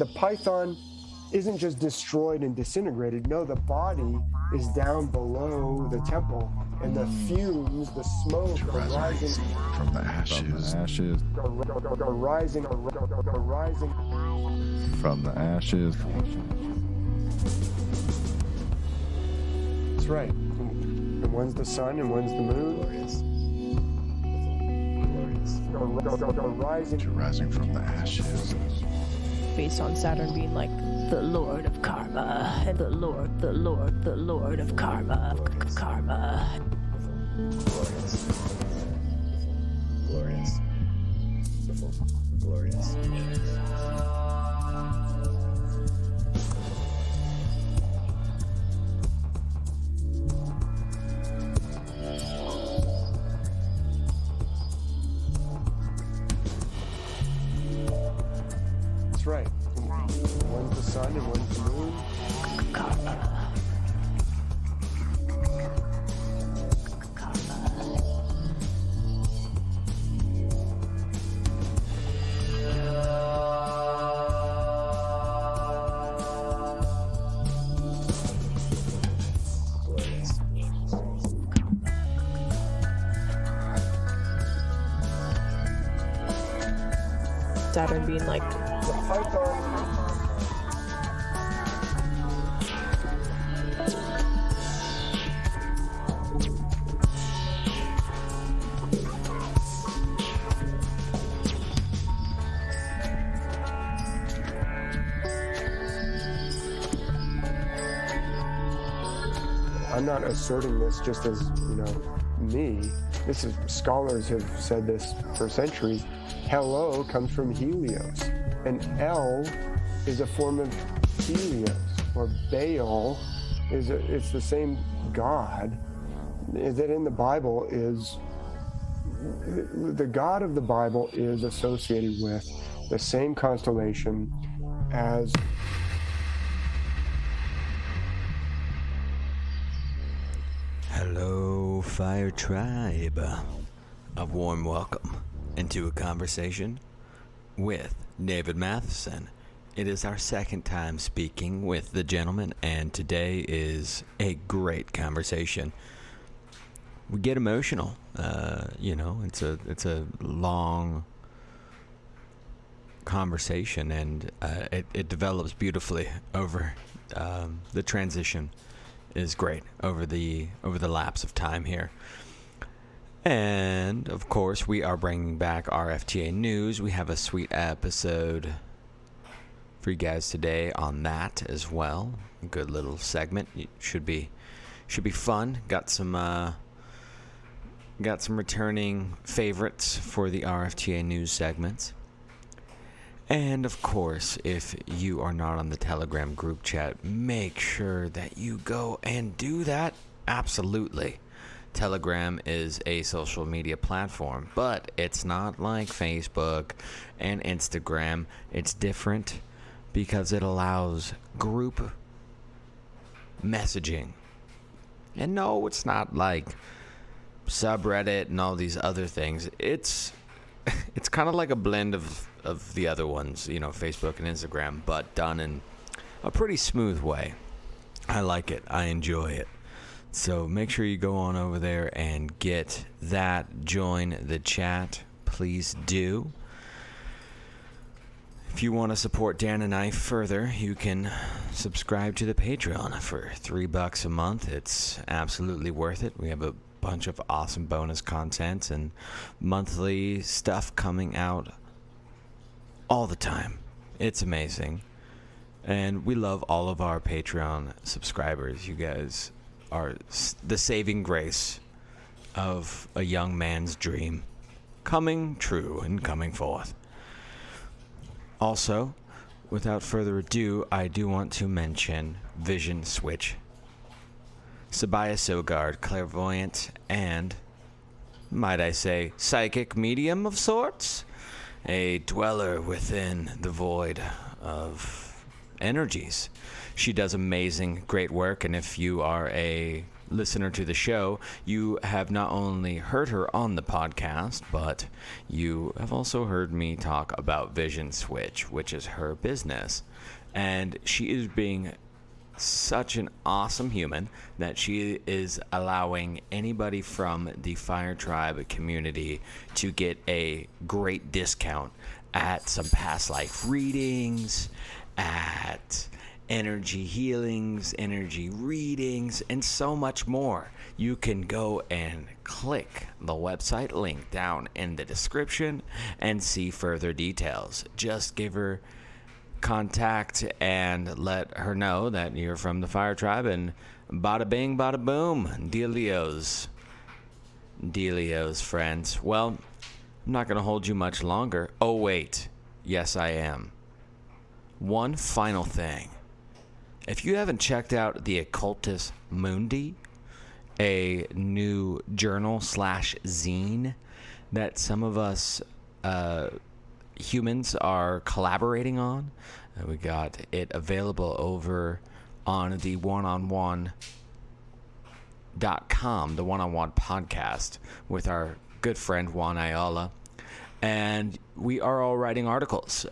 the python isn't just destroyed and disintegrated. No, the body is down below the temple, and the fumes, the smoke are rising from the ashes. Are rising From the ashes. That's right. And when's the sun and when's the moon? Rising from the ashes. Based on Saturn being like the Lord of Karma, and the Lord of Karma. Glorious. That's right. When's the sun and when's the moon? Karma. Saturn being like The python. I'm not asserting this just as, me. This is, scholars have said this for centuries. Hello comes from Helios, and El is a form of Helios, or Baal it's the same God that in the Bible is, the God of the Bible is associated with the same constellation as Hello, Fire Tribe. A warm welcome into a conversation with David Mathisen. It is our second time speaking with the gentleman, and today is a great conversation. We get emotional. It's a long conversation, and it develops beautifully over the transition is great over the lapse of time here. And of course, we are bringing back RFTA news. We have a sweet episode for you guys today on that as well. A good little segment. It should be fun. Got some returning favorites for the RFTA news segments. And of course, if you are not on the Telegram group chat, make sure that you go and do that. Absolutely. Telegram is a social media platform, but it's not like Facebook and Instagram. It's different because it allows group messaging. And no, it's not like subreddit and all these other things. It's kind of like a blend of the other ones, Facebook and Instagram, but done in a pretty smooth way. I like it. I enjoy it. So make sure you go on over there and get that. Join the chat. Please do. If you want to support Dan and I further, you can subscribe to the Patreon for $3 a month. It's absolutely worth it. We have a bunch of awesome bonus content and monthly stuff coming out all the time. It's amazing. And we love all of our Patreon subscribers. You guys are the saving grace of a young man's dream coming true and coming forth. Also, without further ado, I do want to mention Vision Switch. Sabiah Sogard, clairvoyant and, might I say, psychic medium of sorts. A dweller within the void of energies. She does amazing, great work, and if you are a listener to the show, you have not only heard her on the podcast, but you have also heard me talk about Vision Switch, which is her business. And she is being such an awesome human that she is allowing anybody from the Fire Tribe community to get a great discount at some past life readings, at energy healings, energy readings, and so much more. You can go and click the website link down in the description and see further details. Just give her contact and let her know that you're from the Fire Tribe, and bada bing, bada boom, dealios, friends. Well, I'm not going to hold you much longer. Oh, wait. Yes, I am. One final thing. If you haven't checked out the Occultus Mundi, a new journal/zine that some of us humans are collaborating on, we got it available over on the oneonone.com, the one-on-one podcast with our good friend Juan Ayala. And we are all writing articles,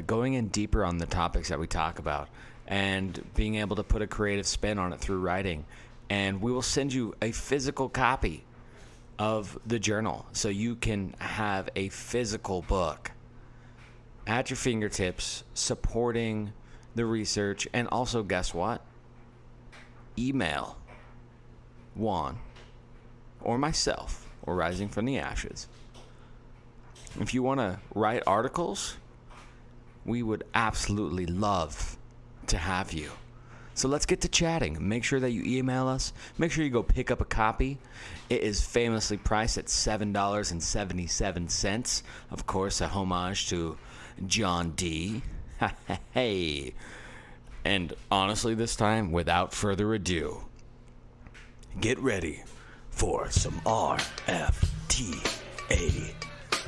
going in deeper on the topics that we talk about and being able to put a creative spin on it through writing. And we will send you a physical copy of the journal so you can have a physical book at your fingertips supporting the research. And also, guess what? Email Juan or myself or Rising from the Ashes. If you want to write articles, we would absolutely love to have you. So let's get to chatting. Make sure that you email us. Make sure you go pick up a copy. It is famously priced at $7.77. Of course, a homage to John D. Hey. And honestly, this time, without further ado, get ready for some RFTA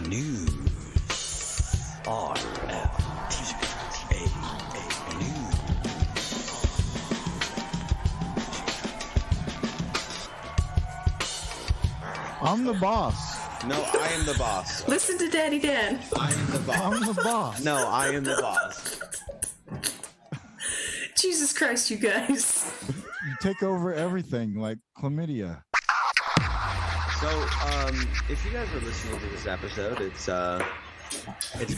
news. RFTA news. I'm the boss. No, I am the boss. Listen to Daddy Dan. I am the boss. I'm the boss. No, I am the boss. Jesus Christ, you guys. You take over everything like chlamydia. So, if you guys are listening to this episode, it's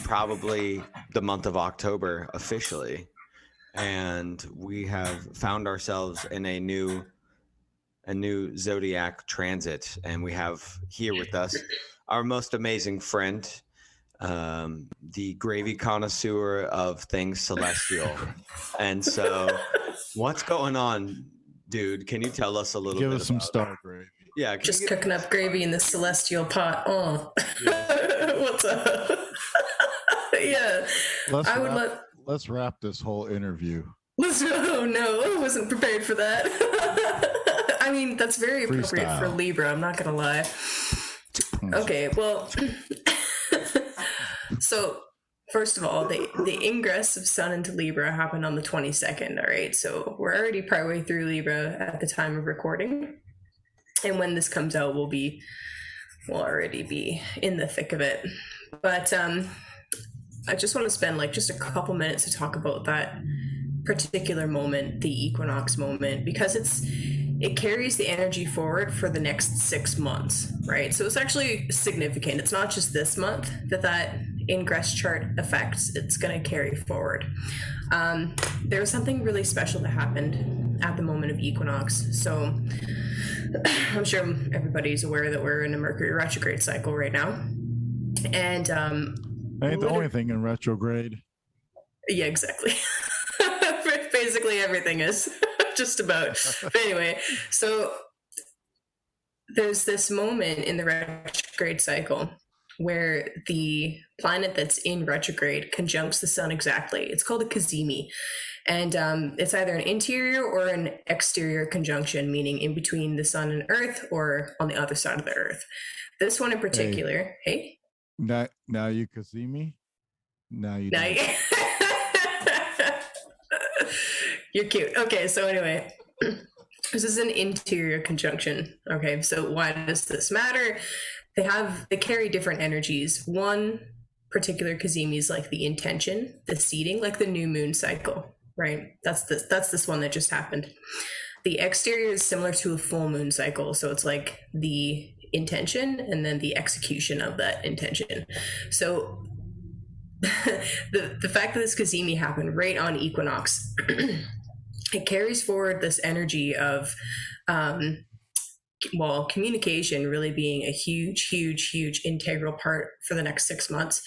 probably the month of October officially, and we have found ourselves in a new zodiac transit, and we have here with us our most amazing friend, the gravy connoisseur of things celestial. And so, what's going on, dude? Can you tell us a little bit? Give us some star gravy. Yeah, Just cooking up gravy in the celestial pot. Oh, what's up? Yeah, Let's wrap this whole interview. Oh no, I wasn't prepared for that. I mean, that's very appropriate for Libra. I'm not gonna lie. Okay, well, so first of all, the ingress of Sun into Libra happened on the 22nd. All right, so we're already partway through Libra at the time of recording, and when this comes out, we'll already be in the thick of it. But I just want to spend just a couple minutes to talk about that particular moment, the equinox moment, because it carries the energy forward for the next 6 months, right? So it's actually significant. It's not just this month that ingress chart affects, it's going to carry forward. There was something really special that happened at the moment of equinox. So I'm sure everybody's aware that we're in a Mercury retrograde cycle right now. And Ain't the only thing in retrograde. Yeah, exactly. Basically everything is just about. But anyway, so there's this moment in the retrograde cycle where the planet that's in retrograde conjuncts the sun exactly. It's called a cazimi. And it's either an interior or an exterior conjunction, meaning in between the sun and earth or on the other side of the earth. This one in particular, hey? Now you can see me. Now you don't. You're cute. Okay, so anyway, This is an interior conjunction. Okay, so why does this matter? They carry different energies. One particular cazimi is like the intention, the seeding, like the new moon cycle, right? That's this one that just happened. The exterior is similar to a full moon cycle, so it's like the intention and then the execution of that intention. So the fact that this cazimi happened right on equinox, it carries forward this energy of communication really being a huge integral part for the next 6 months.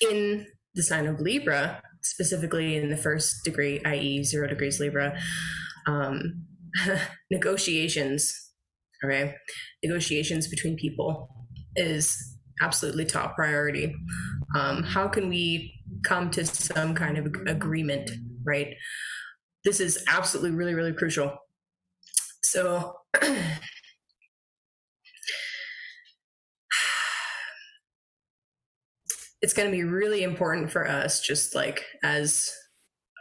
In the sign of Libra, specifically in the first degree, i.e. 0 degrees Libra, negotiations between people is absolutely top priority. How can we come to some kind of agreement, right? This is absolutely really crucial. So it's going to be really important for us, just like as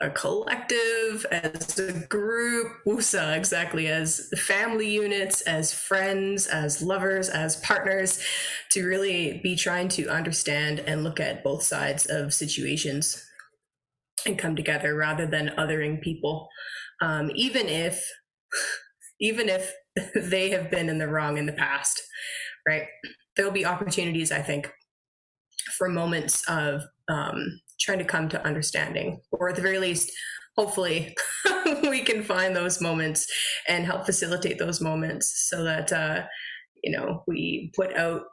a collective, as a group, WUSA, exactly, as family units, as friends, as lovers, as partners, to really be trying to understand and look at both sides of situations and come together rather than othering people, even if they have been in the wrong in the past, right? There'll be opportunities, I think, for moments of trying to come to understanding, or at the very least, hopefully, we can find those moments and help facilitate those moments so that, we put out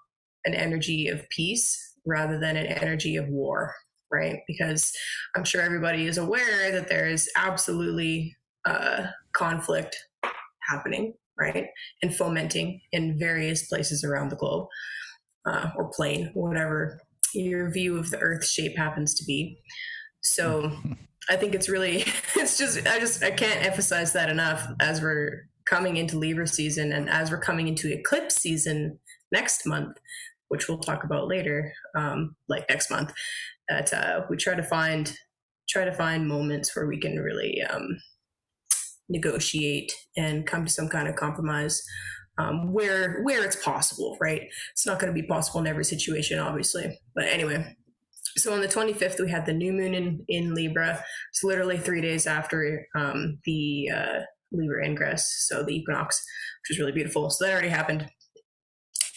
an energy of peace rather than an energy of war, right? Because I'm sure everybody is aware that there is absolutely conflict happening, right? And fomenting in various places around the globe, or plane, whatever your view of the Earth shape happens to be. So I think it's really, I can't emphasize that enough as we're coming into Libra season and as we're coming into eclipse season next month, which we'll talk about later, like next month, that we try to find moments where we can really negotiate and come to some kind of compromise, where it's possible, right? It's not going to be possible in every situation, obviously. But anyway, so on the 25th, we had the new moon in Libra. It's literally 3 days after the Libra ingress, so the equinox, which was really beautiful. So that already happened.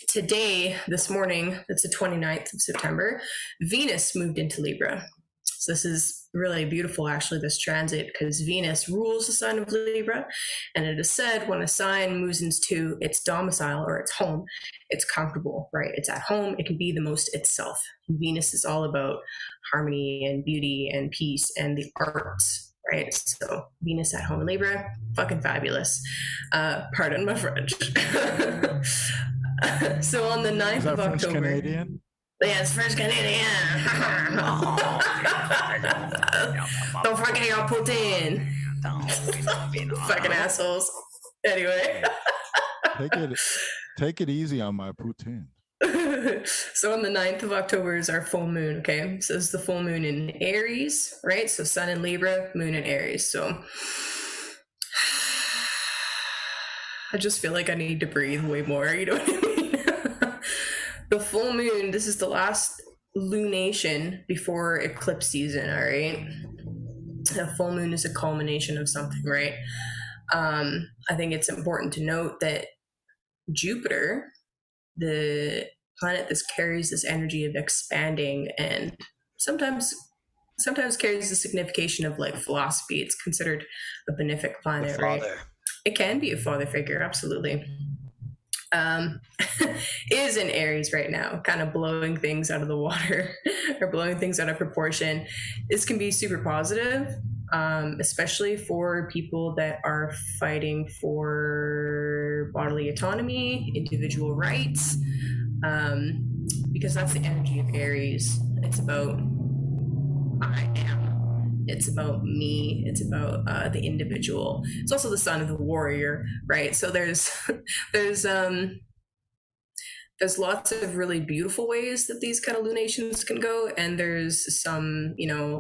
Today, this morning, it's the 29th of September, Venus moved into Libra. So this is really beautiful, actually, this transit, because Venus rules the sign of Libra. And it is said when a sign moves into its domicile or its home, it's comfortable, right? It's at home. It can be the most itself. Venus is all about harmony and beauty and peace and the arts, right? So Venus at home in Libra, fucking fabulous. Pardon my French. So on the 9th of October. French Canadian? Yes, French Canadian. Don't forget your Putin. Fucking assholes. Anyway. Take it easy on my Putin. So on the 9th of October is our full moon, okay? So it's the full moon in Aries, right? So sun in Libra, moon in Aries. So I just feel like I need to breathe way more, you know what I mean? The full moon, this is the last lunation before eclipse season, all right? The full moon is a culmination of something, right? I think it's important to note that Jupiter, the planet that carries this energy of expanding and sometimes carries the signification of like philosophy. It's considered a benefic planet, right? It can be a father figure, absolutely. Is in Aries right now, kind of blowing things out of the water or blowing things out of proportion. This can be super positive, especially for people that are fighting for bodily autonomy, individual rights, because that's the energy of Aries. It's about I am. It's about me. It's about the individual. It's also the son of the warrior, right? So there's there's lots of really beautiful ways that these kind of lunations can go, and there's some,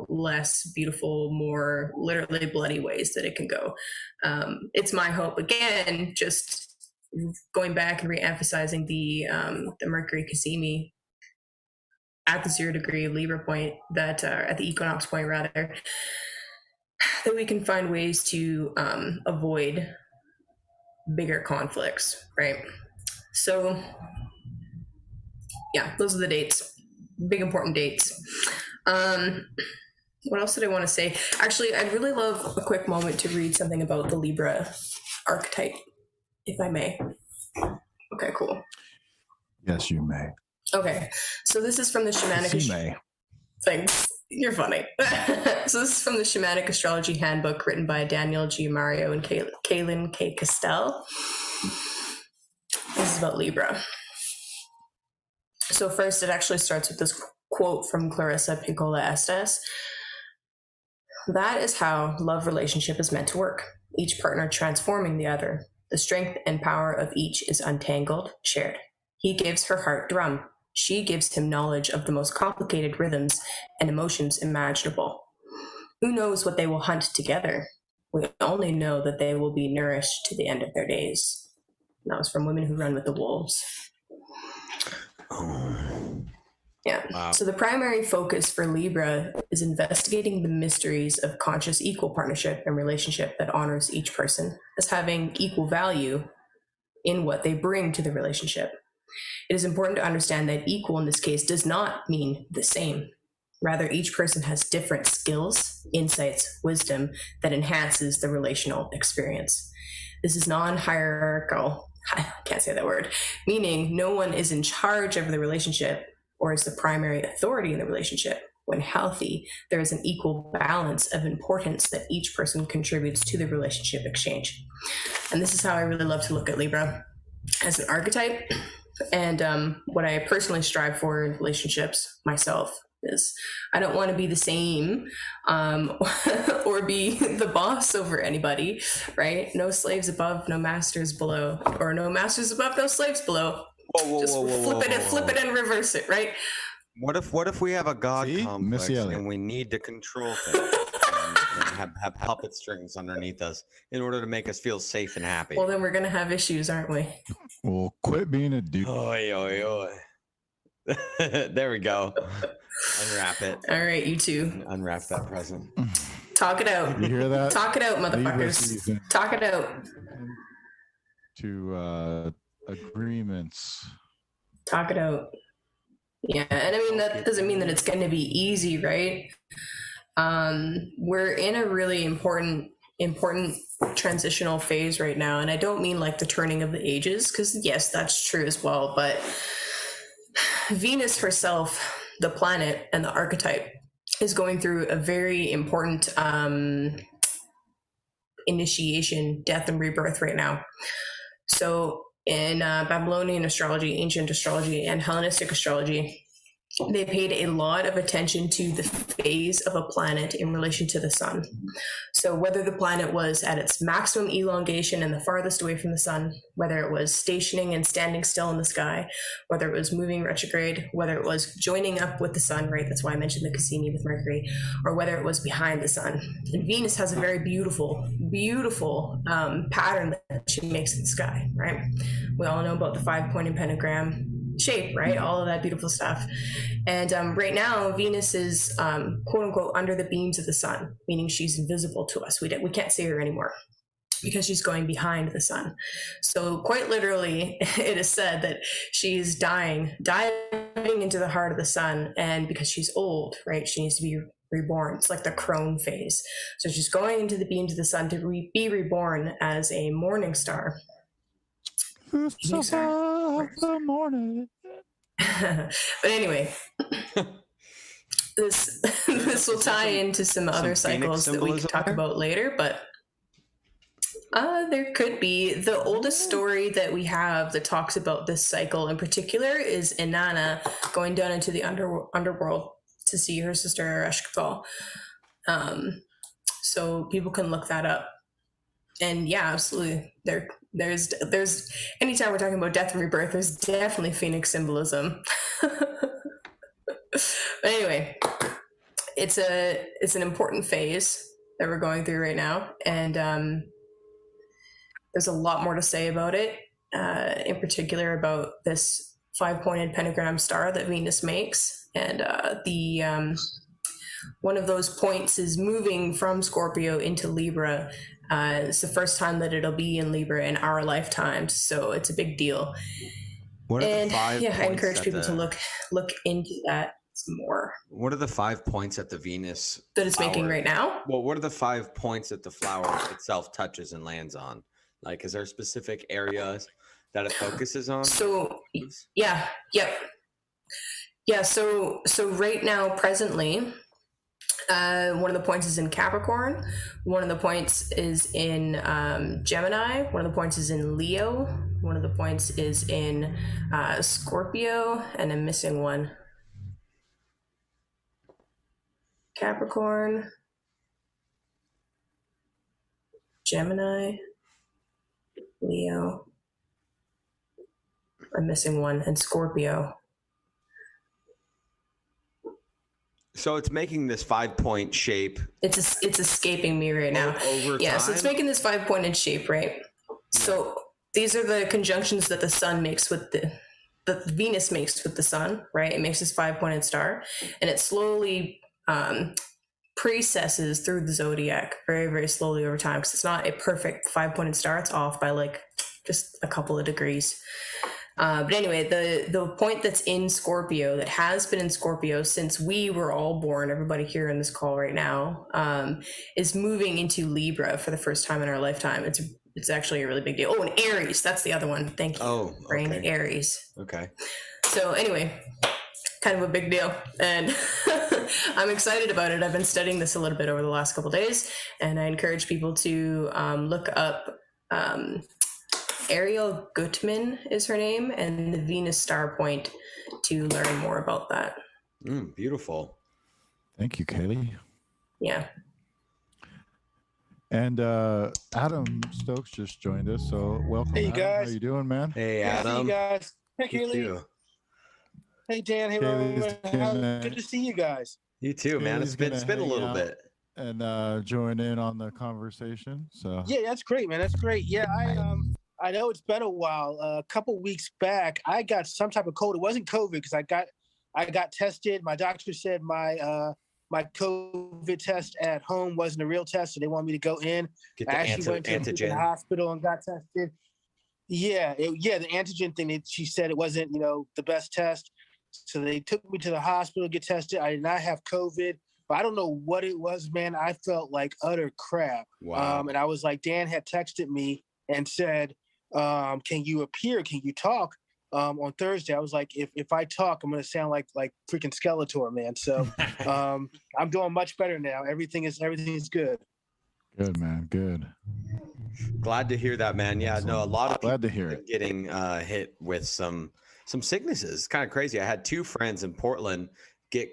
less beautiful, more literally bloody ways that it can go. It's my hope, again, just going back and re-emphasizing the Mercury Cassini at the 0 degree Libra point, that at the equinox point rather, that we can find ways to avoid bigger conflicts, right? So yeah, those are the dates, big important dates. What else did I want to say? Actually, I'd really love a quick moment to read something about the Libra archetype, if I may. Okay, cool. Yes, you may. Okay, so this is from the Shamanic... Yes, you may. Thanks. You're funny. So this is from the Shamanic Astrology Handbook, written by Daniel G. Mario and Kaylin K. Castell. This is about Libra. So first, it actually starts with this quote from Clarissa Pinkola Estes. That is how love relationship is meant to work, each partner transforming the other. The strength and power of each is untangled, shared. He gives her heart drum. She gives him knowledge of the most complicated rhythms and emotions imaginable. Who knows what they will hunt together? We only know that they will be nourished to the end of their days. And that was from Women Who Run with the Wolves. Yeah. Wow. So the primary focus for Libra is investigating the mysteries of conscious equal partnership and relationship that honors each person as having equal value in what they bring to the relationship. It is important to understand that equal in this case does not mean the same. Rather, each person has different skills, insights, wisdom that enhances the relational experience. This is non-hierarchical, I can't say that word, meaning no one is in charge of the relationship or is the primary authority in the relationship. When healthy, there is an equal balance of importance that each person contributes to the relationship exchange. And this is how I really love to look at Libra as an archetype. And what I personally strive for in relationships myself is I don't want to be the same or be the boss over anybody, right? No slaves above, no masters below, or no masters above, no slaves below. Just flip it and reverse it, right? What if we have a god complex and we need to control things and have puppet strings underneath us in order to make us feel safe and happy? Well, then we're gonna have issues, aren't we? Well, quit being a dude. Oi, oi, oi. There we go. Unwrap it. All right, you two. Unwrap that present. Talk it out. You hear that? Talk it out, motherfuckers. Talk it out. To agreements. Talk it out. Yeah, and I mean, that doesn't mean that it's going to be easy, right? We're in a really important transitional phase right now, and I don't mean like the turning of the ages, because yes, that's true as well, but Venus herself, the planet and the archetype, is going through a very important initiation, death and rebirth right now. So in Babylonian astrology, ancient astrology, and Hellenistic astrology, they paid a lot of attention to the phase of a planet in relation to the sun. So whether the planet was at its maximum elongation and the farthest away from the sun, whether it was stationing and standing still in the sky, whether it was moving retrograde, whether it was joining up with the sun, right? That's why I mentioned the Cassini with Mercury, or whether it was behind the sun. And Venus has a very beautiful pattern that she makes in the sky, right? We all know about the 5-pointed pentagram shape, right? All of that beautiful stuff. And right now, Venus is quote unquote under the beams of the sun, meaning she's invisible to us. We can't see her anymore because she's going behind the sun. So quite literally, it is said that she's diving into the heart of the sun, and because she's old, right, she needs to be reborn. It's like the crone phase. So she's going into the beams of the sun to be reborn as a morning star. The morning. But anyway, this will tie into some other cycles that we can talk about later, but there could be. The oldest story that we have that talks about this cycle in particular is Inanna going down into the underworld to see her sister Eshkol. So people can look that up. And yeah, absolutely. There's anytime we're talking about death and rebirth, there's definitely Phoenix symbolism. But anyway, it's an important phase that we're going through right now, and there's a lot more to say about it, in particular about this 5-pointed pentagram star that Venus makes, and one of those points is moving from Scorpio into Libra. It's the first time that it'll be in Libra in our lifetimes, so it's a big deal. What are the 5 I points encourage at people the- to look into that some more. What are the 5 points at the Venus That it's making flower? right now? Well, what are the 5 points that the flower itself touches and lands on? Like, is there specific areas that it focuses on? So yeah. So right now, presently, one of the points is in Capricorn. One of the points is in Gemini. One of the points is in Leo. One of the points is in Scorpio, and I'm missing one. Capricorn, Gemini, Leo. I'm missing one, and Scorpio. So it's making this 5-point shape. It's escaping me right now. Over Yeah, time? so it's making this 5-pointed shape, right? So these are the conjunctions that the sun makes with the Venus makes with the sun, right? It makes this 5-pointed star, and it slowly precesses through the zodiac very, very slowly over time, because it's not a perfect 5-pointed star. It's off by like just a couple of degrees. But anyway, the point that's in Scorpio, that has been in Scorpio since we were all born, everybody here in this call right now, is moving into Libra for the first time in our lifetime. It's actually a really big deal. Oh, and Aries, that's the other one. Thank you. Oh, Brain, okay. Aries. Okay. So anyway, kind of a big deal, and I'm excited about it. I've been studying this a little bit over the last couple of days, and I encourage people to look up Ariel Gutman is her name, and the Venus star point to learn more about that. Beautiful. Thank you, Kaylee. Yeah. And Adam Stokes just joined us, so welcome. Hey, Adam. guys. How you doing, man? Hey, Good to see Adam. you guys. Hey, You Kaylee. too. Hey, Dan. Hey, Kaylee's Roman. Good to see you guys. You too, man. Kaylee's It's been a gonna little hang bit. And join in on the conversation. So Yeah, that's great, man. That's great. Yeah, I know it's been a while. A couple weeks back, I got some type of cold. It wasn't COVID because I got tested. My doctor said my COVID test at home wasn't a real test, so they wanted me to go in. Get I the actually went to the antigen. hospital and got tested. Yeah, the antigen thing. She said it wasn't, the best test, so they took me to the hospital to get tested. I did not have COVID, but I don't know what it was, man. I felt like utter crap. Wow. And I was like, Dan had texted me and said, "Can you appear? Can you talk on Thursday?" I was like, "If I talk, I'm gonna sound like freaking Skeletor, man." So I'm doing much better now. Everything is good. good, man. Good. Glad to hear that, man. Yeah, no, a lot of Glad to people hear are it. getting hit with some sicknesses. It's kind of crazy. I had 2 friends in Portland get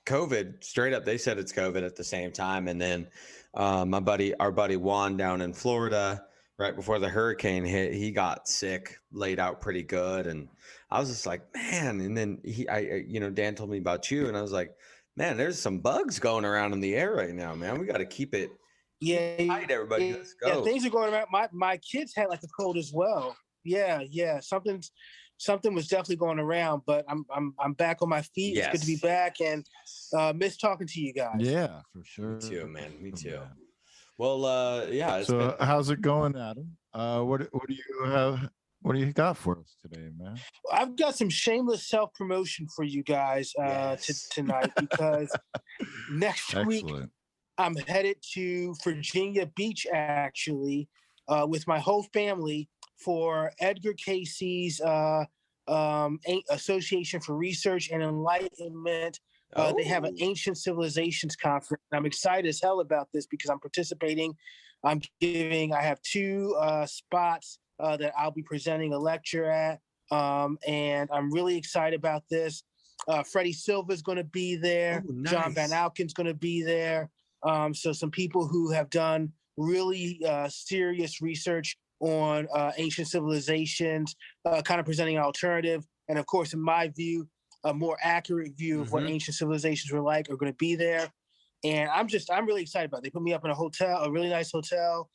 COVID straight up. They said it's COVID at the same time. And then our buddy Juan down in Florida, right before the hurricane hit, he got sick, laid out pretty good. And I was just like, man. And then Dan told me about you, and I was like, man, there's some bugs going around in the air right now, man. We got to keep it Yeah, tight, everybody. Let's go. Yeah, things are going around. My kids had like a cold as well. Yeah. Something was definitely going around, but I'm back on my feet. Yes. It's good to be back, and miss talking to you guys. Yeah, for sure. Me too, man. Me too. Yeah. Well, yeah. It's So been- how's it going, Adam? What do you have? What do you got for us today, man? I've got some shameless self-promotion for you guys Yes. tonight because next week Excellent. I'm headed to Virginia Beach, actually, with my whole family for Edgar Casey's Association for Research and Enlightenment. They have an Ancient Civilizations conference. I'm excited as hell about this because I'm participating. I have 2 spots that I'll be presenting a lecture at. And I'm really excited about this. Freddie Silva's going to be there. Oh, nice. John Van Alken's going to be there. So some people who have done really serious research on ancient civilizations, kind of presenting an alternative. And of course, in my view, a more accurate view of what ancient civilizations were like are going to be there. And I'm really excited about it. They put me up in a hotel, a really nice hotel.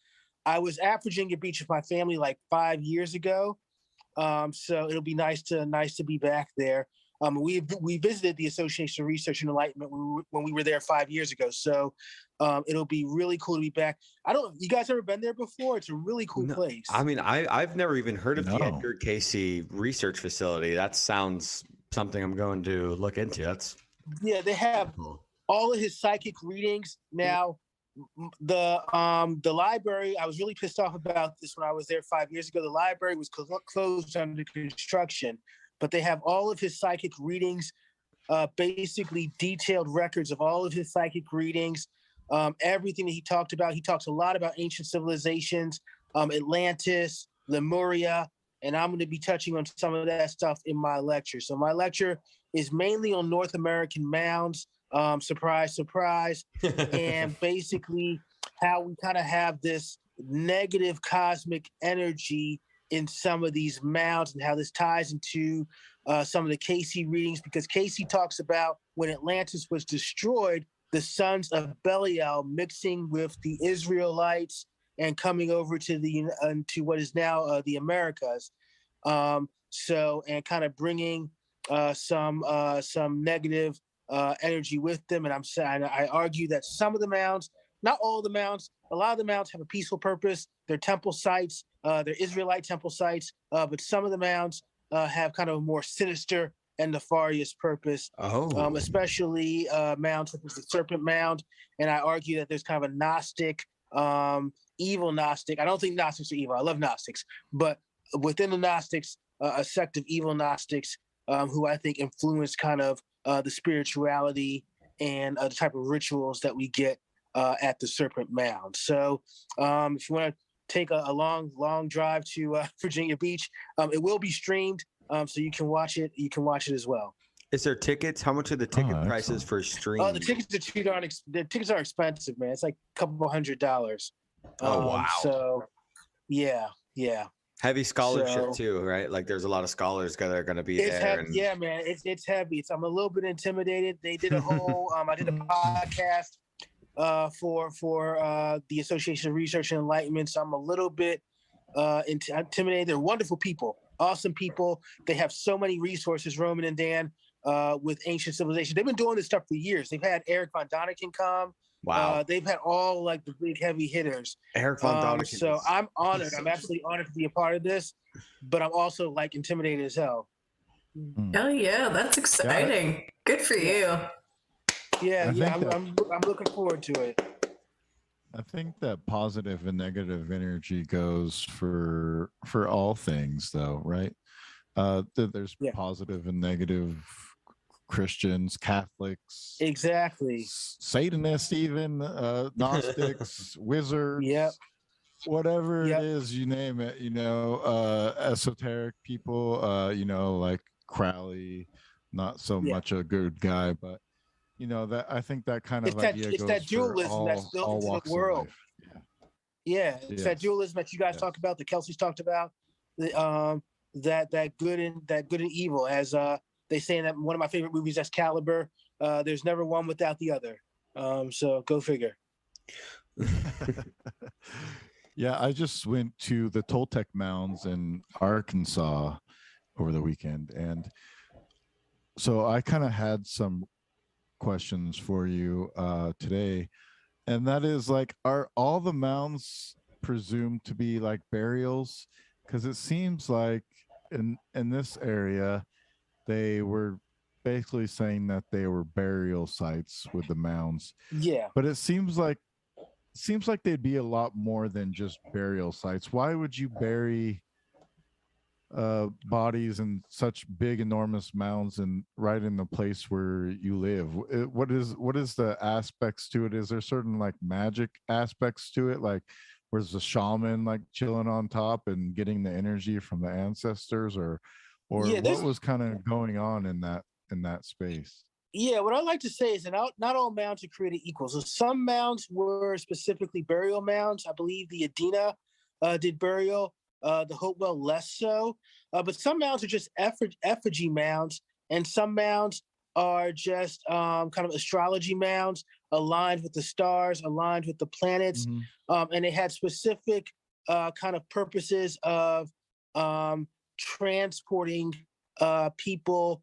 I was at Virginia Beach with my family like 5 years ago. So it'll be nice to be back there. We visited the Association of Research and Enlightenment when we were there 5 years ago. So it'll be really cool to be back. You guys ever been there before? It's a really cool place. I mean, I've never even heard of the Edgar Casey Research Facility. That sounds something I'm going to look into. They have all of his psychic readings. Now, the library, I was really pissed off about this when I was there 5 years ago. The library was closed under construction, but they have all of his psychic readings, basically detailed records of all of his psychic readings, everything that he talked about. He talks a lot about ancient civilizations, Atlantis, Lemuria, and I'm going to be touching on some of that stuff in my lecture. So my lecture is mainly on North American mounds, surprise, surprise, and basically how we kind of have this negative cosmic energy in some of these mounds and how this ties into some of the Casey readings, because Casey talks about when Atlantis was destroyed, the sons of Belial mixing with the Israelites and coming over to what is now the Americas. And kind of bringing some negative energy with them. And I argue that some of the mounds, not all the mounds, a lot of the mounds have a peaceful purpose. They're temple sites, they're Israelite temple sites, but some of the mounds have kind of a more sinister and nefarious purpose, especially mounds such as the Serpent Mound. And I argue that there's kind of a Gnostic, evil Gnostic. I don't think Gnostics are evil. I love Gnostics, but within the Gnostics, a sect of evil Gnostics who I think influence kind of the spirituality and the type of rituals that we get at the Serpent Mound. So if you want to take a long drive to Virginia Beach, it will be streamed, so you can watch it. You can watch it as well. Is there tickets? How much are the ticket prices for stream? Oh, the tickets are too darn. The tickets are expensive, man. It's like a couple $100. Oh wow! So, yeah. Heavy scholarship too, right? Like there's a lot of scholars that are going to be there. Heavy. Yeah, man, it's heavy. I'm a little bit intimidated. They did a whole. I did a podcast for the Association of Research and Enlightenment. So I'm a little bit intimidated. They're wonderful people, awesome people. They have so many resources, Roman and Dan, with ancient civilization. They've been doing this stuff for years. They've had Eric von Däniken come. Wow. They've had all like the big heavy hitters. Eric von Däniken. So I'm honored. I'm absolutely honored to be a part of this, but I'm also like intimidated as hell. Hell yeah, that's exciting. Good for you. Yeah, I'm looking forward to it. I think that positive and negative energy goes for all things, though, right? There's positive and negative Christians, Catholics, exactly, Satanists, even Gnostics, wizards, whatever it is, you name it. Esoteric people, like Crowley, not so much a good guy, but that I think that kind of idea goes that dualism that's built into the world. It's that dualism that you guys talk about, the Kelseys talked about, that good and evil, as they say in that one of my favorite movies, Excalibur. There's never one without the other. So go figure. Yeah, I just went to the Toltec Mounds in Arkansas over the weekend, and so I kind of had some questions for you today, and that is, like, are all the mounds presumed to be like burials? Because it seems like in this area they were basically saying that they were burial sites with the mounds. Yeah, but it seems like they'd be a lot more than just burial sites. Why would you bury bodies in such big, enormous mounds and right in the place where you live? What is the aspects to it? Is there certain like magic aspects to it? Like, where's the shaman like chilling on top and getting the energy from the ancestors, or what was kind of going on in that space? Yeah, what I like to say is that not all mounds are created equal. So some mounds were specifically burial mounds. I believe the Adena did burial, the Hopewell less so. But some mounds are just effigy mounds, and some mounds are just kind of astrology mounds, aligned with the stars, aligned with the planets. And they had specific kind of purposes of transporting people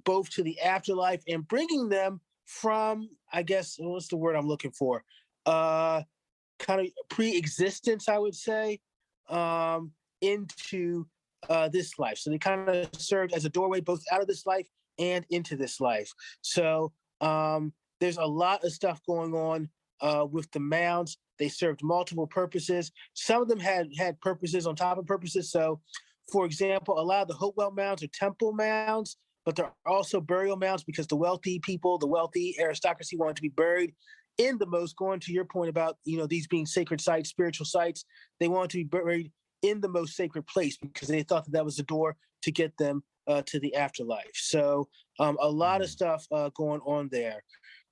both to the afterlife and bringing them from, I guess, what's the word I'm looking for? Kind of pre-existence, I would say, into this life. So they kind of served as a doorway both out of this life and into this life. So there's a lot of stuff going on with the mounds. They served multiple purposes. Some of them had purposes on top of purposes. So, for example, a lot of the Hopewell mounds are temple mounds, but they're also burial mounds because the wealthy people, the wealthy aristocracy wanted to be buried in the most, going to your point about, these being sacred sites, spiritual sites, they wanted to be buried in the most sacred place because they thought that was the door to get them to the afterlife. So a lot of stuff going on there.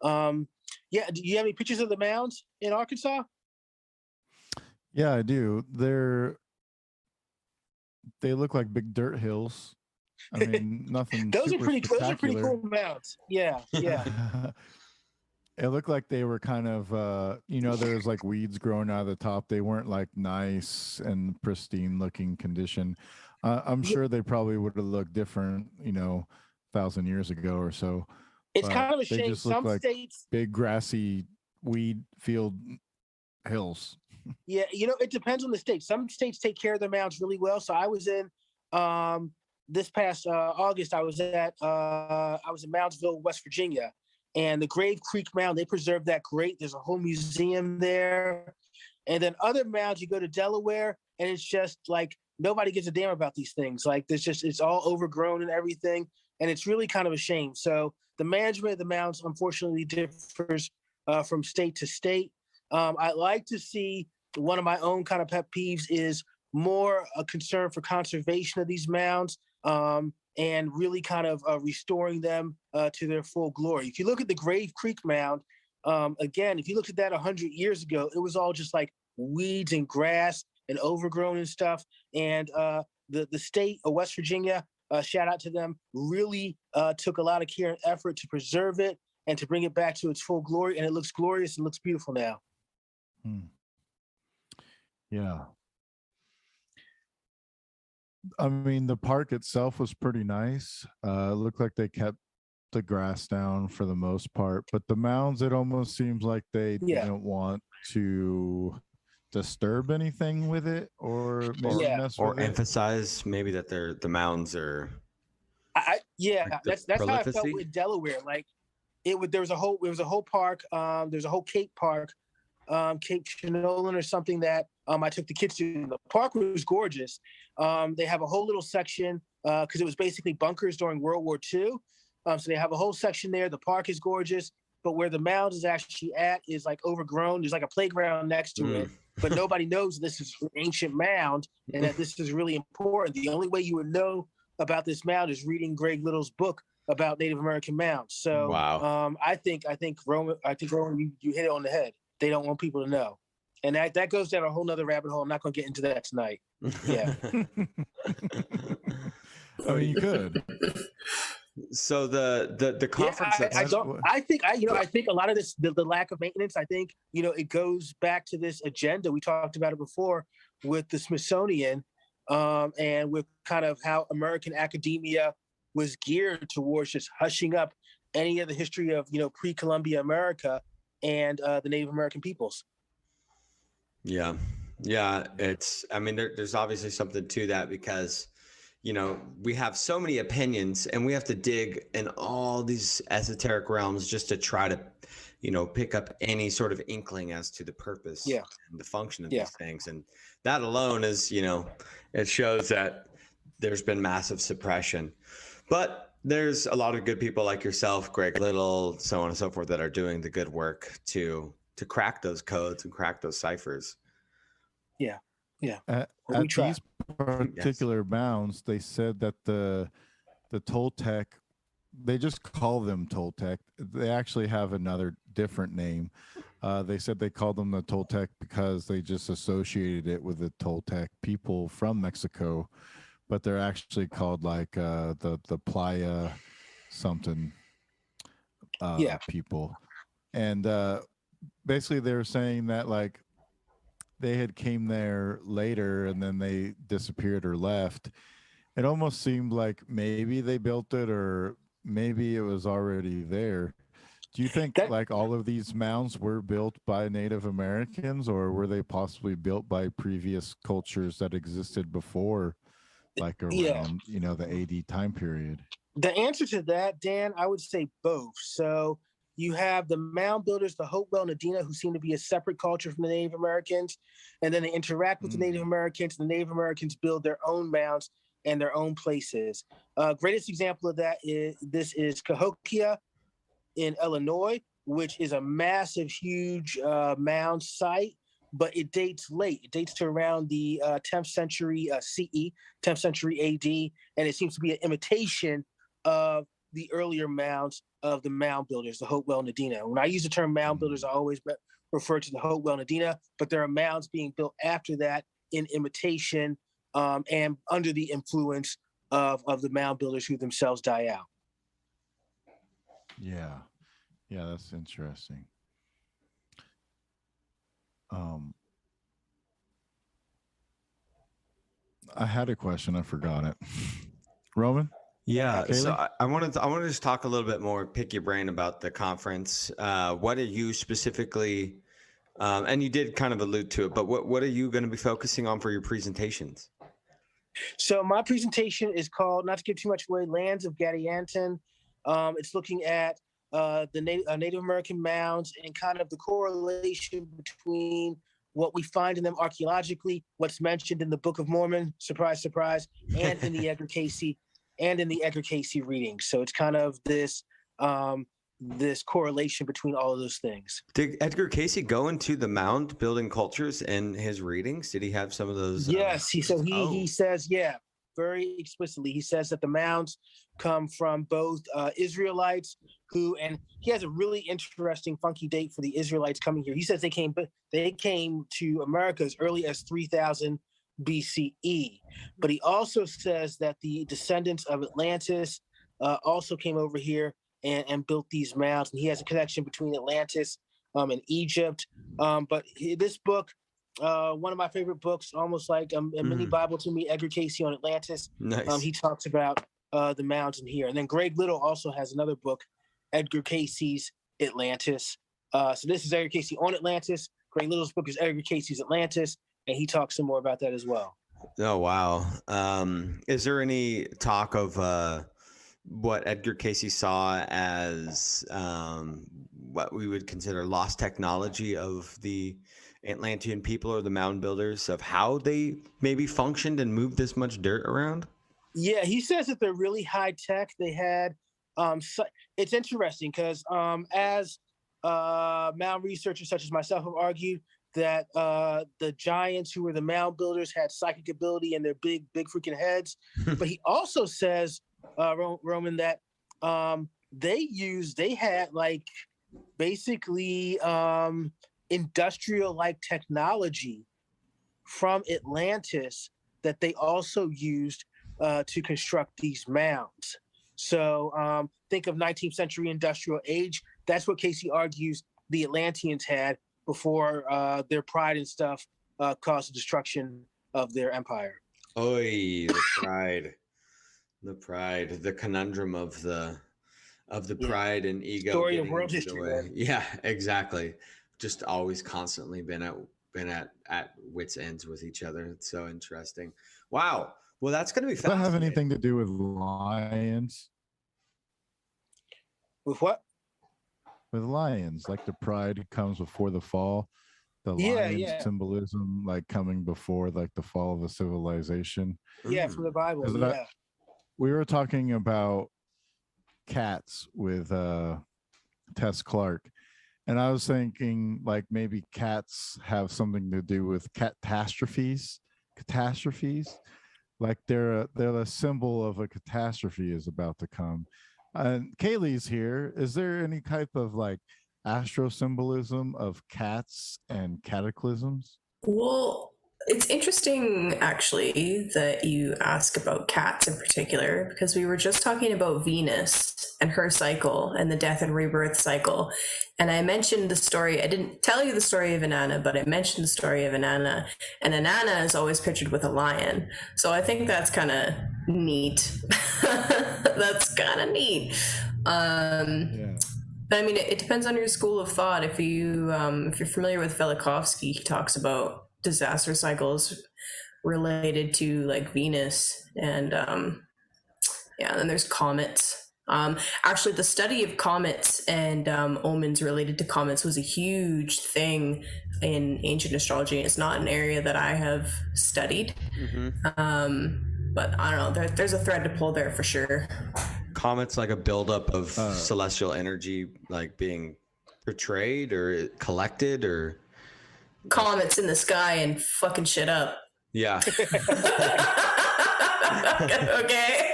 Yeah, do you have any pictures of the mounds in Arkansas? Yeah, I do. They look like big dirt hills. I mean, nothing. Those are pretty spectacular. cool mounds. Yeah. It looked like they were kind of, there's like weeds growing out of the top. They weren't like nice and pristine looking condition. I'm sure they probably would have looked different, 1,000 years ago or so. It's kind of a shame. Just look Some like states, big grassy weed field hills. Yeah, it depends on the state. Some states take care of their mounds really well. So I was in this past August. I was in Moundsville, West Virginia, and the Grave Creek Mound. They preserve that great. There's a whole museum there. And then other mounds, you go to Delaware, and it's just like nobody gives a damn about these things. Like it's all overgrown and everything, and it's really kind of a shame. So the management of the mounds, unfortunately, differs from state to state. I'd like to see, one of my own kind of pet peeves is more a concern for conservation of these mounds and really kind of restoring them to their full glory. If you look at the Grave Creek Mound, again, if you looked at that 100 years ago, it was all just like weeds and grass and overgrown and stuff. And the state of West Virginia, shout out to them, really took a lot of care and effort to preserve it and to bring it back to its full glory. And it looks glorious and looks beautiful now. Yeah. I mean, the park itself was pretty nice. It looked like they kept the grass down for the most part, but the mounds, it almost seems like they didn't want to disturb anything with it or mess or with it. emphasize maybe that the mounds are that's how I felt with Delaware. Like there was a whole park, there's a whole Cape Park, Cape Chinolan or something that I took the kids to. The park was gorgeous. They have a whole little section because it was basically bunkers during World War II. So they have a whole section there. The park is gorgeous, but where the mound is actually at is like overgrown. There's like a playground next to it, but nobody knows this is an ancient mound and that this is really important. The only way you would know about this mound is reading Greg Little's book about Native American mounds. So wow. I think Roman, you hit it on the head. They don't want people to know. And that goes down a whole nother rabbit hole. I'm not going to get into that tonight. Yeah. I mean, you could. So the conference. I think a lot of this, the lack of maintenance, I think, it goes back to this agenda. We talked about it before with the Smithsonian and with kind of how American academia was geared towards just hushing up any of the history of, pre-Columbia America and the Native American peoples. Yeah. There's obviously something to that because, we have so many opinions and we have to dig in all these esoteric realms just to try to, pick up any sort of inkling as to the purpose and the function of these things. And that alone is, it shows that there's been massive suppression. But there's a lot of good people like yourself, Greg Little, so on and so forth, that are doing the good work to crack those codes and crack those ciphers. Yeah. At these particular mounds, they said that the Toltec they just call them Toltec. They actually have another different name. They said they called them the Toltec because they just associated it with the Toltec people from Mexico, but they're actually called like the Playa something people. And basically they were saying that like they had came there later and then they disappeared or left. It almost seemed like maybe they built it or maybe it was already there. Do you think like all of these mounds were built by Native Americans, or were they possibly built by previous cultures that existed before, like around, the AD time period? The answer to that, Dan, I would say both. So you have the mound builders, the Hopewell Nadina, who seem to be a separate culture from the Native Americans, and then they interact with the Native Americans. The Native Americans build their own mounds and their own places. Greatest example of that is Cahokia in Illinois, which is a massive, huge mound site, but it dates late. It dates to around the 10th century CE, 10th century AD, and it seems to be an imitation of the earlier mounds of the mound builders, the Hopewell Nadina. When I use the term mound builders, I always refer to the Hopewell Nadina, but there are mounds being built after that in imitation and under the influence of the mound builders who themselves die out. Yeah, that's interesting. I had a question, I forgot it. Roman? Yeah, Kaylee? so I wanted to just talk a little bit more, pick your brain about the conference. What are you specifically, and you did kind of allude to it, but what are you going to be focusing on for your presentations? So my presentation is called, not to give too much away, Lands of Gadianton. It's looking at the Native American mounds and kind of the correlation between what we find in them archaeologically, what's mentioned in the Book of Mormon, surprise, surprise, and in the Edgar Cayce reading. So it's kind of this this correlation between all of those things. Did Edgar Cayce go into the mound building cultures in his readings? Did he have some of those? Yes, he says, very explicitly. He says that the mounds come from both Israelites and he has a really interesting, funky date for the Israelites coming here. He says they came to America as early as 3000 BCE. But he also says that the descendants of Atlantis also came over here and built these mounds. And he has a connection between Atlantis and Egypt. But this book, one of my favorite books, almost like a mini Bible to me, Edgar Cayce on Atlantis. Nice. He talks about the mounds in here. And then Greg Little also has another book, Edgar Cayce's Atlantis. So this is Edgar Cayce on Atlantis. Greg Little's book is Edgar Cayce's Atlantis, and he talks some more about that as well. Oh, wow. Is there any talk of what Edgar Cayce saw as what we would consider lost technology of the Atlantean people or the mound builders, of how they maybe functioned and moved this much dirt around? Yeah, he says that they're really high tech. They had it's interesting because as mound researchers such as myself have argued that the giants who were the mound builders had psychic ability in their big freaking heads. But he also says, Roman, that they had like basically industrial like technology from Atlantis that they also used to construct these mounds. So think of 19th century industrial age. That's what Cayce argues the Atlanteans had before their pride and stuff caused the destruction of their empire. Oy, the pride, the conundrum of the pride and ego. Story of world history. Right? Yeah, exactly. Just always constantly been at wits' ends with each other. It's so interesting. Wow. Well, that's going to be fascinating. Does that have anything to do with lions? With what? With lions, like the pride comes before the fall. The lion symbolism, like coming before like the fall of a civilization. Yeah, from the Bible. We were talking about CHATS with Tess Clark, and I was thinking like maybe cats have something to do with catastrophes. Like they're a symbol of a catastrophe is about to come. And Kaylee's here. Is there any type of like astro symbolism of cats and cataclysms? Well, it's interesting actually that you ask about cats in particular, because we were just talking about Venus and her cycle and the death and rebirth cycle. And I mentioned the story, I didn't tell you the story of Inanna, but I mentioned the story of Inanna. And Inanna is always pictured with a lion. So I think that's kind of neat. That's kind of neat. Yeah. But I mean, it depends on your school of thought. If you're familiar with Velikovsky, he talks about disaster cycles related to like Venus, and and then there's comets. Actually, the study of comets and omens related to comets was a huge thing in ancient astrology. It's not an area that I have studied, but I don't know. There's a thread to pull there for sure. Comets like a buildup of celestial energy, like being portrayed or collected, or comets in the sky and fucking shit up. Yeah. Okay.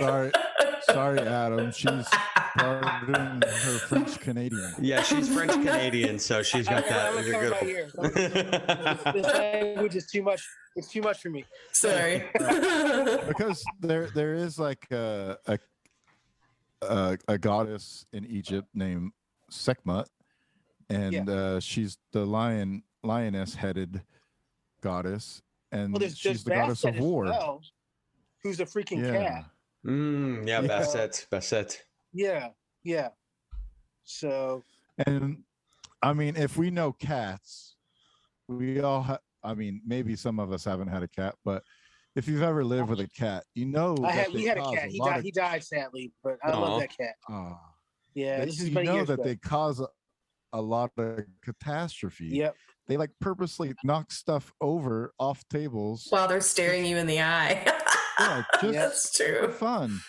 Sorry, Adam. She's pardoning her French Canadian. Yeah, she's French Canadian, so she's got that. This language is too much. It's too much for me. Sorry. Because there is like a goddess in Egypt named Sekhmet, and she's the lioness-headed goddess, and she's the goddess of war. Well, who's a freaking cat? Yeah, Bastet. Yeah. So, and I mean, if we know cats, we all have. I mean, maybe some of us haven't had a cat, but if you've ever lived with a cat, you know. We had a cat. He died sadly, but I love that cat. Yeah, this is you know that they cause a lot of catastrophe. Yep. They like purposely knock stuff over off tables while they're staring you in the eye. Yeah, just that's true. For fun.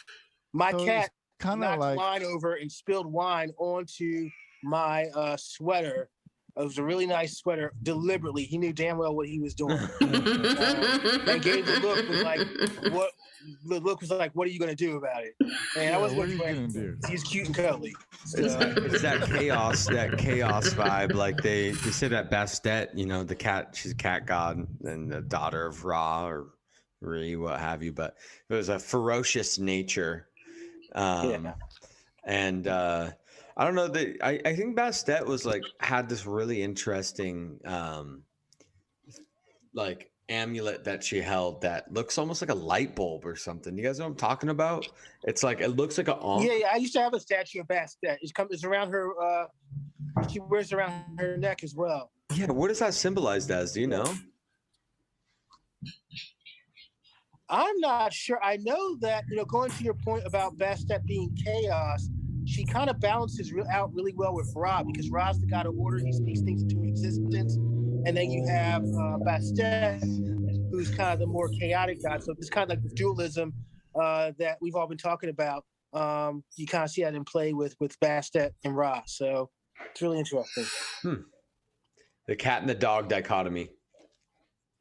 My cat kind of knocked wine over and spilled wine onto my sweater. It was a really nice sweater. Deliberately, he knew damn well what he was doing. And gave the look was like, "What?" The look was like, "What are you going to do about it?" And I wasn't looking for him. He's cute and cuddly. So. It's that chaos vibe. Like they say that Bastet, you know, the cat. She's a cat god and the daughter of Ra or Re, what have you. But it was a ferocious nature. And I don't know. I think Bastet was like had this really interesting like amulet that she held that looks almost like a light bulb or something. You guys know what I'm talking about? It's like it looks like an Yeah. I used to have a statue of Bastet. It's around her. She wears it around her neck as well. Yeah. What is that symbolized as? Do you know? I'm not sure. I know that, going to your point about Bastet being chaos, she kind of balances out really well with Ra, because Ra's the god of order. He speaks things into existence. And then you have Bastet, who's kind of the more chaotic god. So it's kind of like the dualism that we've all been talking about. You kind of see that in play with Bastet and Ra. So it's really interesting. The cat and the dog dichotomy.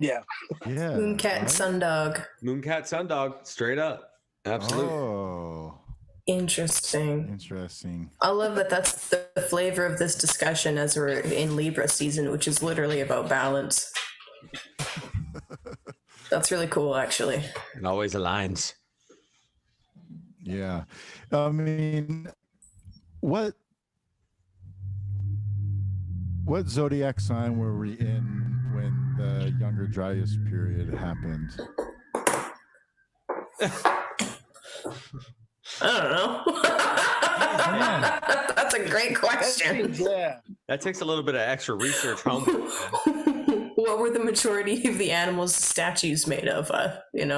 Yeah. Mooncat and sundog. Mooncat, sundog, straight up. Absolutely. Oh. Interesting. I love that that's the flavor of this discussion as we're in Libra season, which is literally about balance. That's really cool, actually. It always aligns. Yeah. I mean, what zodiac sign were we in when the Younger Dryas period happened? I don't know. That's a great question. Yeah. That takes a little bit of extra research home. What were the majority of the animals' statues made of? I don't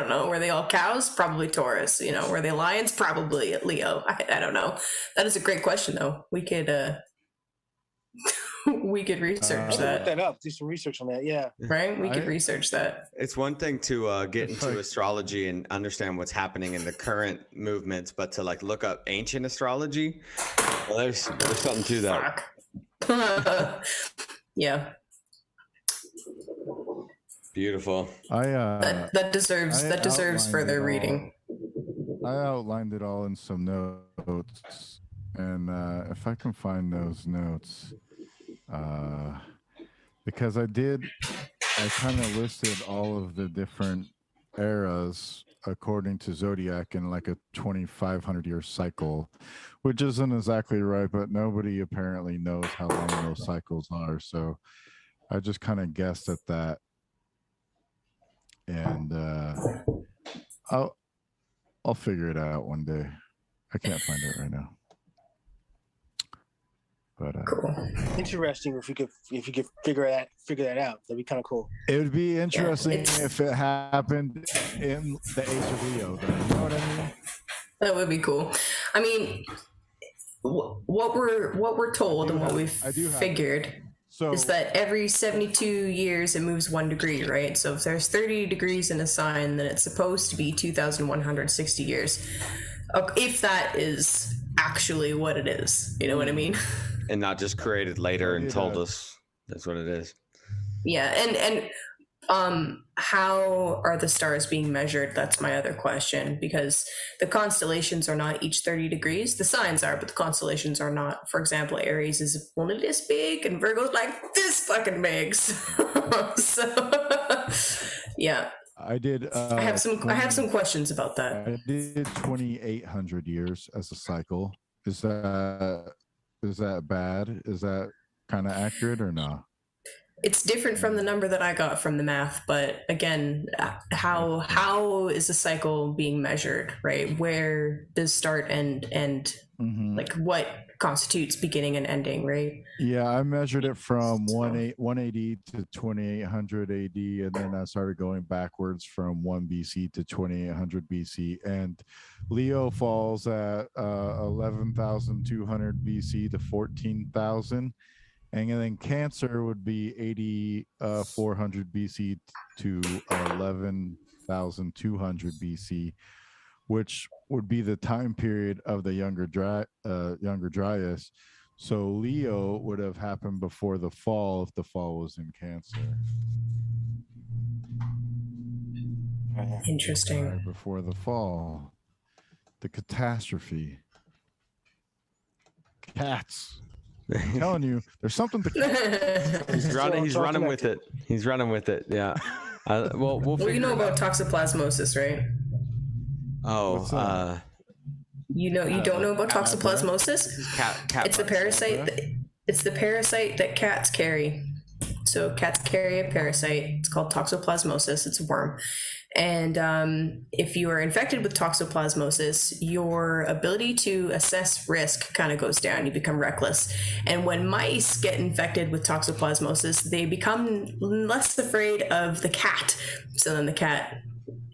know. Were they all cows? Probably Taurus. Were they lions? Probably Leo. I don't know. That is a great question, though. We could research that. Look that up. Do some research on that. Yeah. Right. We could research that. It's one thing to get into astrology and understand what's happening in the current movements, but to like look up ancient astrology, well, there's something to that. Yeah. Beautiful. That deserves further reading. I outlined it all in some notes, and if I can find those notes, because I kind of listed all of the different eras according to zodiac in like a 2,500 year cycle, which isn't exactly right, but nobody apparently knows how long those cycles are. So I just kind of guessed at that, and I'll figure it out one day. I can't find it right now, but Cool. Interesting. If you could figure that out, that'd be kind of cool. it would be interesting it's- if it happened in the age of Leo, though. You know what I mean? That would be cool. I mean, what we're told and what we've I do have it. figured So is that every 72 years it moves 1 degree, right? So if there's 30 degrees in a sign, then it's supposed to be 2,160 years. If that is actually what it is, you know what I mean? And not just created later and Yeah. told us that's what it is. Yeah, and how are the stars being measured? That's my other question, because the constellations are not each 30 degrees. The signs are, but the constellations are not. For example, Aries is only this big and Virgo's like this fucking big. So yeah, I did. I have some questions about that. I did 2,800 years as a cycle. Is that bad? Is that kind of accurate or not? It's different from the number that I got from the math, but again, how is the cycle being measured, right? Where does start and end? Mm-hmm. Like what constitutes beginning and ending, right? Yeah, I measured it from 180 to 2,800 AD, and then I started going backwards from 1 BC to 2,800 BC. And Leo falls at 11,200 BC to 14,000. And then Cancer would be 8,400 BC to 11,200 BC, which would be the time period of the younger Dryas. So Leo would have happened before the fall if the fall was in Cancer. Interesting. Right before the fall, the catastrophe. Cats. I'm telling you, there's something to. He's running with it. He's running with it. Yeah. We'll Well, you know about toxoplasmosis, right? Oh, you don't know about toxoplasmosis? cat. It's the parasite. It's the parasite that cats carry. So cats carry a parasite. It's called toxoplasmosis. It's a worm. And if you are infected with toxoplasmosis, your ability to assess risk kind of goes down. You become reckless. And when mice get infected with toxoplasmosis, they become less afraid of the cat. So then the cat,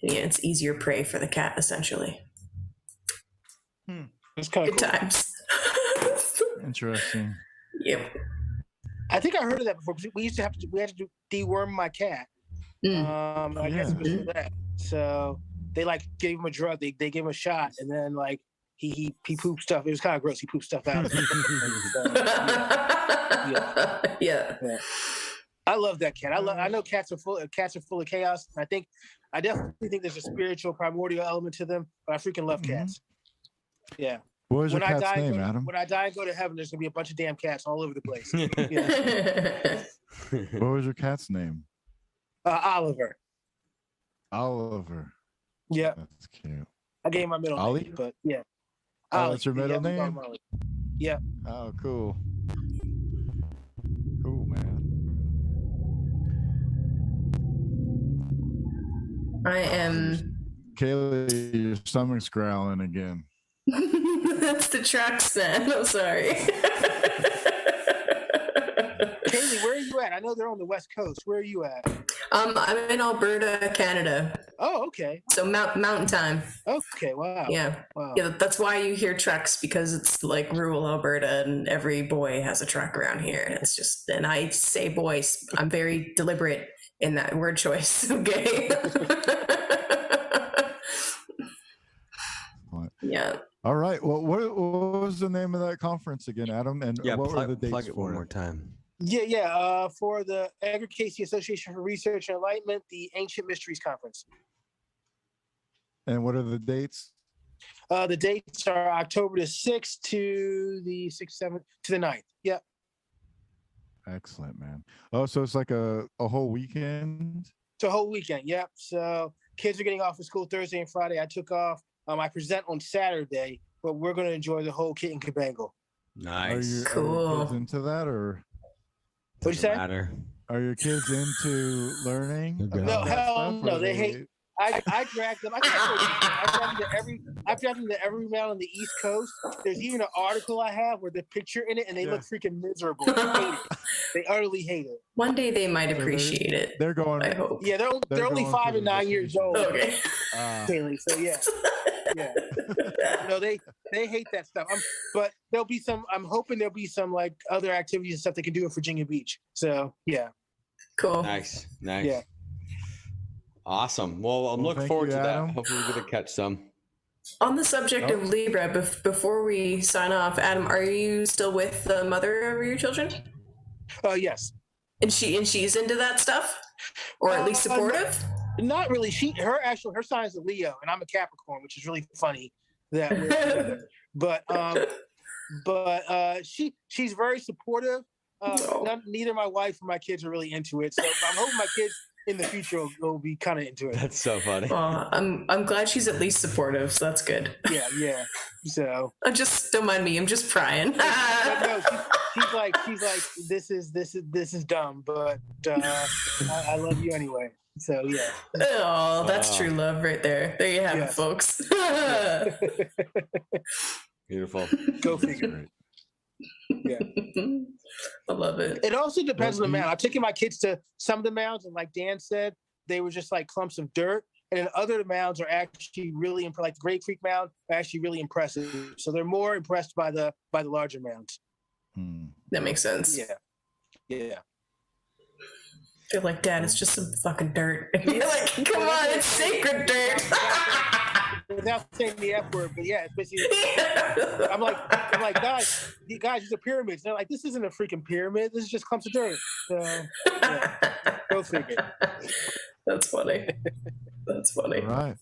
it's easier prey for the cat, essentially. It's kind of Good cool. times. Interesting. Yep. I think I heard of that before. We had to deworm my cat. I guess it was for that. So they like gave him a drug. They gave him a shot, and then like he pooped stuff. It was kind of gross. He pooped stuff out. Yeah. I love that cat. I know cats are full of chaos. I definitely think there's a spiritual primordial element to them. But I freaking love cats. Yeah. What was your cat's name, Adam? When I die and go to heaven, there's gonna be a bunch of damn cats all over the place. What was your cat's name? Oliver. Oliver. Yeah. That's cute. I gave him my middle Ollie? name, but yeah. Oh, that's your middle we call name? him Ollie. Yeah. Oh, cool. Cool, man. I am. Kaylee, your stomach's growling again. That's the track stand. I'm sorry. Kaylee, where are you at? I know they're on the West Coast. Where are you at? I'm in Alberta, Canada. Oh, okay. So mountain time. Okay, wow. Yeah. Wow. Yeah, that's why you hear trucks, because it's like rural Alberta and every boy has a truck around here. And it's just, and I say boys, I'm very deliberate in that word choice. Okay. Yeah. All right. Well, what was the name of that conference again, Adam? And Yeah, what were the dates plug it for one more time. Yeah. For the Edgar Casey Association for Research and Enlightenment, the Ancient Mysteries Conference. And what are the dates? The dates are October the 6th to the 6th, 7th to the 9th. Yep. Excellent, man. Oh, so it's like a whole weekend? It's a whole weekend. Yep. So kids are getting off of school Thursday and Friday. I took off. I present on Saturday, but we're going to enjoy the whole kit and cabangle. Nice. Are your Cool. kids into that, or What'd you say? Matter. are your kids into learning? They're about No, that hell stuff, no. or They hate. I drag them. I drag them to every mountain on the East Coast. There's even an article I have with a picture in it, and they look freaking miserable. They hate it. They utterly hate it. One day they might So appreciate it. They're going. I hope. Yeah, they're only going 5 through and 9 the years same old. Okay. Haley, so yeah. No, they hate that stuff. But there'll be some. I'm hoping there'll be some like other activities and stuff they can do in Virginia Beach. So yeah. Cool. Nice. Yeah. Awesome. Well, I'm looking thank forward you, to that. Adam. Hopefully we get to catch some. On the subject Oh. of Libra, before we sign off, Adam, are you still with the mother of your children? Yes. And she's into that stuff, or at least supportive? Not really. Her sign is a Leo, and I'm a Capricorn, which is really funny that we're together. But she's very supportive. Neither my wife or my kids are really into it, so I'm hoping my kids in the future will be kind of into it. That's so funny. Well, I'm glad she's at least supportive, so that's good. Yeah. So Don't mind me. I'm just prying. but no, she's like this is dumb, but I love you anyway. So yeah. Oh, that's true love right there. There you have it, Yes. folks. Beautiful. Go figure. Yeah. I love it. It also depends on the mound. I've taken my kids to some of the mounds, and like Dan said, they were just like clumps of dirt. And then other mounds are actually really like the Great Creek Mound are actually really impressive. So they're more impressed by the larger mounds. That makes sense. Yeah. They're like, Dad, it's just some fucking dirt. And you're like, come on, it's sacred dirt. Without saying the F word, but yeah, it's basically. I'm like, guys, these are pyramids. They're like, this isn't a freaking pyramid. This is just clumps of dirt. So, yeah, go figure. That's funny. That's funny. All right.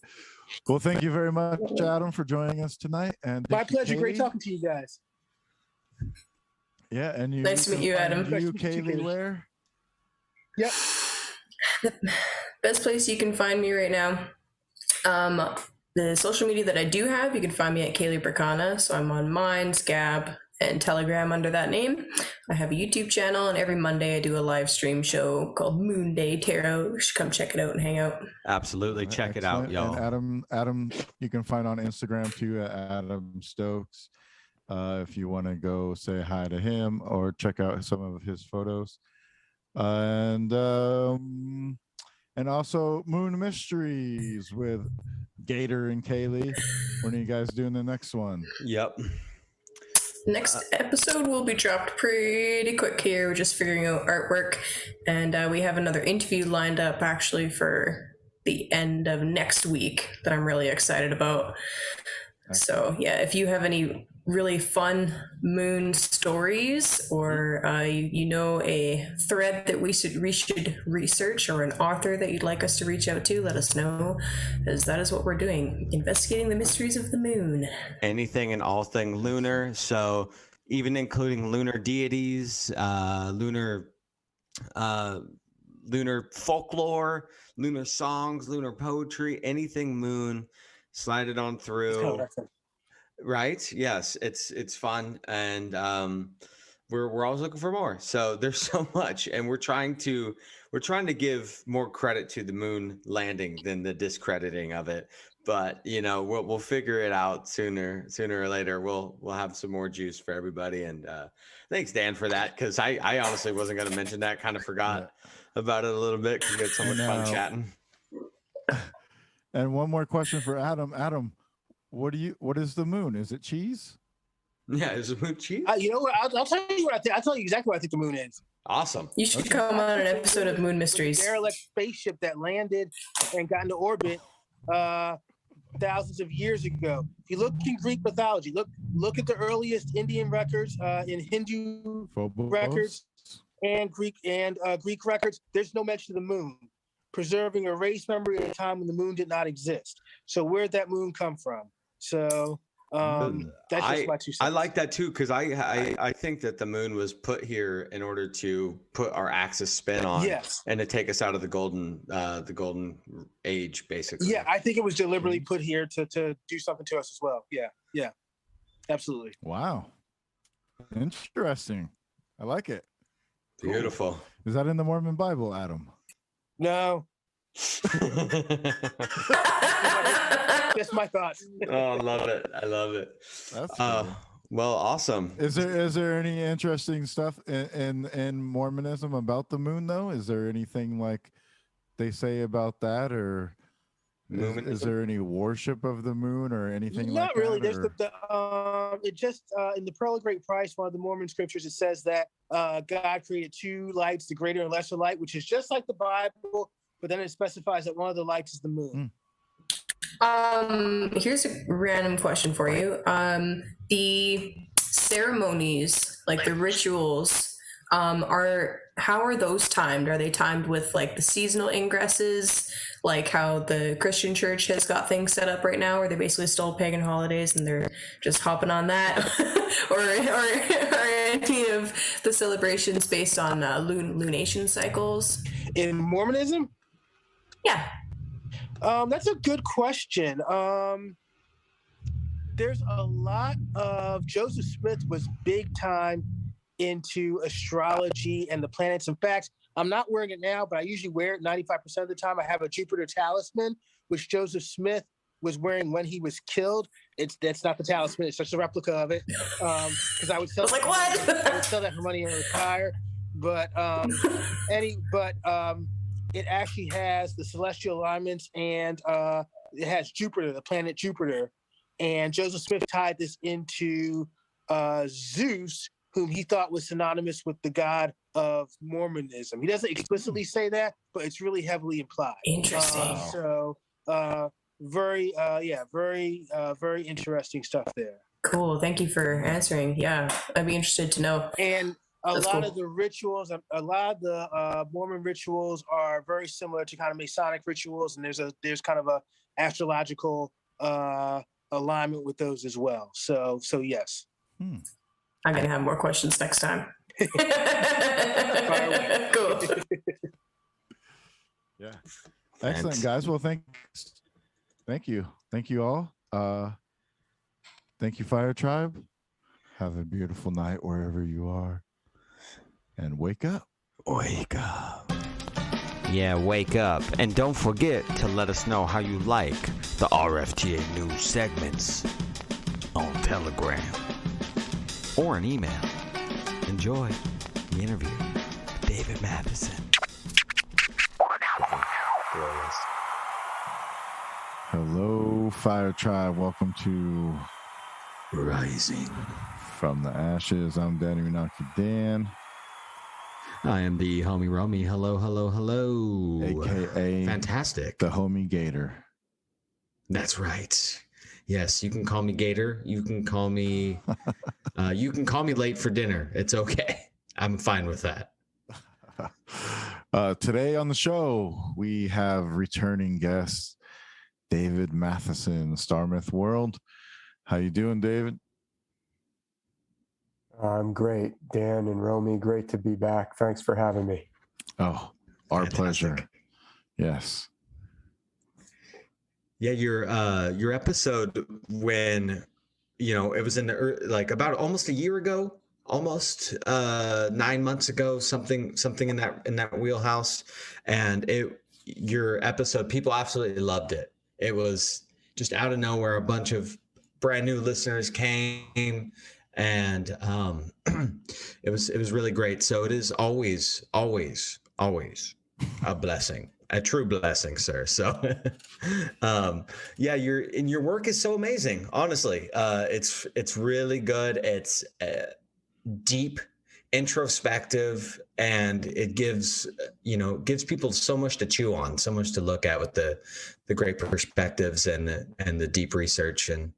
Well, thank you very much, Adam, for joining us tonight. And My thank you, pleasure. Great Kaylee. talking to you guys. Yeah, and you. Nice to meet you, Adam. You, Nice to meet you, Kaylee, Kaylee. where? Yep. The best place you can find me right now. The social media that I do have, you can find me at Kaylee Bracana. So I'm on Minds, Gab, and Telegram under that name. I have a YouTube channel, and every Monday I do a live stream show called Moon Day Tarot. You should come check it out and hang out. Absolutely. Check it out, Excellent. y'all. And Adam, you can find on Instagram too at Adam Stokes. If you want to go say hi to him or check out some of his photos. And also Moon Mysteries with Gator and Kaylee. When are you guys doing the next one? Yep. Next episode will be dropped pretty quick here. We're just figuring out artwork, and we have another interview lined up actually for the end of next week that I'm really excited about. So yeah, if you have any really fun moon stories, or you know a thread that we should research, or an author that you'd like us to reach out to, let us know, because that is what we're doing, investigating the mysteries of the moon. Anything and all thing lunar. So even including lunar deities, lunar folklore, lunar songs, lunar poetry, anything moon, slide it on through. Right? Yes, it's fun, and we're always looking for more. So there's so much, and we're trying to give more credit to the moon landing than the discrediting of it. But we'll figure it out sooner or later. We'll have some more juice for everybody. And thanks, Dan, for that, because I honestly wasn't going to mention that. Kind of forgot about it a little bit because we had so much fun chatting. And one more question for Adam. Adam, what is the moon? Is it cheese? Yeah, is the moon cheese? You know what? I'll tell you what I think. I'll tell you exactly what I think the moon is. Awesome. You should come on an episode of Moon Mysteries. A derelict spaceship that landed and got into orbit thousands of years ago. If you look in Greek mythology, look at the earliest Indian records, in Hindu records and Greek records. There's no mention of the moon, preserving a race memory at a time when the moon did not exist. So where'd that moon come from? So that's just my 2 cents. I like that too, because I think that the moon was put here in order to put our axis spin on, and to take us out of the golden age, basically. Yeah, I think it was deliberately put here to do something to us as well. Yeah, absolutely. Wow, interesting. I like it. Beautiful. Cool. Is that in the Mormon Bible, Adam? No. That's my thoughts. Oh, I love it. That's cool. Well, awesome. Is there any interesting stuff in Mormonism about the moon, though? Is there anything like they say about that, or is there any worship of the moon or anything? Not like really. that, There's it just in the Pearl of Great Price, one of the Mormon scriptures, it says that God created 2 lights, the greater and lesser light, which is just like the Bible, but then it specifies that one of the lights is the moon. Here's a random question for you. The ceremonies, like the rituals, how are those timed? Are they timed with like the seasonal ingresses, like how the Christian church has got things set up right now, where they basically stole pagan holidays and they're just hopping on that, or any of the celebrations based on lunation cycles? In Mormonism? Yeah. That's a good question. There's a lot of Joseph Smith was big time into astrology and the planets. In fact, I'm not wearing it now, but I usually wear it 95% of the time. I have a Jupiter talisman, which Joseph Smith was wearing when he was killed. That's not the talisman; it's just a replica of it. Because I would sell. Like what? I would sell that for money and retire. But it actually has the celestial alignments, and it has Jupiter, the planet Jupiter. And Joseph Smith tied this into Zeus, whom he thought was synonymous with the god of Mormonism. He doesn't explicitly say that, but it's really heavily implied. Interesting. Very interesting stuff there. Cool. Thank you for answering. Yeah, I'd be interested to know. And a lot of the rituals, a lot of the Mormon rituals are very similar to kind of Masonic rituals, and there's kind of a astrological alignment with those as well. So yes. I'm gonna have more questions next time. Cool. Yeah. Excellent, guys. Well, thank you all. Thank you, Fire Tribe. Have a beautiful night wherever you are. And wake up. Wake up. Yeah, wake up. And don't forget to let us know how you like the RFTA news segments on Telegram or an email. Enjoy the interview with David Mathisen. Hello, Fire Tribe. Welcome to Rising from the Ashes. I'm Danny Renaki Dan. I am the homie Romy. Hello. AKA fantastic. The homie Gator. That's right. Yes, you can call me Gator. You can call me late for dinner. It's okay. I'm fine with that. Today on the show, we have returning guest David Mathisen, Star Myth World. How you doing, David? I'm great, Dan and Romy. Great to be back. Thanks for having me. Oh, our pleasure. Yes. Yeah, your episode when it was in the like about almost a year ago, almost 9 months ago, something in that wheelhouse, and your episode, people absolutely loved it. It was just out of nowhere, a bunch of brand new listeners came. And it was really great. So it is always a blessing, a true blessing, sir. So your work is so amazing. Honestly, it's really good. It's deep, introspective, and it gives people so much to chew on, so much to look at with the great perspectives and the deep research. And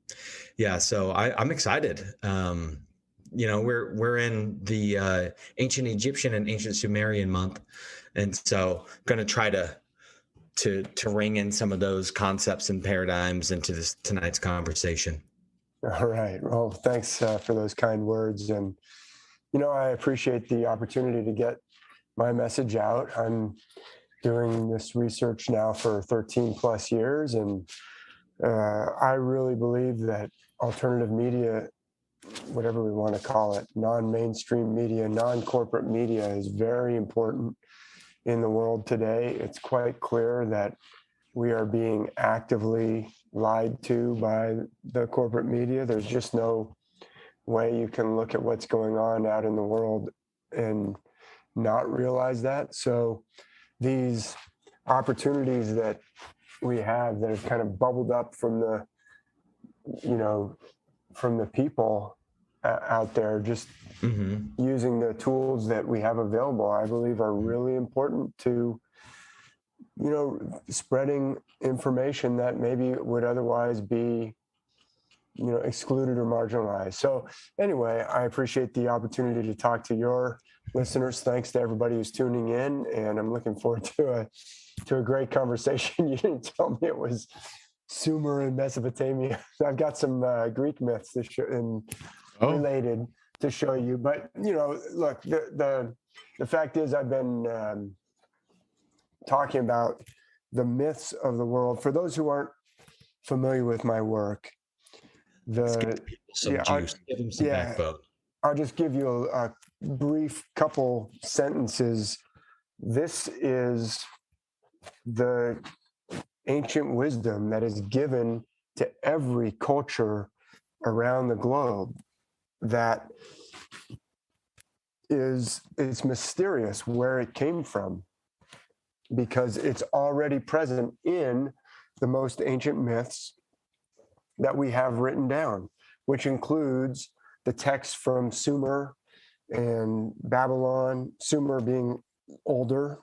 yeah, so I'm excited. We're in the ancient Egyptian and ancient Sumerian month, and so going to try to to ring in some of those concepts and paradigms into tonight's conversation. All right. Well, thanks for those kind words. And, I appreciate the opportunity to get my message out. I'm doing this research now for 13 plus years. And I really believe that alternative media, whatever we want to call it, non-mainstream media, non-corporate media, is very important in the world today. It's quite clear that we are being actively lied to by the corporate media. There's just no way you can look at what's going on out in the world and not realize that. So these opportunities that we have that have kind of bubbled up from the, from the people out there, just using the tools that we have available, I believe are really important to, spreading information that maybe would otherwise be, excluded or marginalized. So anyway, I appreciate the opportunity to talk to your listeners. Thanks to everybody who's tuning in, and I'm looking forward to a great conversation. You didn't tell me it was Sumer and Mesopotamia. I've got some Greek myths to show and related to show you. But look, the fact is, I've been talking about the myths of the world. For those who aren't familiar with my work, Let's give people some juice. Give them some backbone. I'll just give you a brief couple sentences. This is the ancient wisdom that is given to every culture around the globe. That it's mysterious where it came from, because it's already present in the most ancient myths that we have written down, which includes the texts from Sumer and Babylon, Sumer being older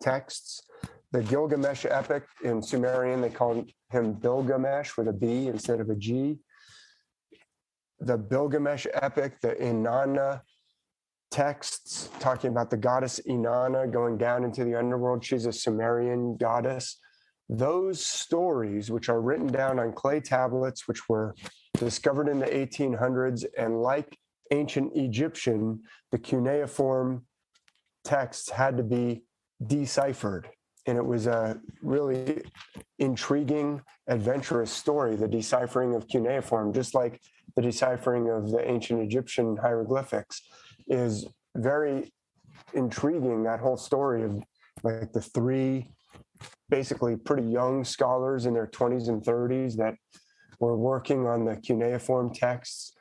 texts, the Gilgamesh epic in Sumerian, they call him Bilgamesh with a B instead of a G. The Bilgamesh epic, the Inanna texts, talking about the goddess Inanna going down into the underworld. She's a Sumerian goddess. Those stories, which are written down on clay tablets, which were discovered in the 1800s, and like ancient Egyptian, the cuneiform texts had to be deciphered. And it was a really intriguing, adventurous story, the deciphering of cuneiform, just like the deciphering of the ancient Egyptian hieroglyphics is very intriguing. That whole story of like the three basically pretty young scholars in their 20s and 30s that were working on the cuneiform texts.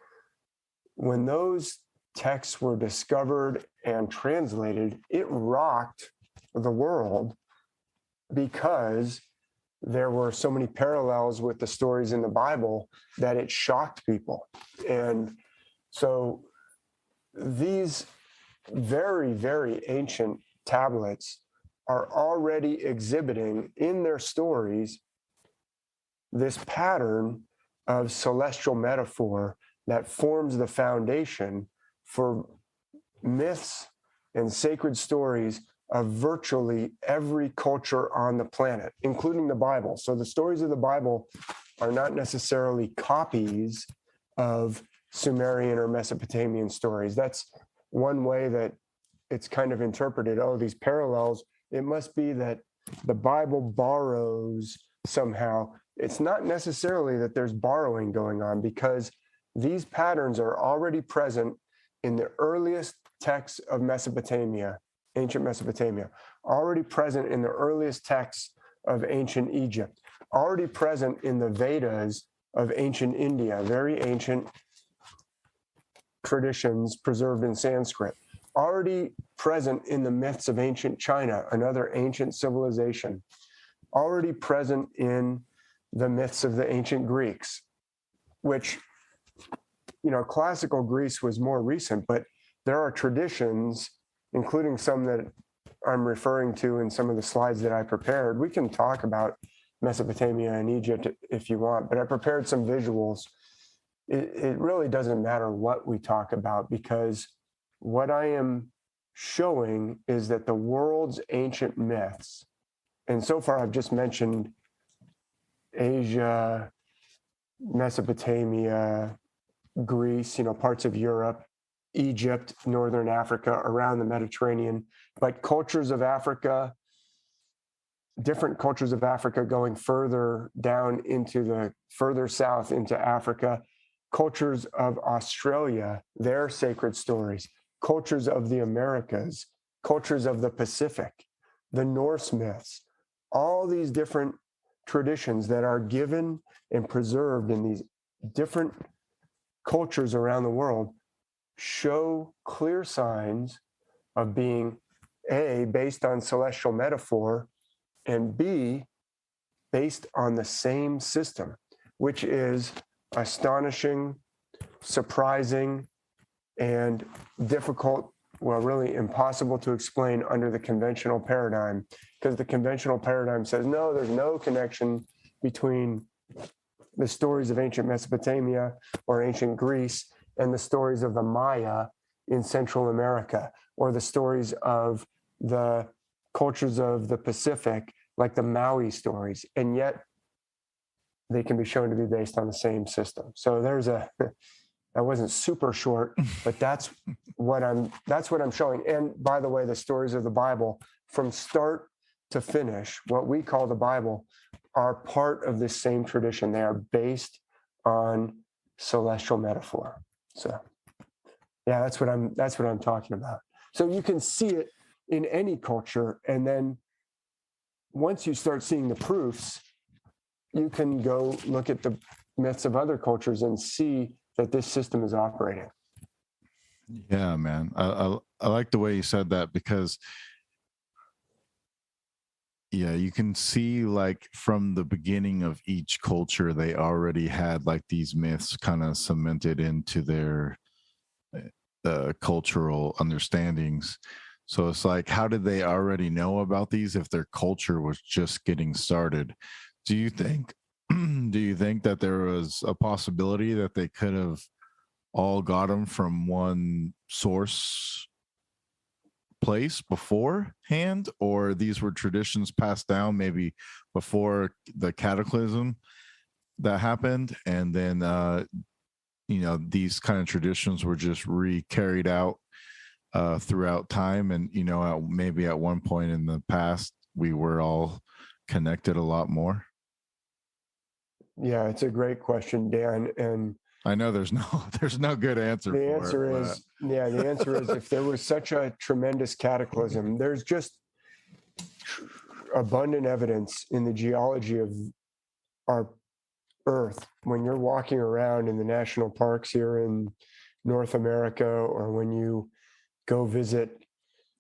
When those texts were discovered and translated, it rocked the world because there were so many parallels with the stories in the Bible that it shocked people. And so these very, very ancient tablets are already exhibiting in their stories this pattern of celestial metaphor that forms the foundation for myths and sacred stories of virtually every culture on the planet, including the Bible. So the stories of the Bible are not necessarily copies of Sumerian or Mesopotamian stories. That's one way that it's kind of interpreted. Oh, these parallels, it must be that the Bible borrows somehow. It's not necessarily that there's borrowing going on, because these patterns are already present in the earliest texts of Mesopotamia, ancient Mesopotamia, already present in the earliest texts of ancient Egypt, already present in the Vedas of ancient India, very ancient traditions preserved in Sanskrit, already present in the myths of ancient China, another ancient civilization, already present in the myths of the ancient Greeks, which, classical Greece was more recent, but there are traditions, including some that I'm referring to in some of the slides that I prepared. We can talk about Mesopotamia and Egypt if you want, but I prepared some visuals. It really doesn't matter what we talk about, because what I am showing is that the world's ancient myths And so far, I've just mentioned Asia, Mesopotamia, Greece, parts of Europe, Egypt, Northern Africa, around the Mediterranean. But cultures of Africa, different cultures of Africa going further down into the further south into Africa, cultures of Australia, their sacred stories, cultures of the Americas, cultures of the Pacific, the Norse myths, all these different traditions that are given and preserved in these different cultures around the world show clear signs of being A, based on celestial metaphor, and B, based on the same system, which is astonishing, surprising, and difficult, well, really impossible to explain under the conventional paradigm, because the conventional paradigm says, no, there's no connection between the stories of ancient Mesopotamia or ancient Greece and the stories of the Maya in Central America, or the stories of the cultures of the Pacific, like the Maui stories. And yet they can be shown to be based on the same system. So that wasn't super short, but that's what I'm showing. And by the way, the stories of the Bible from start to finish, what we call the Bible, are part of this same tradition. They are based on celestial metaphor. So yeah, that's what I'm talking about. So you can see it in any culture. And then once you start seeing the proofs, you can go look at the myths of other cultures and see that this system is operating. Yeah, man. I like the way you said that, because yeah, you can see like from the beginning of each culture, they already had like these myths kind of cemented into their cultural understandings. So it's like, how did they already know about these if their culture was just getting started? Do you think that there was a possibility that they could have all got them from one source place beforehand, or these were traditions passed down maybe before the cataclysm that happened, and then these kind of traditions were just carried out throughout time, and maybe at one point in the past we were all connected a lot more? Yeah, it's a great question, Dan, and I know there's no good answer. The answer is if there was such a tremendous cataclysm, there's just abundant evidence in the geology of our Earth. When you're walking around in the national parks here in North America, or when you go visit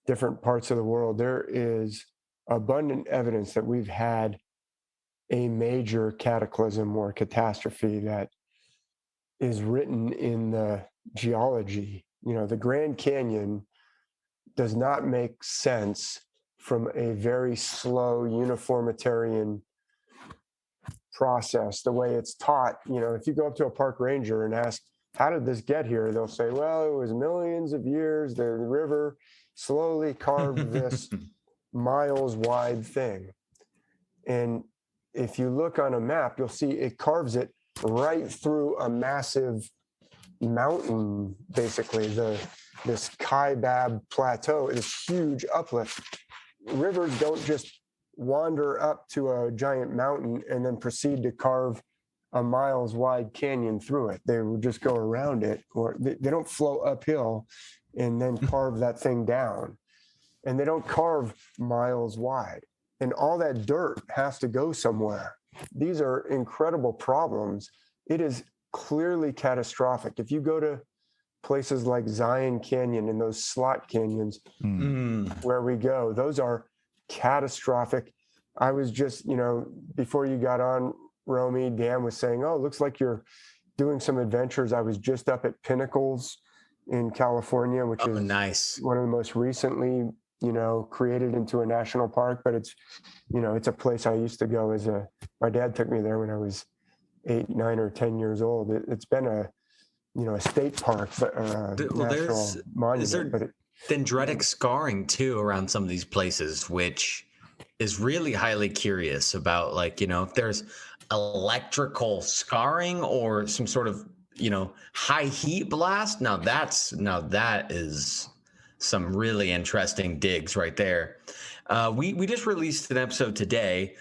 different parts of the world, there is abundant evidence that we've had a major cataclysm or catastrophe that is written in the geology. The Grand Canyon does not make sense from a very slow uniformitarian process, the way it's taught. If you go up to a park ranger and ask, how did this get here? They'll say, well, it was millions of years. The river slowly carved this miles wide thing. And if you look on a map, you'll see it carves it right through a massive mountain, basically, this Kaibab Plateau, this huge uplift. Rivers don't just wander up to a giant mountain and then proceed to carve a miles wide canyon through it. They will just go around it, or they don't flow uphill and then carve that thing down. And they don't carve miles wide. And all that dirt has to go somewhere. These are incredible problems. It is clearly catastrophic. If you go to places like Zion Canyon and those slot canyons where we go, those are catastrophic. I was just, before you got on, Romy, Dan was saying, oh, it looks like you're doing some adventures. I was just up at Pinnacles in California, which is nice. One of the most recently created into a national park, but it's a place I used to go my dad took me there when I was 8, 9, or 10 years old. It's been a state park, but national monument. Is there dendritic scarring too around some of these places, which is really highly curious about, like, if there's electrical scarring or some sort of, high heat blast. Now that is some really interesting digs right there. We just released an episode today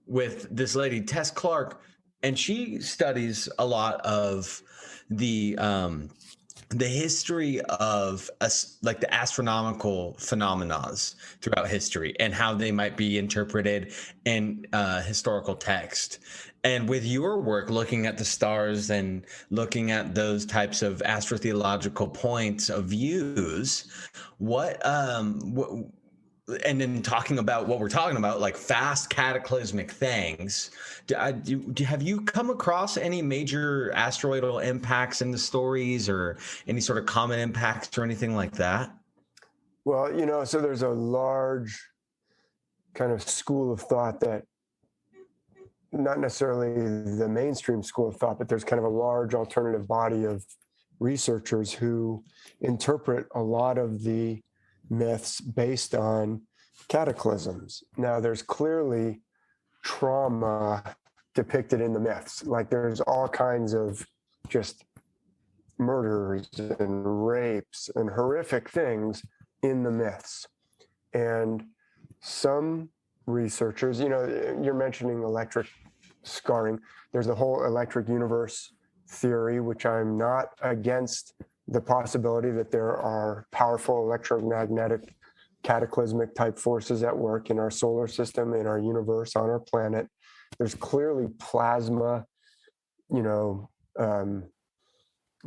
with this lady, Tess Clark, and she studies a lot of the history of like the astronomical phenomena throughout history and how they might be interpreted in historical text. And with your work looking at the stars and looking at those types of astrotheological points of views, what and then talking about what we're talking about, like fast cataclysmic things, have you come across any major asteroidal impacts in the stories, or any sort of comet impacts or anything like that? Well, so there's a large kind of school of thought that, not necessarily the mainstream school of thought, but there's kind of a large alternative body of researchers who interpret a lot of the myths based on cataclysms. Now, there's clearly trauma depicted in the myths. Like, there's all kinds of just murders and rapes and horrific things in the myths. And some researchers, you're mentioning electric scarring. There's the whole electric universe theory, which I'm not against the possibility that there are powerful electromagnetic cataclysmic type forces at work in our solar system, in our universe, on our planet. There's clearly plasma.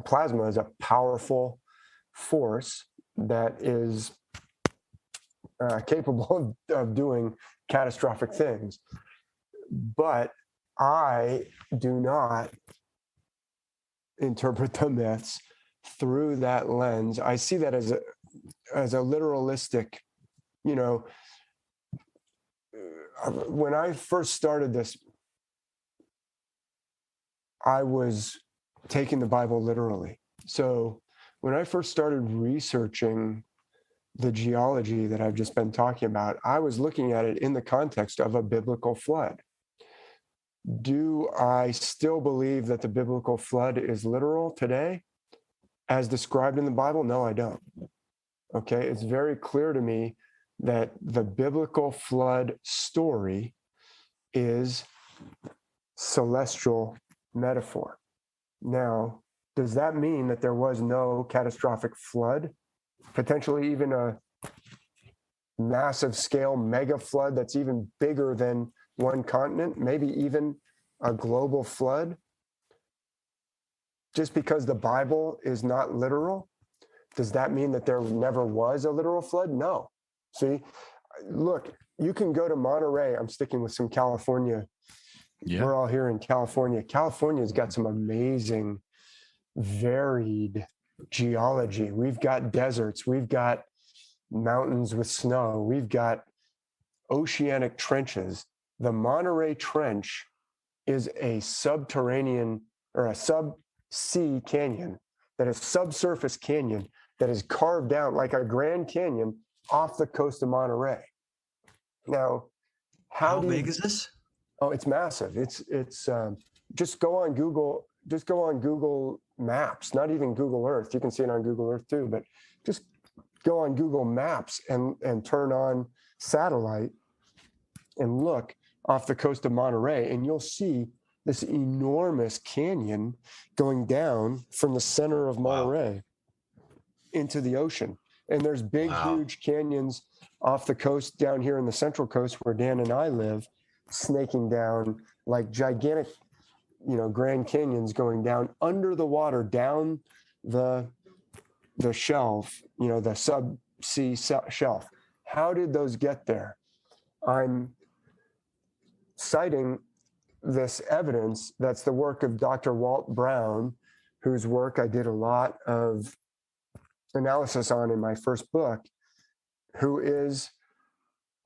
Plasma is a powerful force that is capable of doing catastrophic things. But I do not interpret the myths through that lens. I see that as a literalistic, when I first started this, I was taking the Bible literally. So when I first started researching the geology that I've just been talking about, I was looking at it in the context of a biblical flood. Do I still believe that the biblical flood is literal today, as described in the Bible? No, I don't. Okay, it's very clear to me that the biblical flood story is celestial metaphor. Now, does that mean that there was no catastrophic flood? Potentially even a massive scale mega flood that's even bigger than one continent, maybe even a global flood? Just because the Bible is not literal, does that mean that there never was a literal flood? No. See, look, you can go to Monterey. I'm sticking with some California. Yeah. We're all here in California. California's got some amazing, varied geology. We've got deserts. We've got mountains with snow. We've got oceanic trenches. The Monterey Trench is a subterranean or a subsea canyon, that is subsurface canyon that is carved out like a Grand Canyon off the coast of Monterey. Now, how big is this? Oh, it's massive. It's just go on Google. Just go on Google Maps, not even Google Earth. You can see it on Google Earth too, but just go on Google Maps and turn on satellite and look off the coast of Monterey, and you'll see this enormous canyon going down from the center of Monterey into the ocean. And there's big, huge canyons off the coast down here in the Central Coast where Dan and I live, snaking down like gigantic, Grand Canyons going down under the water, down the shelf, the subsea shelf. How did those get there? I'm citing this evidence that's the work of Dr. Walt Brown, whose work I did a lot of analysis on in my first book, who is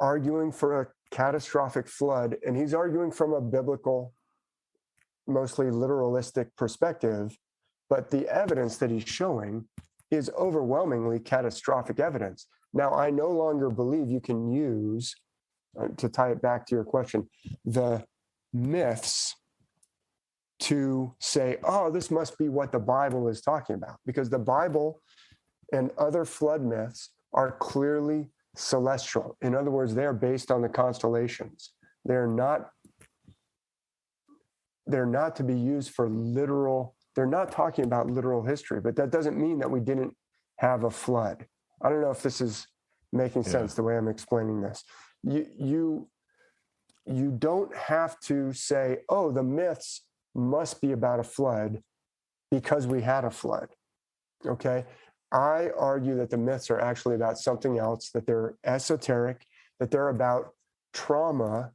arguing for a catastrophic flood. And he's arguing from a biblical, mostly literalistic perspective, but the evidence that he's showing is overwhelmingly catastrophic evidence. Now, I no longer believe you can use to tie it back to your question, the myths to say, oh, this must be what the Bible is talking about, because the Bible and other flood myths are clearly celestial. In other words, they're based on the constellations. They're not to be used for literal, they're not talking about literal history, but that doesn't mean that we didn't have a flood. I don't know if this is making sense the way I'm explaining this. You don't have to say, oh, the myths must be about a flood because we had a flood. Okay. I argue that the myths are actually about something else, that they're esoteric, that they're about trauma.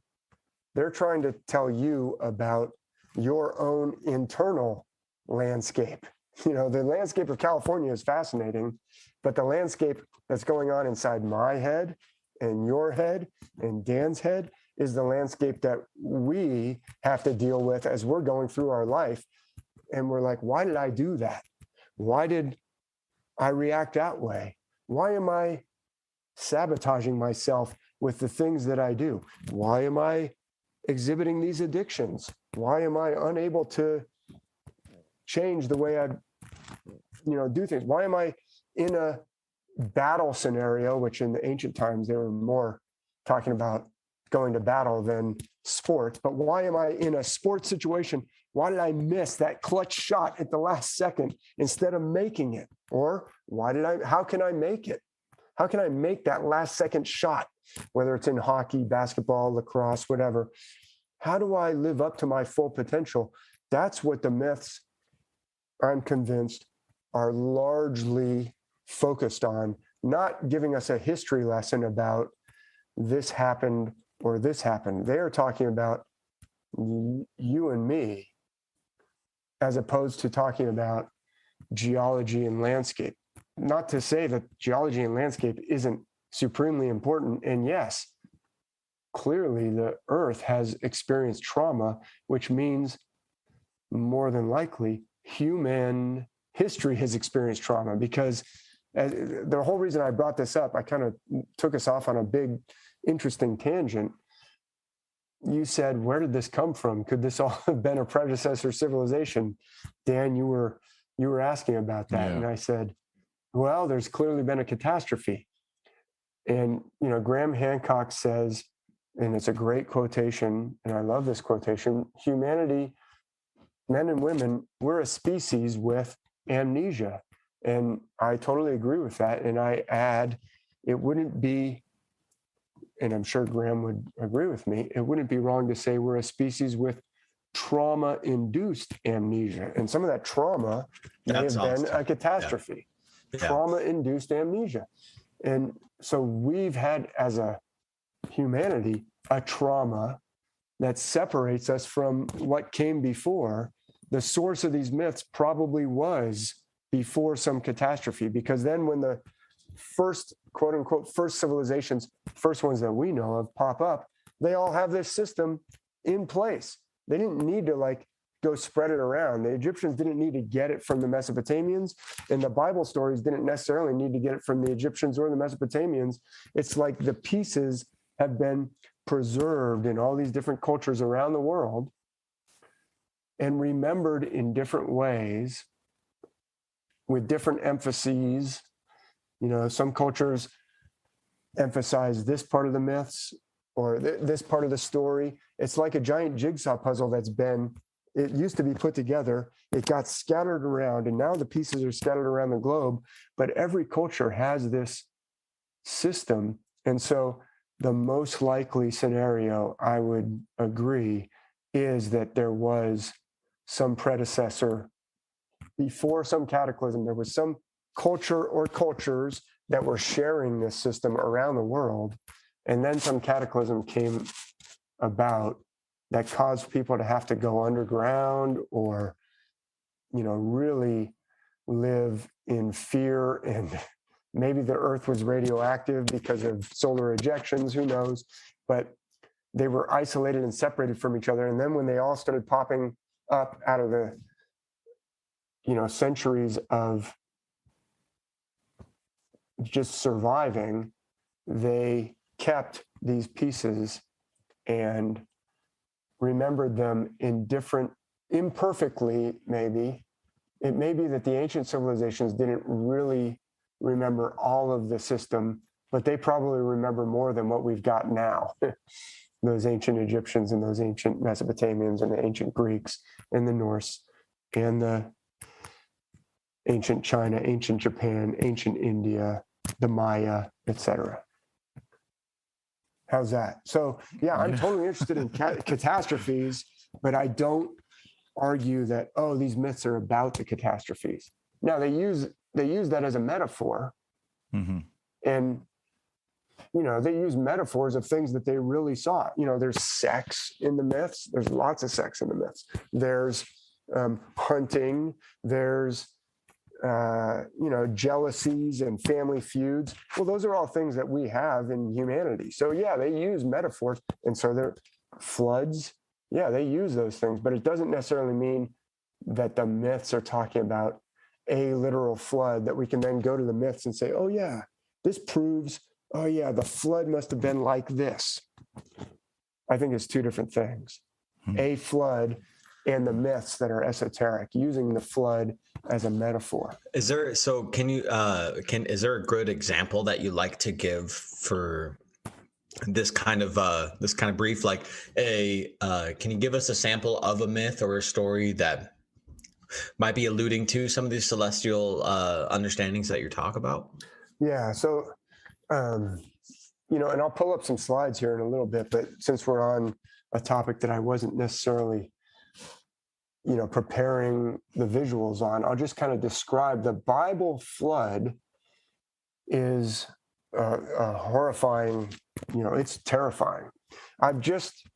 They're trying to tell you about your own internal landscape. You know, the landscape of California is fascinating, but the landscape that's going on inside my head and your head and Dan's head is the landscape that we have to deal with as we're going through our life. And we're like, why did I do that? Why did I react that way? Why am I sabotaging myself with the things that I do? Why am I exhibiting these addictions? Why am I unable to change the way I, do things? Why am I in a battle scenario, which in the ancient times, they were more talking about going to battle than sports, but why am I in a sports situation? Why did I miss that clutch shot at the last second instead of making it? Or how can I make it? How can I make that last second shot, whether it's in hockey, basketball, lacrosse, whatever? How do I live up to my full potential? That's what the myths, I'm convinced, are largely focused on, not giving us a history lesson about this happened or this happened. They are talking about you and me, as opposed to talking about geology and landscape. Not to say that geology and landscape isn't supremely important. And yes, clearly the Earth has experienced trauma, which means more than likely human history has experienced trauma, because the whole reason I brought this up, I kind of took us off on a big, interesting tangent. You said, where did this come from? Could this all have been a predecessor civilization? Dan, you were asking about that. Yeah. And I said, well, there's clearly been a catastrophe. And, Graham Hancock says, and it's a great quotation, and I love this quotation, humanity, men and women, we're a species with amnesia. And I totally agree with that. And I add, it wouldn't be, and I'm sure Graham would agree with me, it wouldn't be wrong to say we're a species with trauma-induced amnesia. And some of that trauma may have been a catastrophe. Yeah. Trauma-induced amnesia. And so we've had, as a humanity, a trauma that separates us from what came before. The source of these myths probably was before some catastrophe, because then when the first, quote unquote, first civilizations, first ones that we know of pop up, they all have this system in place. They didn't need to go spread it around. The Egyptians didn't need to get it from the Mesopotamians, and the Bible stories didn't necessarily need to get it from the Egyptians or the Mesopotamians. It's like the pieces have been preserved in all these different cultures around the world and remembered in different ways with different emphases. Some cultures emphasize this part of the myths or this part of the story. It's like a giant jigsaw puzzle it used to be put together. It got scattered around, and now the pieces are scattered around the globe. But every culture has this system. And so the most likely scenario, I would agree, is that there was some predecessor before some cataclysm. There was some culture or cultures that were sharing this system around the world. And then some cataclysm came about that caused people to have to go underground or, really live in fear. And maybe the Earth was radioactive because of solar ejections, who knows? But they were isolated and separated from each other. And then when they all started popping up out of the, centuries of just surviving, they kept these pieces and remembered them in different, imperfectly maybe. It may be that the ancient civilizations didn't really remember all of the system, but they probably remember more than what we've got now. Those ancient Egyptians and those ancient Mesopotamians and the ancient Greeks and the Norse and the ancient China, ancient Japan, ancient India, the Maya, etc. How's that? So yeah, I'm totally interested in catastrophes, but I don't argue that, oh, these myths are about the catastrophes. Now they use that as a metaphor, and they use metaphors of things that they really saw. There's sex in the myths. There's lots of sex in the myths. There's hunting. There's jealousies and family feuds. Well, those are all things that we have in humanity. So yeah, they use metaphors, and so they're floods. Yeah, they use those things, but it doesn't necessarily mean that the myths are talking about a literal flood that we can then go to the myths and say, oh yeah, this proves, oh yeah, the flood must have been like this. I think it's two different things. A flood and the myths that are esoteric, using the flood as a metaphor. Is there a good example that you like to give for this kind of brief? Like can you give us a sample of a myth or a story that might be alluding to some of these celestial understandings that you talk about? Yeah. So, and I'll pull up some slides here in a little bit, but since we're on a topic that I wasn't necessarily preparing the visuals on, I'll just kind of describe the Bible flood is a horrifying, it's terrifying. I've just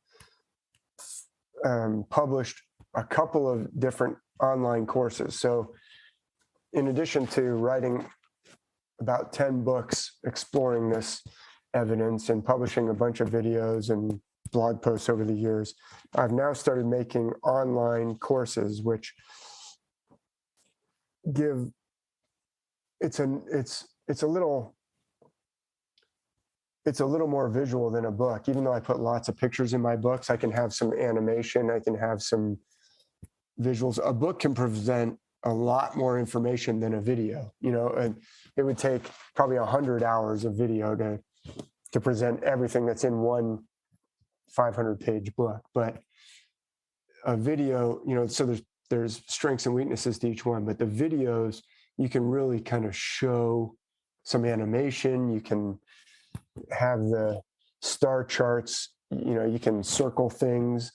published a couple of different online courses. So in addition to writing about 10 books exploring this evidence and publishing a bunch of videos and blog posts over the years, I've now started making online courses, which give it's a little more visual than a book. Even though I put lots of pictures in my books, I can have some animation, I can have some visuals. A book can present a lot more information than a video, and it would take probably 100 hours of video to present everything that's in one 500-page book. But a video, so there's strengths and weaknesses to each one, but the videos, you can really kind of show some animation. You can have the star charts, you can circle things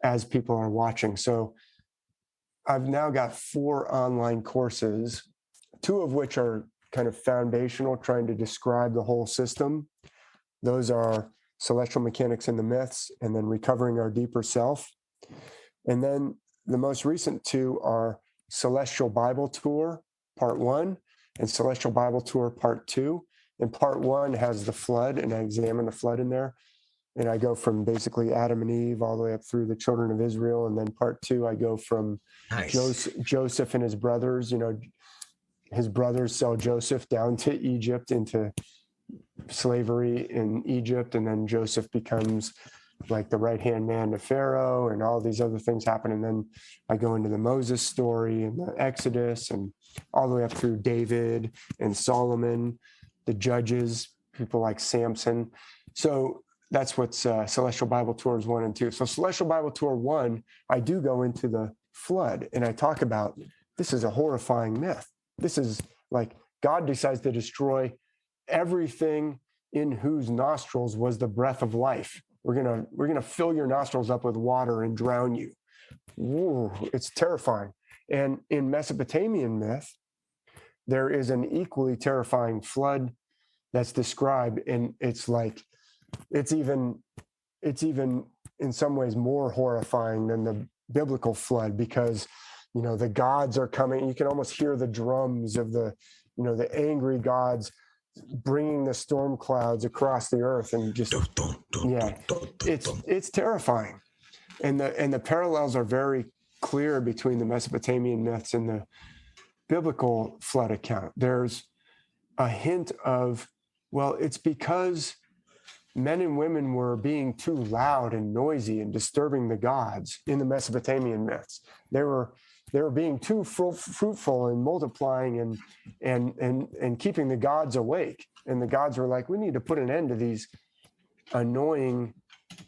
as people are watching. So I've now got 4 online courses, 2 of which are kind of foundational, trying to describe the whole system. Those are Celestial Mechanics and the Myths, and then Recovering Our Deeper Self. And then the most recent 2 are Celestial Bible Tour, Part 1, and Celestial Bible Tour, Part 2. And Part 1 has the flood, and I examine the flood in there. And I go from basically Adam and Eve all the way up through the children of Israel. And then Part 2, I go from Joseph and his brothers. His brothers sell Joseph down to Egypt, into slavery in Egypt. And then Joseph becomes like the right-hand man to Pharaoh, and all these other things happen. And then I go into the Moses story and the Exodus, and all the way up through David and Solomon, the judges, people like Samson. So that's what's Celestial Bible Tours 1 and 2. So Celestial Bible Tour 1, I do go into the flood, and I talk about, this is a horrifying myth. This is like God decides to destroy everything in whose nostrils was the breath of life. We're gonna fill your nostrils up with water and drown you. Ooh, it's terrifying. And in Mesopotamian myth, there is an equally terrifying flood that's described, and it's even in some ways more horrifying than the biblical flood, because the gods are coming. You can almost hear the drums of the angry gods bringing the storm clouds across the earth, and just it's terrifying. And the parallels are very clear between the Mesopotamian myths and the biblical flood account. There's a hint of, well, it's because men and women were being too loud and noisy and disturbing the gods in the Mesopotamian myths. They were being too fruitful and multiplying and keeping the gods awake. And the gods were like, we need to put an end to these annoying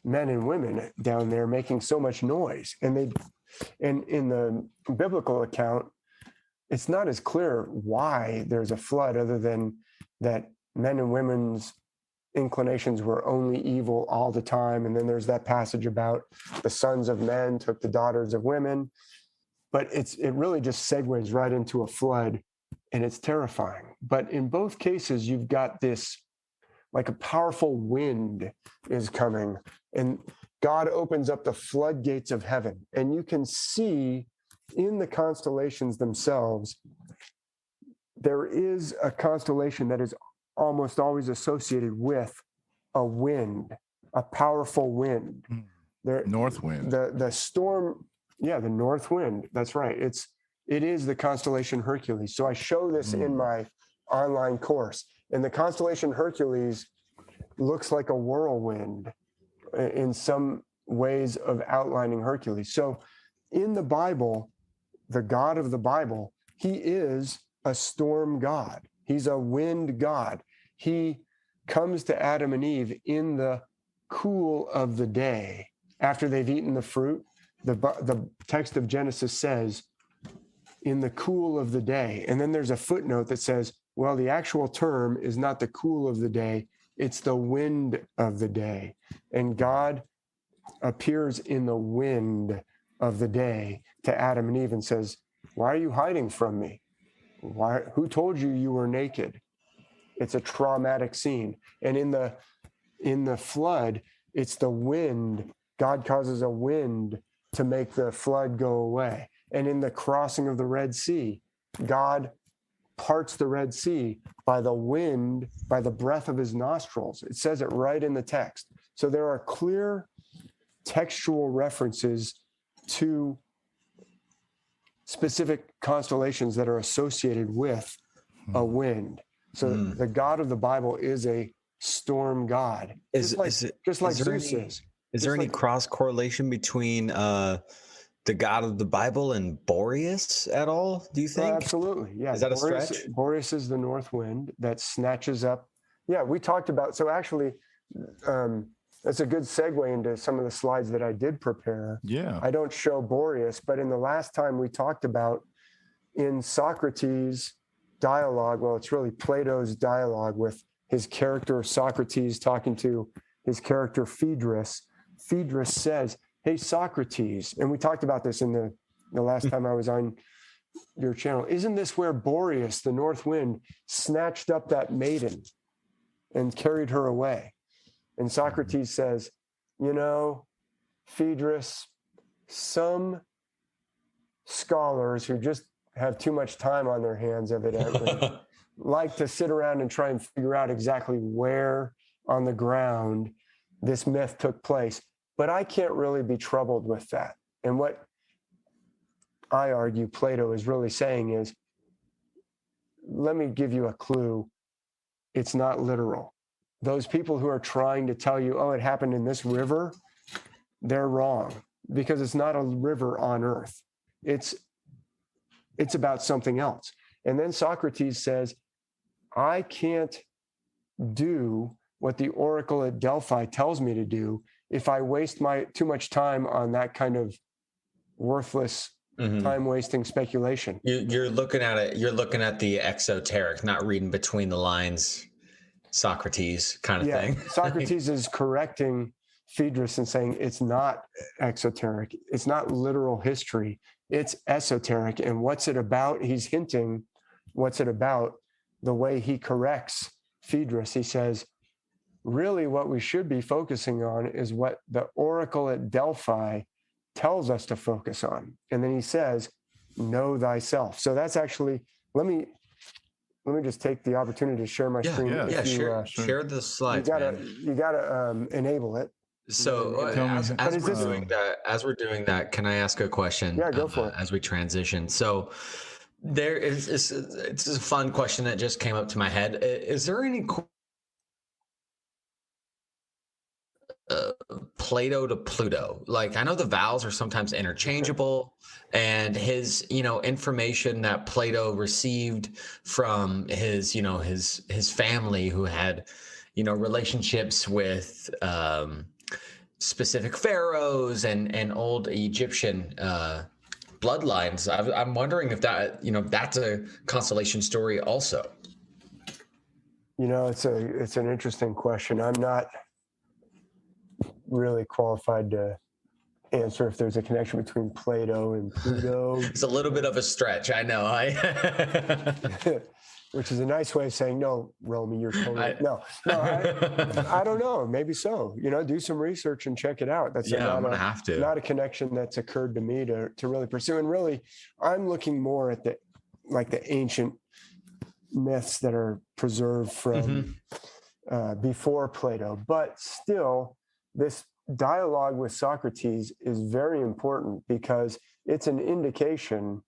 men and women down there making so much noise. And in the biblical account, it's not as clear why there's a flood, other than that men and women's inclinations were only evil all the time. And then there's that passage about the sons of men took the daughters of women. But it really just segues right into a flood, and it's terrifying. But in both cases, you've got this, like a powerful wind is coming, and God opens up the floodgates of heaven. And you can see in the constellations themselves, there is a constellation that is almost always associated with a wind, a powerful wind. North wind. The storm, the north wind. That's right. It is the constellation Hercules. So I show this in my online course, and the constellation Hercules looks like a whirlwind in some ways of outlining Hercules. So in the Bible, the God of the Bible, he is a storm god. He's a wind god. He comes to Adam and Eve in the cool of the day after they've eaten the fruit. The text of Genesis says, in the cool of the day. And then there's a footnote that says, well, the actual term is not the cool of the day, it's the wind of the day. And God appears in the wind of the day to Adam and Eve and says, why are you hiding from me? Who told you you were naked? It's a traumatic scene. And in the flood, it's the wind. God causes a wind to make the flood go away. And in the crossing of the Red Sea, God parts the Red Sea by the wind, by the breath of his nostrils. It says it right in the text. So there are clear textual references to specific constellations that are associated with a wind. So the God of the Bible is a storm god. Just like Zeus is. Is there any cross correlation between the God of the Bible and Boreas at all, do you think? Absolutely, yeah. Is that a stretch? Boreas is the north wind that snatches up. Yeah, we talked about, so actually, that's a good segue into some of the slides that I did prepare. Yeah. I don't show Boreas, but in the last time we talked about in Socrates' dialogue, well, it's really Plato's dialogue with his character Socrates talking to his character Phaedrus. Phaedrus says, hey, Socrates, and we talked about this in the last time I was on your channel, isn't this where Boreas, the north wind, snatched up that maiden and carried her away? And Socrates says, Phaedrus, some scholars who just have too much time on their hands, evidently, like to sit around and try and figure out exactly where on the ground this myth took place. But I can't really be troubled with that. And what I argue Plato is really saying is, let me give you a clue. It's not literal. Those people who are trying to tell you, oh, it happened in this river, they're wrong, because it's not a river on earth. It's about something else. And then Socrates says, I can't do what the oracle at Delphi tells me to do if I waste too much time on that kind of worthless, time-wasting speculation. You're looking at it. You're looking at the exoteric, not reading between the lines. Socrates kind of thing. Socrates is correcting Phaedrus and saying it's not exoteric. It's not literal history. It's esoteric. And what's it about? He's hinting what's it about the way he corrects Phaedrus. He says, really what we should be focusing on is what the oracle at Delphi tells us to focus on. And then he says, know thyself. So that's actually, let me just take the opportunity to share my screen. Share the slides. You gotta enable it. So as we're doing that, can I ask a question? Yeah, go for it. As we transition. So it's a fun question that just came up to my head. Is there any Plato to Pluto? Like, I know the vowels are sometimes interchangeable, and his, information that Plato received from his, his family, who had, relationships with specific pharaohs and old Egyptian bloodlines. I'm wondering if that, that's a constellation story also. It's an interesting question. I'm not really qualified to answer if there's a connection between Plato and Pluto. It's a little bit of a stretch, I know. Which is a nice way of saying, no, Romy, you're totally, I don't know. Maybe so. Do some research and check it out. That's I'm going to have to. Not a connection that's occurred to me to really pursue. And really, I'm looking more at the ancient myths that are preserved from before Plato. But still, this dialogue with Socrates is very important because it's an indication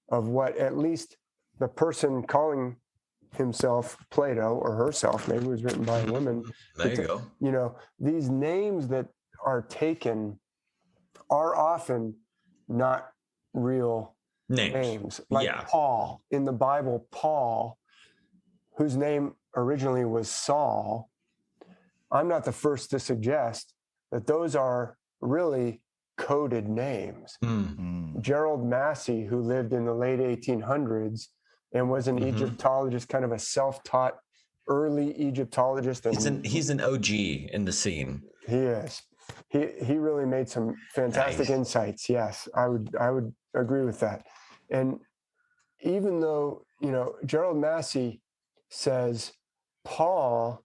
of what at least the person calling himself Plato, or herself, maybe it was written by a woman. There you go. These names that are taken are often not real names. Like Paul in the Bible, Paul, whose name originally was Saul. I'm not the first to suggest that those are really coded names. Mm-hmm. Gerald Massey, who lived in the late 1800s and was an Egyptologist, kind of a self-taught early Egyptologist. And he's an OG in the scene. He is. He really made some fantastic insights. Yes, I would agree with that. And even though, Gerald Massey says Paul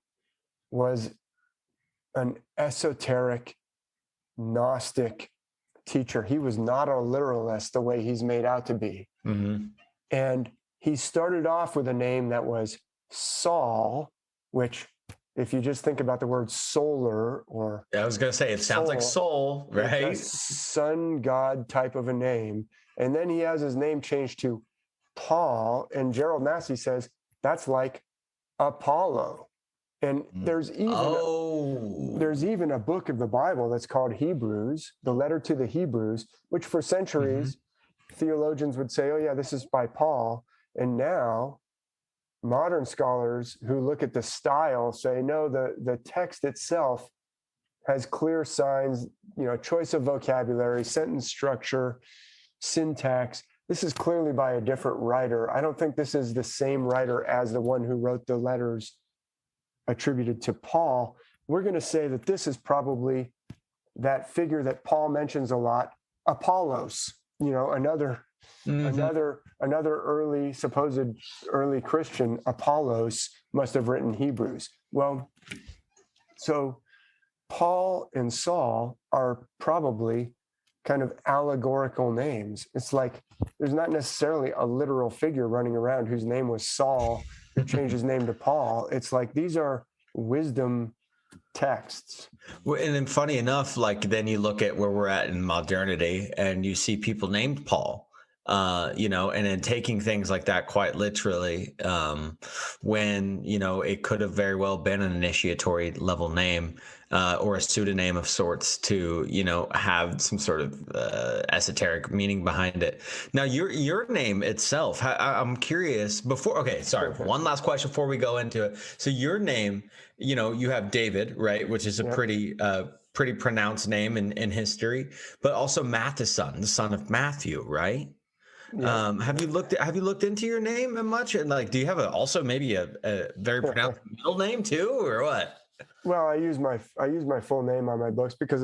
was an esoteric Gnostic teacher. He was not a literalist the way he's made out to be. Mm-hmm. And he started off with a name that was Saul, which, if you just think about the word solar, or I was going to say, it sounds like soul, right? Sun god type of a name. And then he has his name changed to Paul. And Gerald Massey says that's like Apollo. And there's even a book of the Bible that's called Hebrews, the letter to the Hebrews, which for centuries theologians would say, oh yeah, this is by Paul. And now modern scholars who look at the style say, no, the text itself has clear signs, choice of vocabulary, sentence structure, syntax. This is clearly by a different writer. I don't think this is the same writer as the one who wrote the letters attributed to Paul. We're going to say that this is probably that figure that Paul mentions a lot, Apollos, another supposed early Christian, Apollos, must have written Hebrews. Well, so Paul and Saul are probably kind of allegorical names. It's like there's not necessarily a literal figure running around whose name was Saul who changed his name to Paul. It's like these are wisdom texts. Well, and then funny enough, like then you look at where we're at in modernity and you see people named Paul, and then taking things like that quite literally, when, it could have very well been an initiatory level name, or a pseudonym of sorts to, have some sort of esoteric meaning behind it. Now, your name itself, I'm curious one last question before we go into it. So your name, you have David, right? Which is a pretty pronounced name in history, but also Mathisen, the son of Matthew, right? Yeah. Have you looked into your name much? And do you have also maybe a very pronounced middle name too, or what? Well, I use my full name on my books because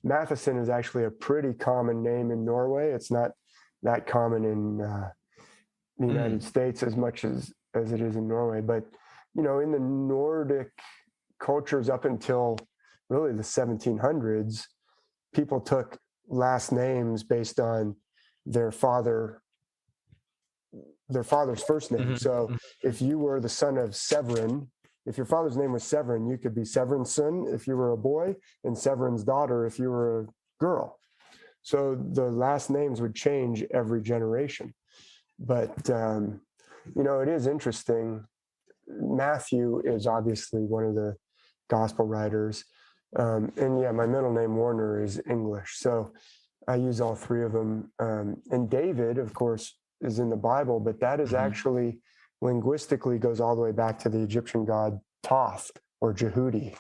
Mathisen is actually a pretty common name in Norway. It's not that common in the United States as much as it is in Norway. But in the Nordic cultures up until really the 1700s, people took last names based on their father's first name. So if you were the son of Severin, if your father's name was Severin, you could be Severin's son if you were a boy, and Severin's daughter if you were a girl. So the last names would change every generation. But, it is interesting. Matthew is obviously one of the gospel writers. And yeah, my middle name Warner is English, so I use all three of them. And David, of course, is in the Bible, but that is actually linguistically goes all the way back to the Egyptian god Thoth or Jehudi.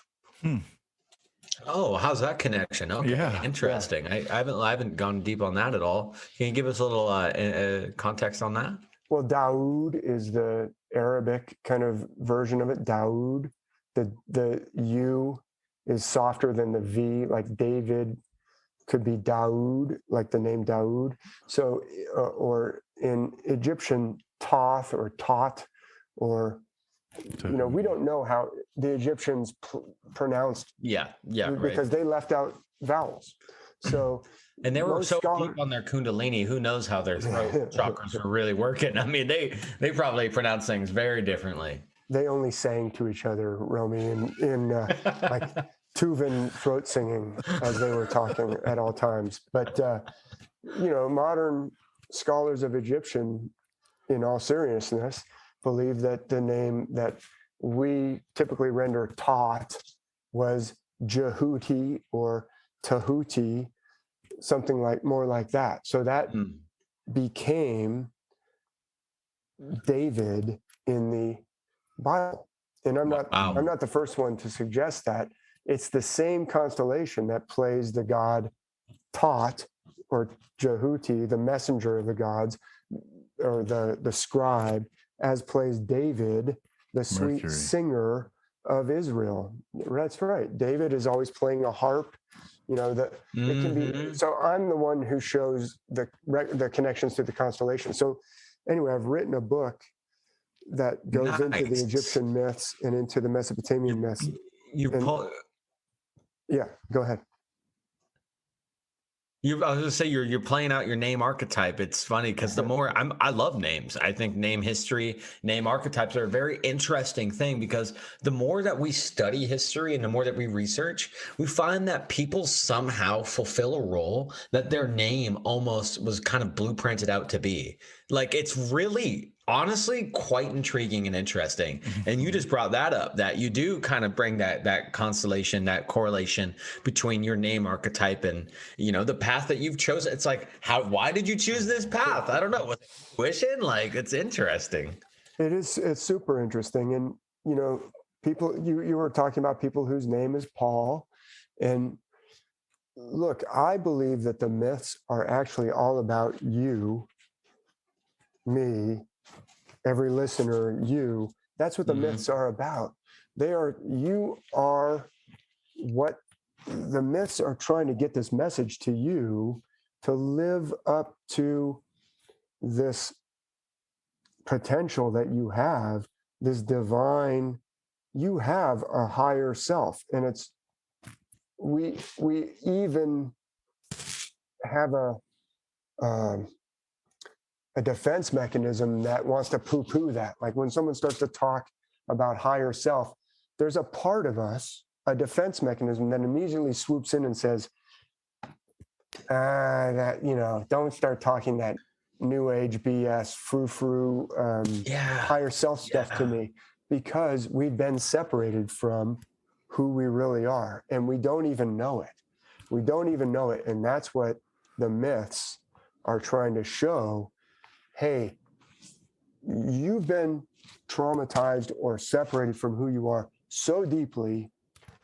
Oh, how's that connection? Okay, Yeah. interesting. I haven't gone deep on that at all. Can you give us a little context on that? Well, Daoud is the Arabic kind of version of it. Daoud, the U is softer than the V, like David could be Daoud, like the name Daoud. So, or in Egyptian, Thoth or Tot, or, we don't know how the Egyptians pronounced. Yeah, because they left out vowels. So, and they were so deep on their Kundalini. Who knows how their throat chakras were really working? I mean, they probably pronounce things very differently. They only sang to each other, Romy, in like Tuvan throat singing as they were talking at all times. But modern scholars of Egyptian, in all seriousness, believe that the name that we typically render Tot was Jehuti or Tahuti, something like more like that. So that became David in the Bible. And I'm not the first one to suggest that. It's the same constellation that plays the god Tot or Jehuti, the messenger of the gods, or the scribe, as plays David, the sweet singer of Israel. That's right. David is always playing a harp. It can be. So I'm the one who shows the connections to the constellation. So anyway, I've written a book that goes into the Egyptian myths and into the Mesopotamian myths. Yeah, go ahead. I was going to say you're playing out your name archetype. It's funny because the more I love names. I think name history, name archetypes are a very interesting thing because the more that we study history and the more that we research, we find that people somehow fulfill a role that their name almost was kind of blueprinted out to be. Like, it's really, honestly, quite intriguing and interesting. And you just brought that up, that you do kind of bring that constellation, that correlation between your name archetype and, the path that you've chosen. It's like, why did you choose this path? I don't know. Was it intuition? Like, it's interesting. It's super interesting. And, people, you were talking about people whose name is Paul. And look, I believe that the myths are actually all about you, me, every listener, you. That's what the myths are about. You are what the myths are trying to get this message to you to live up to this potential that you have, this divine, you have a higher self. And we even have a defense mechanism that wants to poo-poo that. Like when someone starts to talk about higher self, there's a part of us, a defense mechanism that immediately swoops in and says, don't start talking that new age BS, frou-frou, higher self stuff to me, because we've been separated from who we really are. And we don't even know it. And that's what the myths are trying to show. Hey, you've been traumatized or separated from who you are so deeply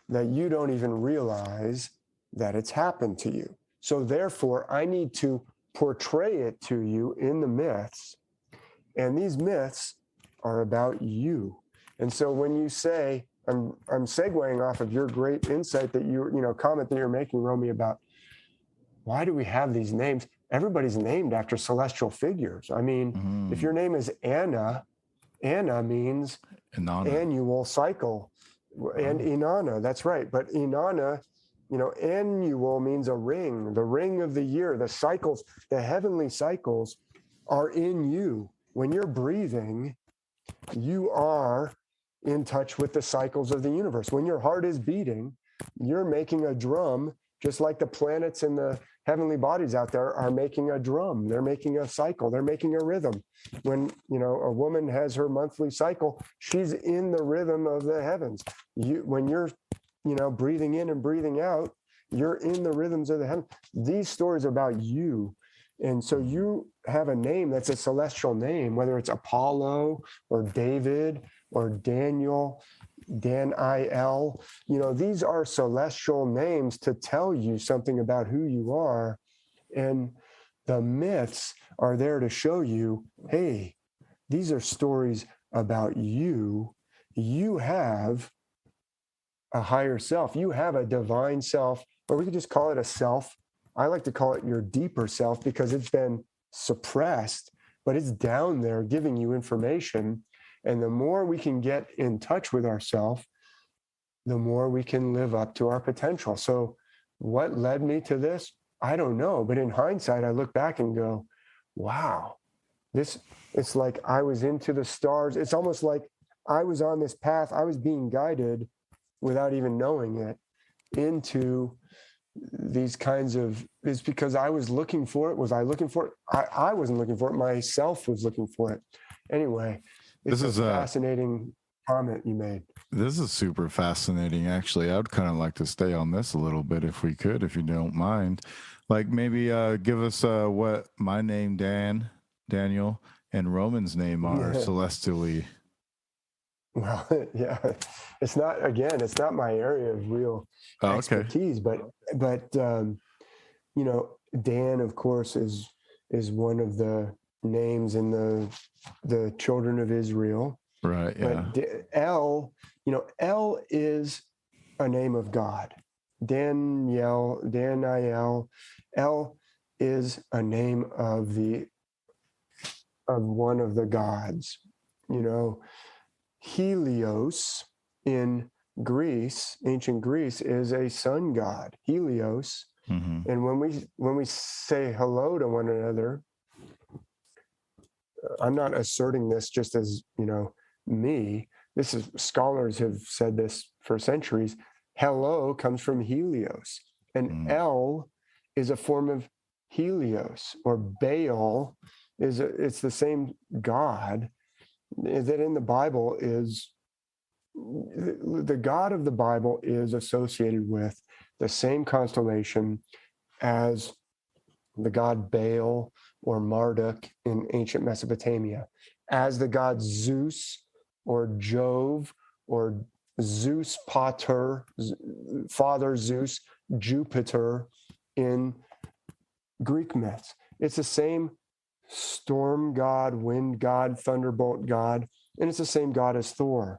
that you don't even realize that it's happened to you. So therefore, I need to portray it to you in the myths. And these myths are about you. And so when you say, I'm segueing off of your great insight that comment that you're making, Romy, about why do we have these names? Everybody's named after celestial figures. I mean, if your name is Anna means annual cycle, and Inanna, that's right. But Inanna, annual means a ring, the ring of the year, the cycles, the heavenly cycles are in you. When you're breathing, you are in touch with the cycles of the universe. When your heart is beating, you're making a drum, just like the planets and the heavenly bodies out there are making a drum. They're making a cycle. They're making a rhythm. When, a woman has her monthly cycle, she's in the rhythm of the heavens. When you're, breathing in and breathing out, you're in the rhythms of the heaven. These stories are about you. And so you have a name that's a celestial name, whether it's Apollo or David or Daniel, Daniel. These are celestial names to tell you something about who you are. And the myths are there to show you, hey, these are stories about you. You have a higher self. You have a divine self, or we could just call it a self. I like to call it your deeper self because it's been suppressed, but it's down there giving you information. And the more we can get in touch with ourselves, the more we can live up to our potential. So what led me to this? I don't know. But in hindsight, I look back and go, wow, it's like I was into the stars. It's almost like I was on this path. I was being guided without even knowing it into these kinds of, it's because I was looking for it. Was I looking for it? I wasn't looking for it. Myself was looking for it. Anyway, it's a fascinating comment you made. This is super fascinating. Actually, I would kind of like to stay on this a little bit if we could, if you don't mind. Like maybe give us what my name, Daniel, and Roman's name are celestially. Well, yeah, it's not my area of real expertise, but Dan, of course, is one of the names in the children of Israel. Right. Yeah. But El is a name of God. Daniel, El is a name of one of the gods. Helios in Greece, ancient Greece, is a sun god, Helios. Mm-hmm. And when we say hello to one another, I'm not asserting this just as, me. This is, scholars have said this for centuries. Hello comes from Helios. And El is a form of Helios, or Baal it's the same god that in the Bible is, the God of the Bible is associated with the same constellation as the god Baal or Marduk in ancient Mesopotamia, as the god Zeus or Jove or Zeus Pater, Father Zeus, Jupiter in Greek myths. It's the same storm god, wind god, thunderbolt god, and it's the same god as Thor.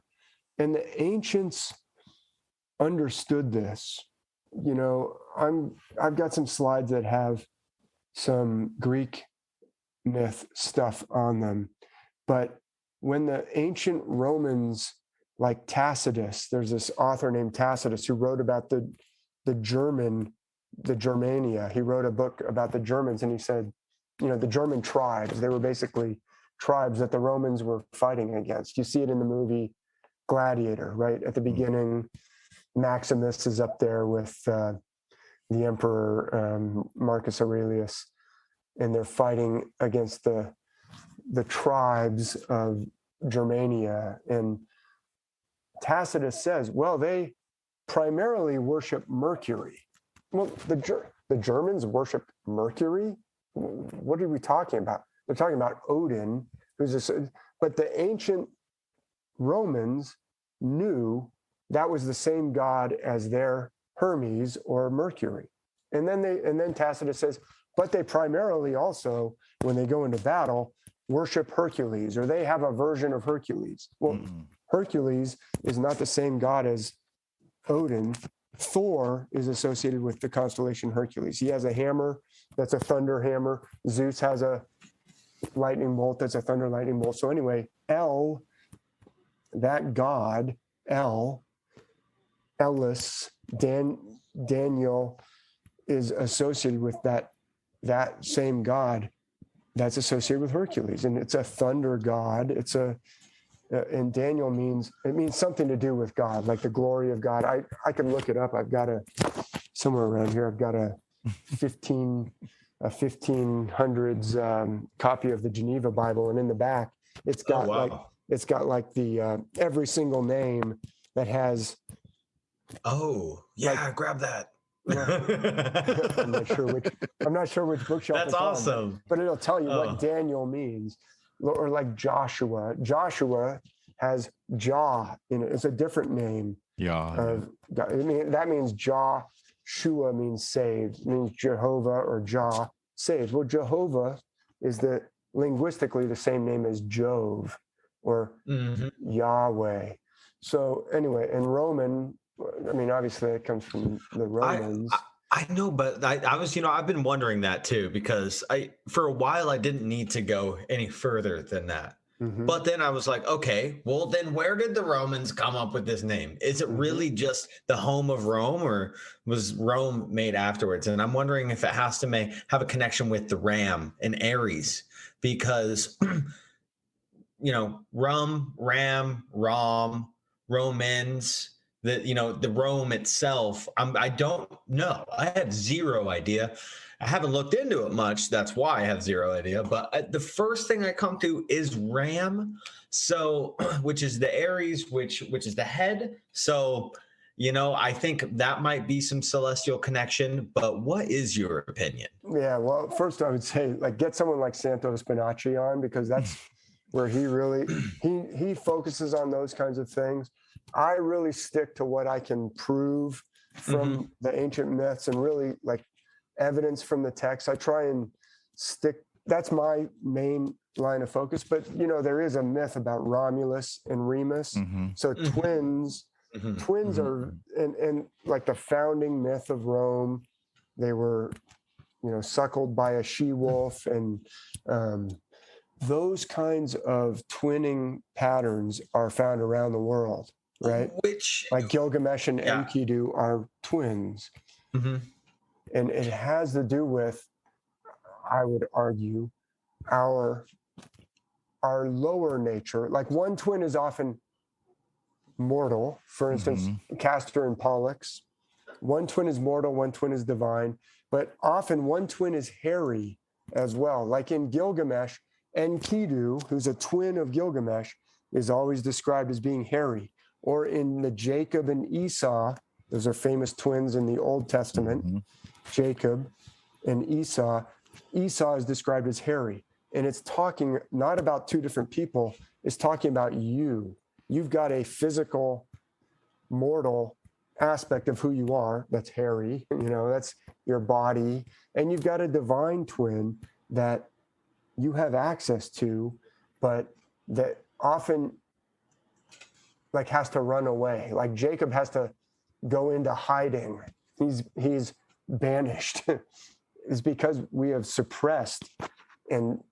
And the ancients understood this. I've got some slides that have some Greek myth stuff on them, but when the ancient Romans, like Tacitus, there's this author named Tacitus who wrote about the Germania. He wrote a book about the Germans, and he said, the German tribes, they were basically tribes that the Romans were fighting against. You see it in the movie Gladiator, right? At the beginning, Maximus is up there with the emperor Marcus Aurelius, and they're fighting against the tribes of Germania. And Tacitus says, well, they primarily worship Mercury. Well, the Germans worship Mercury? What are we talking about? They're talking about Odin, but the ancient Romans knew that was the same god as their Hermes or Mercury. And then Tacitus says, but they primarily also, when they go into battle, worship Hercules, or they have a version of Hercules. Well, Hercules is not the same god as Odin. Thor is associated with the constellation Hercules. He has a hammer that's a thunder hammer. Zeus has a lightning bolt that's a thunder lightning bolt. So anyway, El, that god, Ellis, Daniel, is associated with that same god that's associated with Hercules. And it's a thunder god. And Daniel means something to do with God, like the glory of God. I can look it up. I've got somewhere around here, I've got a 1500s copy of the Geneva Bible. And in the back, it's got like the every single name that has Oh, yeah, Like- grab that. I'm not sure which bookshelf. That's it's on, awesome. but it'll tell you Oh. what Daniel means, or like Joshua. Joshua has Jah in it. It's a different name Yeah. of God. I mean, that means Joshua means saved. It means Jehovah or Jah saved. Well, Jehovah is linguistically the same name as Jove or Mhm. Yahweh. So anyway, in Roman, I mean, obviously it comes from the Romans. I know, but I was, I've been wondering that too, because for a while I didn't need to go any further than that. Mhm. But then I was like, okay, well then where did the Romans come up with this name? Is it really just the home of Rome, or was Rome made afterwards? And I'm wondering if it has to have a connection with the ram and Aries, because Ram, Romans, the Rome itself. I don't know. I have zero idea. I haven't looked into it much. That's why I have zero idea. But the first thing I come to is Ram. So, which is the Aries, which is the head. So, I think that might be some celestial connection. But what is your opinion? Yeah, well, first I would say, like, get someone like Santo Spinacci on, because that's where he really he focuses on those kinds of things. I really stick to what I can prove from the ancient myths and really like evidence from the text. I try and stick. That's my main line of focus. But there is a myth about Romulus and Remus. So twins are, and like the founding myth of Rome, they were, suckled by a she-wolf, and those kinds of twinning patterns are found around the world, right? Which, like Gilgamesh and Yeah. Enkidu are twins. Mhm. And it has to do with, I would argue, our lower nature. Like one twin is often mortal. For instance, Castor and Pollux. One twin is mortal, one twin is divine. But often one twin is hairy as well. Like in Gilgamesh, Enkidu, who's a twin of Gilgamesh, is always described as being hairy. Or in the Jacob and Esau, those are famous twins in the Old Testament. Jacob and Esau. Esau is described as hairy. And it's talking not about two different people, it's talking about you. You've got a physical, mortal aspect of who you are that's hairy, that's your body. And you've got a divine twin that you have access to, but that often like has to run away. Like Jacob has to go into hiding. He's banished. Is because we have suppressed and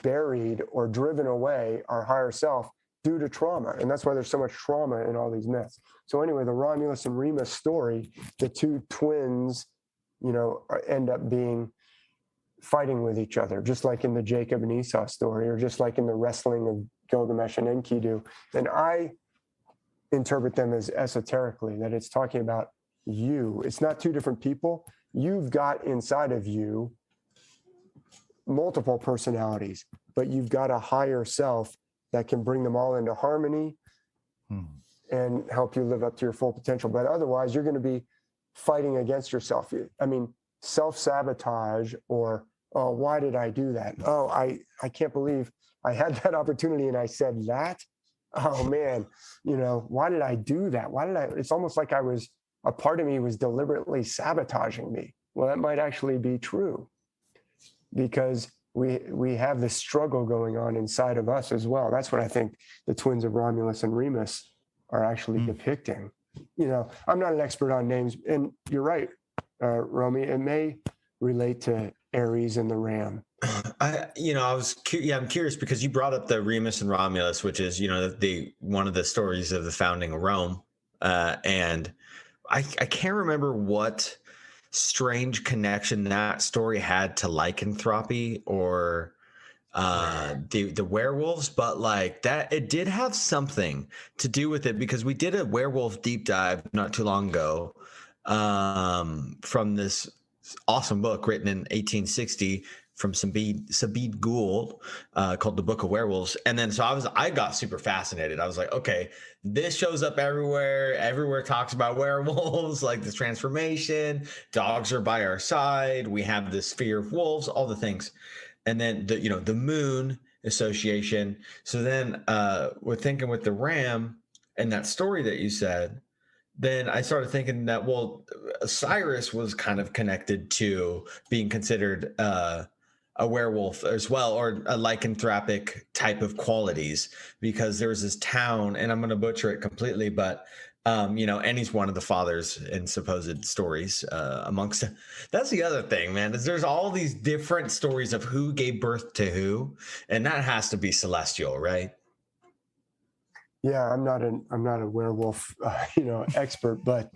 buried or driven away our higher self due to trauma. And that's why there's so much trauma in all these myths. So anyway, the Romulus and Remus story, the two twins, end up fighting with each other, just like in the Jacob and Esau story, or just like in the wrestling of Gilgamesh and Enkidu. And I interpret them as esoterically, that it's talking about you. It's not two different people. You've got inside of you multiple personalities, but you've got a higher self that can bring them all into harmony and help you live up to your full potential. But otherwise, you're going to be fighting against yourself. I mean, self-sabotage, or, oh, why did I do that? Oh, I can't believe I had that opportunity and I said that. Oh man, why did I do that? It's almost like a part of me was deliberately sabotaging me. Well, that might actually be true, because we have this struggle going on inside of us as well. That's what I think the twins of Romulus and Remus are actually depicting. I'm not an expert on names, and you're right, Romy, it may relate to Aries and the ram. I'm curious because you brought up the Remus and Romulus, which is, one of the stories of the founding of Rome. And I can't remember what strange connection that story had to lycanthropy or the werewolves, but like that, it did have something to do with it, because we did a werewolf deep dive not too long ago from this awesome book written in 1860 from Sabid Gould called The Book of Werewolves. And then so I got super fascinated. I was like, okay, this shows up everywhere. Everywhere talks about werewolves, like this transformation. Dogs are by our side. We have this fear of wolves, all the things. And then the moon association. So then we're thinking with the ram and that story that you said, then I started thinking that, well, Cyrus was kind of connected to being considered a werewolf as well, or a lycanthropic type of qualities, because there was this town, and I'm going to butcher it completely, but and he's one of the fathers in supposed stories amongst. That's the other thing, man, is there's all these different stories of who gave birth to who, and that has to be celestial, right? Yeah, I'm not a werewolf, expert, but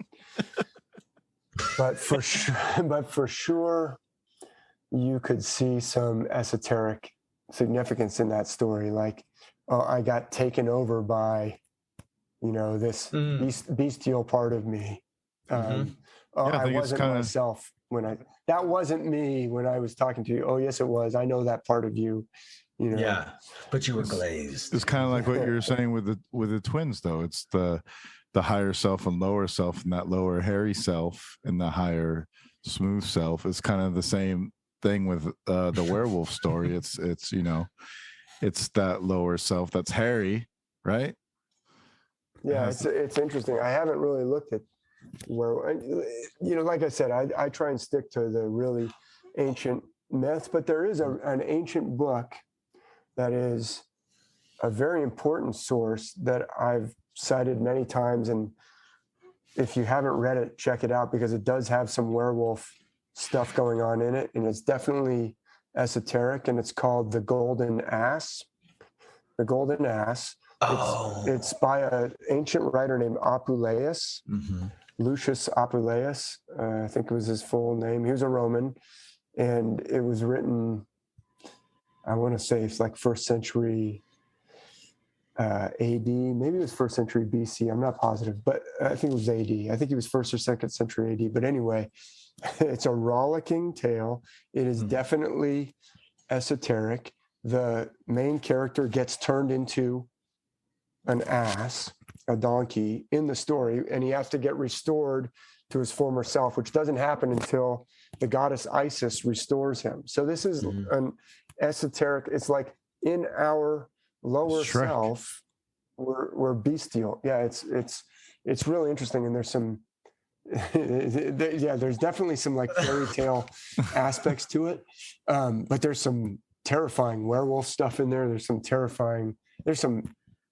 for sure, you could see some esoteric significance in that story. Like, I got taken over by, this bestial part of me. I I think wasn't myself that wasn't me when I was talking to you. Oh, yes, it was. I know that part of you. Yeah, but you were glazed. It's kind of like what you were saying with the twins, though. It's the higher self and lower self, and that lower hairy self and the higher smooth self. It's kind of the same thing with the werewolf story. It's it's that lower self that's hairy, right? Yeah, it's interesting. I haven't really looked at where, like I said, I try and stick to the really ancient myths, but there is an ancient book that is a very important source that I've cited many times. And if you haven't read it, check it out, because it does have some werewolf stuff going on in it. And it's definitely esoteric, and it's called The Golden Ass. The Golden Ass. It's by an ancient writer named Apuleius, Lucius Apuleius. I think it was his full name. He was a Roman, and it was written, I want to say it's like 1st century AD. Maybe it was 1st century BC. I'm not positive, but I think it was AD. I think it was 1st or 2nd century AD. But anyway, it's a rollicking tale. It is definitely esoteric. The main character gets turned into an ass, a donkey, in the story, and he has to get restored to his former self, which doesn't happen until the goddess Isis restores him. So this is an esoteric. It's like in our lower self, we're bestial. Yeah, it's really interesting, and there's some there's definitely some like fairy tale aspects to it, but there's some terrifying werewolf stuff in there.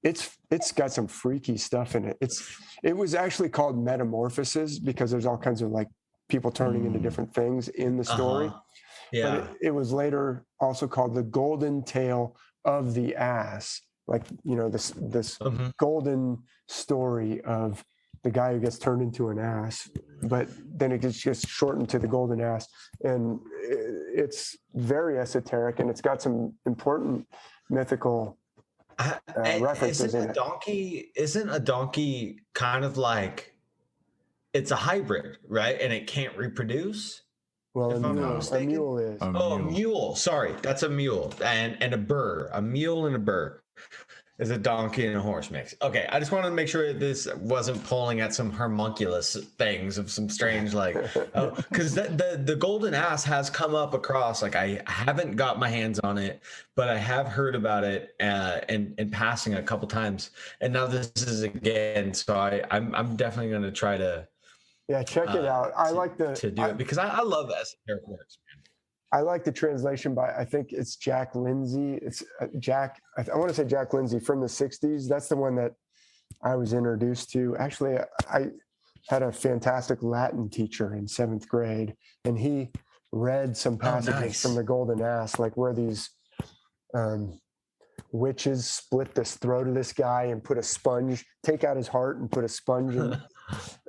It's got some freaky stuff in it. It was actually called Metamorphoses because there's all kinds of like people turning into different things in the story. Yeah. But it was later also called The Golden Tale of the Ass. Like, this golden story of the guy who gets turned into an ass, but then it gets just shortened to the golden ass. And it's very esoteric, and it's got some important mythical references in it. Isn't a donkey kind of like, it's a hybrid, right? And it can't reproduce? Well, a mule is. A mule. Sorry, that's a mule. And a burr. A mule and a burr is a donkey and a horse mix. Okay, I just wanted to make sure this wasn't pulling at some homunculus things of some strange, like, because the golden ass has come up across, like, I haven't got my hands on it, but I have heard about it in passing a couple times, and now this is again. So I'm definitely going to try to. Yeah, check it out. I like to do it because I love esoteric works, man. I like the translation by, I think it's Jack Lindsay. It's Jack, I want to say Jack Lindsay from the 60s. That's the one that I was introduced to. Actually, I had a fantastic Latin teacher in 7th grade, and he read some passages from the Golden Ass, like where these witches split the throat of this guy and put a sponge, take out his heart and put a sponge in.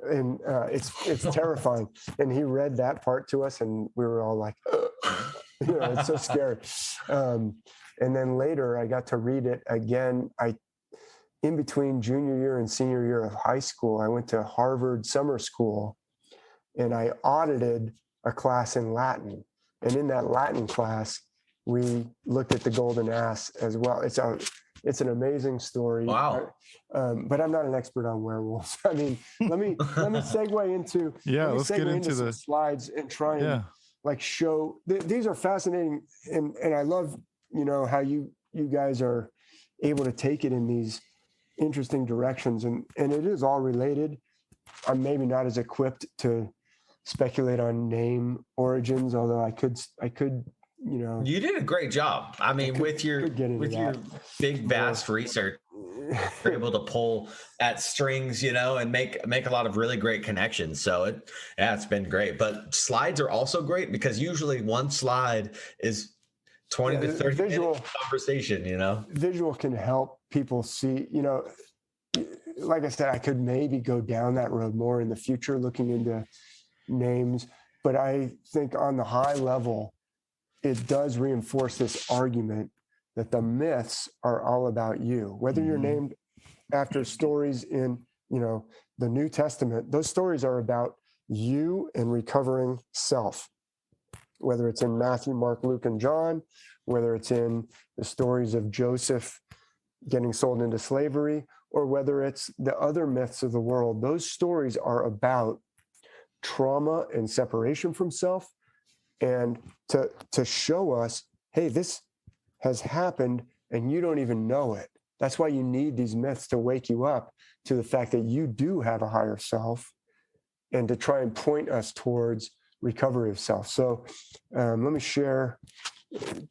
And it's terrifying. And he read that part to us, and we were all like, it's so scary. And then later I got to read it again. In between junior year and senior year of high school, I went to Harvard summer school, and I audited a class in Latin. And in that Latin class, we looked at the golden ass as well. It's an amazing story. Wow. But I'm not an expert on werewolves. I mean, let me segue into let's get into some the slides and try and like show these are fascinating, and I love how you guys are able to take it in these interesting directions, and it is all related. I'm maybe not as equipped to speculate on name origins, although I could You did a great job. I mean, with your big vast research, you're able to pull at strings, and make a lot of really great connections. So it's been great. But slides are also great because usually one slide is 20 to 30 minutes of conversation, Visual can help people see, like I said, I could maybe go down that road more in the future, looking into names. But I think on the high level, it does reinforce this argument that the myths are all about you. Whether you're named after stories in, the New Testament, those stories are about you and recovering self. Whether it's in Matthew, Mark, Luke, and John, whether it's in the stories of Joseph getting sold into slavery, or whether it's the other myths of the world, those stories are about trauma and separation from self, and to show us, hey, this has happened and you don't even know it. That's why you need these myths to wake you up to the fact that you do have a higher self, and to try and point us towards recovery of self. So let me share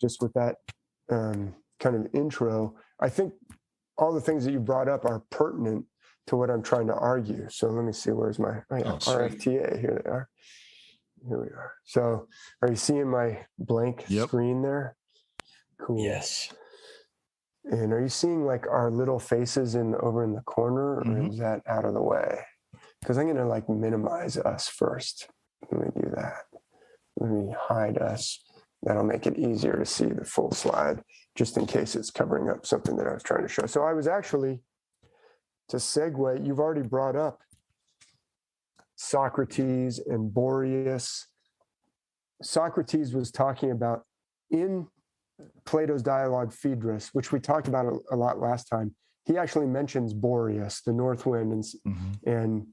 just with that kind of intro. I think all the things that you brought up are pertinent to what I'm trying to argue. So let me see, where's my RFTA? Here they are. Here we are. So are you seeing my blank screen there? Cool. Yes. And are you seeing like our little faces over in the corner, or is that out of the way? Because I'm going to like minimize us first. Let me do that. Let me hide us. That'll make it easier to see the full slide, just in case it's covering up something that I was trying to show. So I was actually, to segue, you've already brought up Socrates and Boreas. Socrates was talking about in Plato's dialogue Phaedrus, which we talked about a lot last time. He actually mentions Boreas, the north wind, and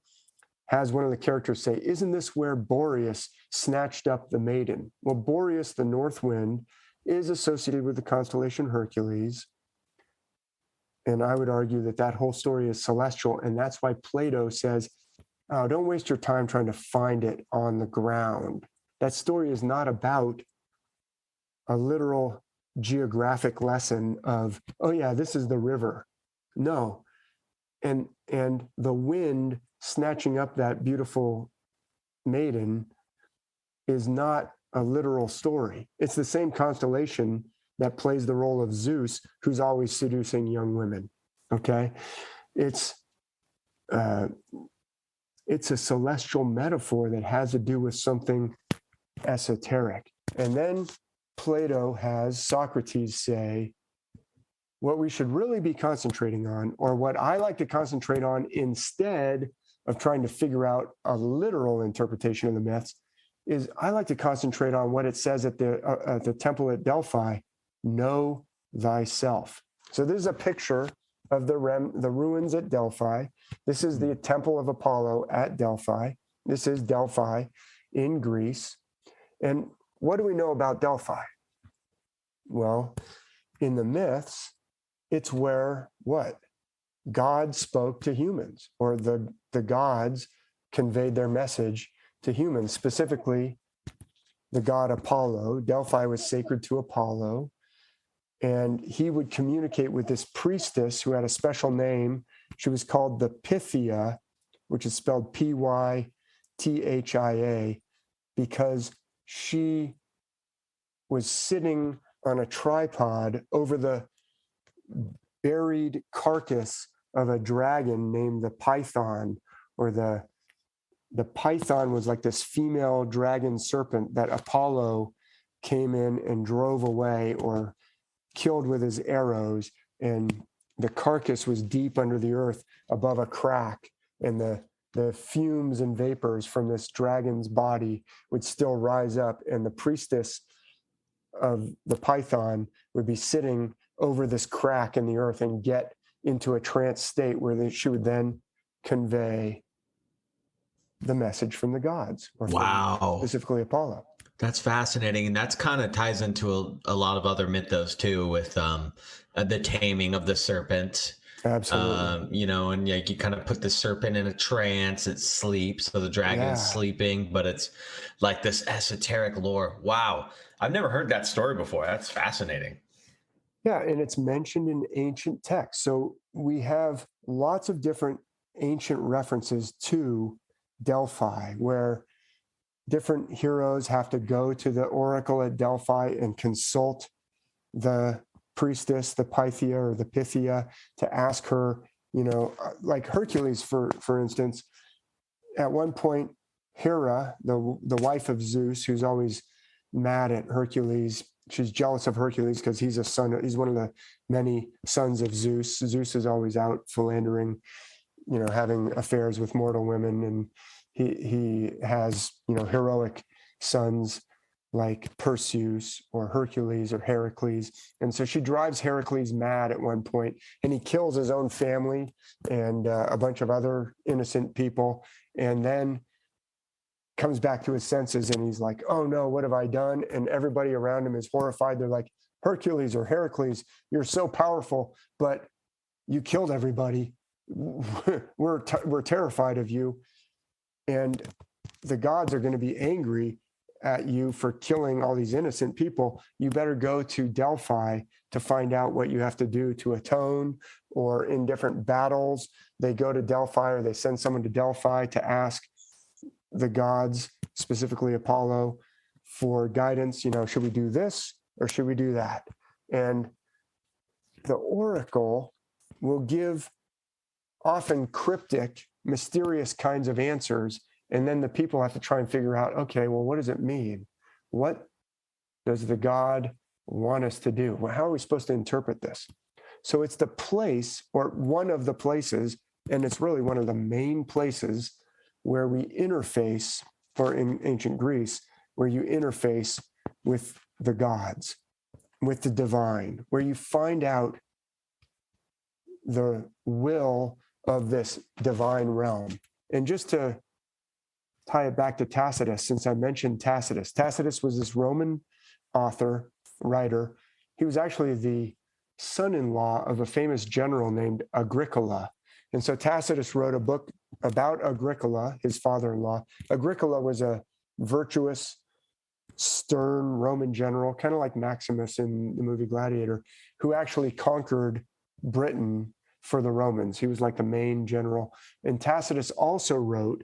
has one of the characters say, isn't this where Boreas snatched up the maiden? Well, Boreas, the north wind, is associated with the constellation Hercules. And I would argue that that whole story is celestial. And that's why Plato says, oh, don't waste your time trying to find it on the ground. That story is not about a literal geographic lesson of, oh yeah, this is the river. No. And the wind snatching up that beautiful maiden is not a literal story. It's the same constellation that plays the role of Zeus, who's always seducing young women. Okay? It's a celestial metaphor that has to do with something esoteric. And then Plato has Socrates say, what we should really be concentrating on, or what I like to concentrate on instead of trying to figure out a literal interpretation of the myths, is I like to concentrate on what it says at the temple at Delphi, know thyself. So this is a picture of the ruins at Delphi. This is the temple of Apollo at Delphi. This is Delphi in Greece. And what do we know about Delphi? Well, in the myths, it's where what? God spoke to humans, or the gods conveyed their message to humans, specifically the god Apollo. Delphi was sacred to Apollo, and he would communicate with this priestess who had a special name. She was called the Pythia, which is spelled Pythia, because she was sitting on a tripod over the buried carcass of a dragon named the Python, or the Python was like this female dragon serpent that Apollo came in and drove away or killed with his arrows. And the carcass was deep under the earth above a crack, and the fumes and vapors from this dragon's body would still rise up. And the priestess of the python would be sitting over this crack in the earth and get into a trance state where she would then convey the message from the gods, or specifically Apollo. That's fascinating, and that's kind of ties into a lot of other mythos too, with the taming of the serpent. Absolutely. And you kind of put the serpent in a trance, it sleeps, so the dragon's sleeping, but it's like this esoteric lore. Wow, I've never heard that story before. That's fascinating. Yeah, and it's mentioned in ancient texts. So we have lots of different ancient references to Delphi, where different heroes have to go to the oracle at Delphi and consult the priestess, the Pythia or the Pythia, to ask her, like Hercules, for instance. At one point, Hera, the wife of Zeus, who's always mad at Hercules, she's jealous of Hercules because he's one of the many sons of Zeus. Zeus is always out philandering, having affairs with mortal women, and he has, heroic sons like Perseus or Hercules or Heracles. And so she drives Heracles mad at one point, and he kills his own family and a bunch of other innocent people, and then comes back to his senses, and he's like, oh no, what have I done? And everybody around him is horrified. They're like, Hercules or Heracles, you're so powerful, but you killed everybody. We're terrified of you. And the gods are going to be angry at you for killing all these innocent people. You better go to Delphi to find out what you have to do to atone, or in different battles, they go to Delphi, or they send someone to Delphi to ask the gods, specifically Apollo, for guidance. Should we do this or should we do that? And the oracle will give often cryptic, mysterious kinds of answers. And then the people have to try and figure out, okay, well, what does it mean? What does the God want us to do? Well, how are we supposed to interpret this? So it's the place, or one of the places, and it's really one of the main places where we interface, or in ancient Greece, where you interface with the gods, with the divine, where you find out the will of this divine realm. And just to tie it back to Tacitus, since I mentioned Tacitus. Tacitus was this Roman author, writer. He was actually the son-in-law of a famous general named Agricola. And so Tacitus wrote a book about Agricola, his father-in-law. Agricola was a virtuous, stern Roman general, kind of like Maximus in the movie Gladiator, who actually conquered Britain for the Romans. He was like the main general. And Tacitus also wrote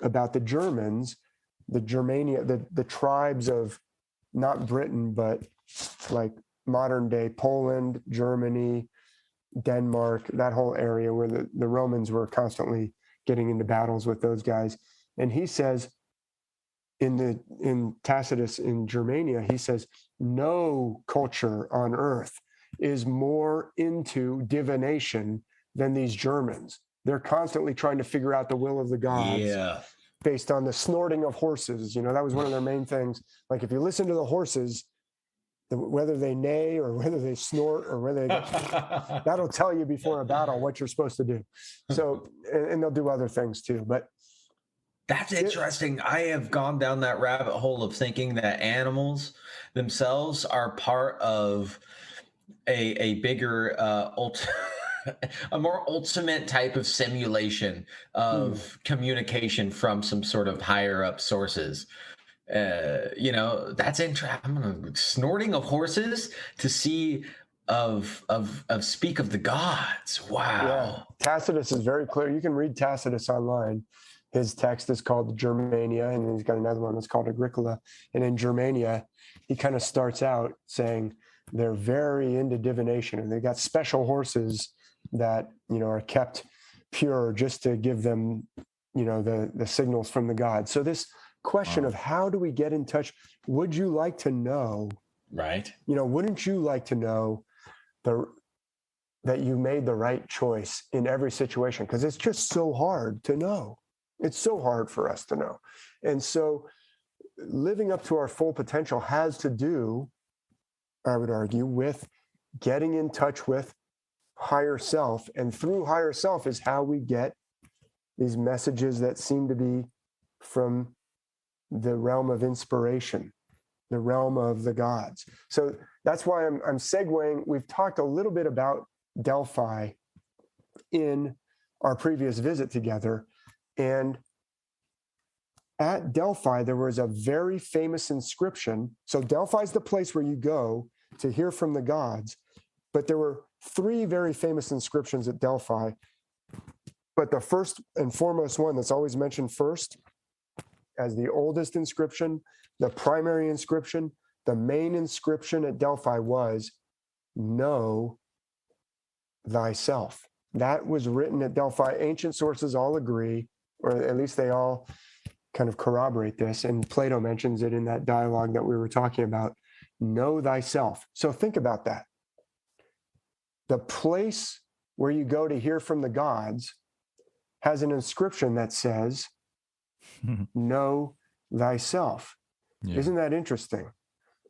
about the Germans, the Germania, the tribes of not Britain, but like modern day Poland, Germany, Denmark, that whole area where the Romans were constantly getting into battles with those guys. And he says in Tacitus in Germania, he says, no culture on earth is more into divination than these Germans. They're constantly trying to figure out the will of the gods based on the snorting of horses. That was one of their main things. Like if you listen to the horses, whether they neigh or whether they snort or whether that'll tell you before a battle what you're supposed to do. So, and they'll do other things too. But that's interesting. I have gone down that rabbit hole of thinking that animals themselves are part of a bigger a more ultimate type of simulation of communication from some sort of higher up sources. That's interesting. I'm gonna snorting of horses to see of speak of the gods. Wow. Yeah. Tacitus is very clear. You can read Tacitus online. His text is called Germania, and he's got another one that's called Agricola. And in Germania, he kind of starts out saying they're very into divination, and they got special horses that are kept pure just to give them the signals from the gods. So this question of how do we get in touch, would you like to know, right? Wouldn't you like to know that you made the right choice in every situation? Because it's just so hard to know. It's so hard for us to know. And so living up to our full potential has to do I would argue, with getting in touch with higher self. And through higher self is how we get these messages that seem to be from the realm of inspiration, the realm of the gods. So that's why I'm segueing. We've talked a little bit about Delphi in our previous visit together. And at Delphi, there was a very famous inscription. So Delphi is the place where you go to hear from the gods. But there were 3 very famous inscriptions at Delphi. But the first and foremost one that's always mentioned first as the oldest inscription, the primary inscription, the main inscription at Delphi was, "Know thyself." That was written at Delphi. Ancient sources all agree, or at least they all kind of corroborate this. And Plato mentions it in that dialogue that we were talking about. Know thyself. So think about that. The place where you go to hear from the gods has an inscription that says, "Know thyself." Yeah. Isn't that interesting?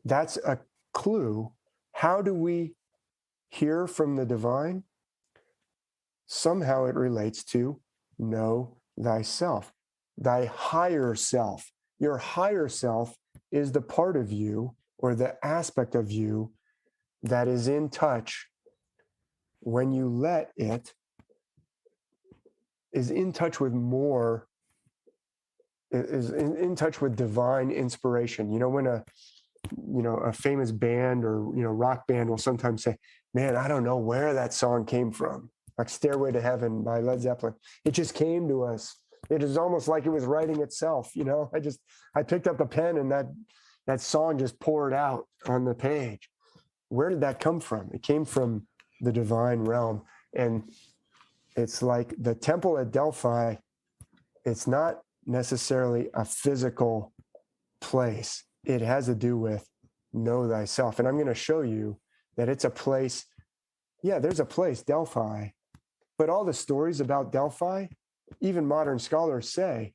That's a clue. How do we hear from the divine? Somehow it relates to know thyself, thy higher self. Your higher self is the part of you or the aspect of you that is in touch when you let it, is in touch with more, is in touch with divine inspiration. You know, when a famous band or, rock band will sometimes say, "Man, I don't know where that song came from." Like Stairway to Heaven by Led Zeppelin. It just came to us. It is almost like it was writing itself. I picked up a pen and that song just poured out on the page. Where did that come from? It came from the divine realm. And it's like the temple at Delphi, it's not necessarily a physical place. It has to do with know thyself. And I'm going to show you that it's a place. Yeah, there's a place, Delphi. But all the stories about Delphi, even modern scholars say,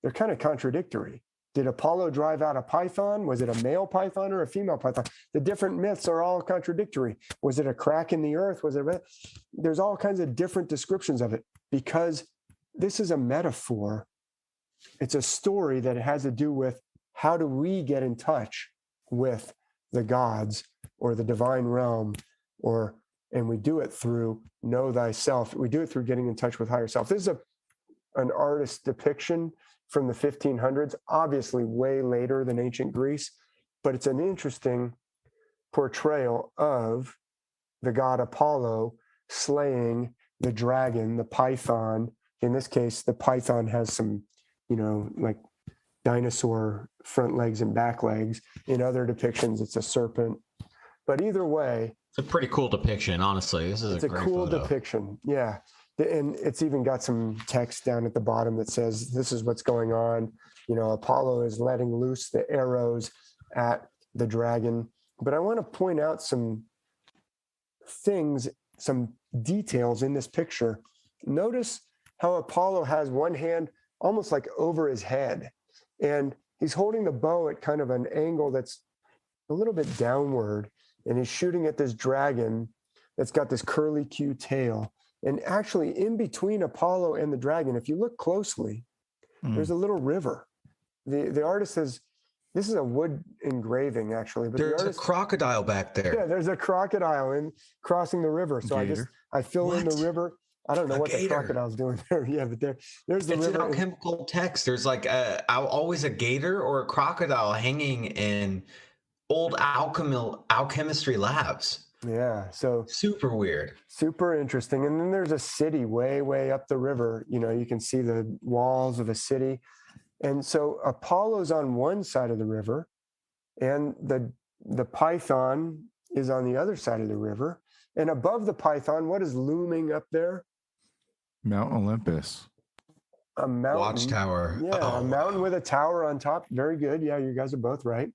they're kind of contradictory. Did Apollo drive out a python? Was it a male python or a female python? The different myths are all contradictory. Was it a crack in the earth? There's all kinds of different descriptions of it because this is a metaphor. It's a story that has to do with how do we get in touch with the gods or the divine realm, and we do it through know thyself. We do it through getting in touch with higher self. This is an artist's depiction from the 1500s, obviously way later than ancient Greece, but it's an interesting portrayal of the god Apollo slaying the dragon, the python. In this case, the python has some, like dinosaur front legs and back legs. In other depictions, it's a serpent. But either way, it's a pretty cool depiction, honestly. It's a great cool photo. depiction. Yeah. And it's even got some text down at the bottom that says, this is what's going on. Apollo is letting loose the arrows at the dragon. But I want to point out some things, some details in this picture. Notice how Apollo has one hand almost like over his head. And he's holding the bow at kind of an angle that's a little bit downward. And he's shooting at this dragon that's got this curly Q tail. And actually, in between Apollo and the dragon, if you look closely, there's a little river. The artist says, this is a wood engraving, actually. But there's a crocodile back there. Yeah, there's a crocodile crossing the river. So I fill in the river. I don't know what the crocodile's doing there. Yeah, but there's the river. It's an alchemical text. There's always a gator or a crocodile hanging in old alchemistry labs. Yeah, so super weird, super interesting. And then there's a city way up the river. You can see the walls of a city. And so Apollo's on one side of the river, and the python is on the other side of the river. And above the python, what is looming up there? Mount Olympus. A mountain. Watchtower. Yeah, a mountain with a tower on top. Very good. Yeah, you guys are both right.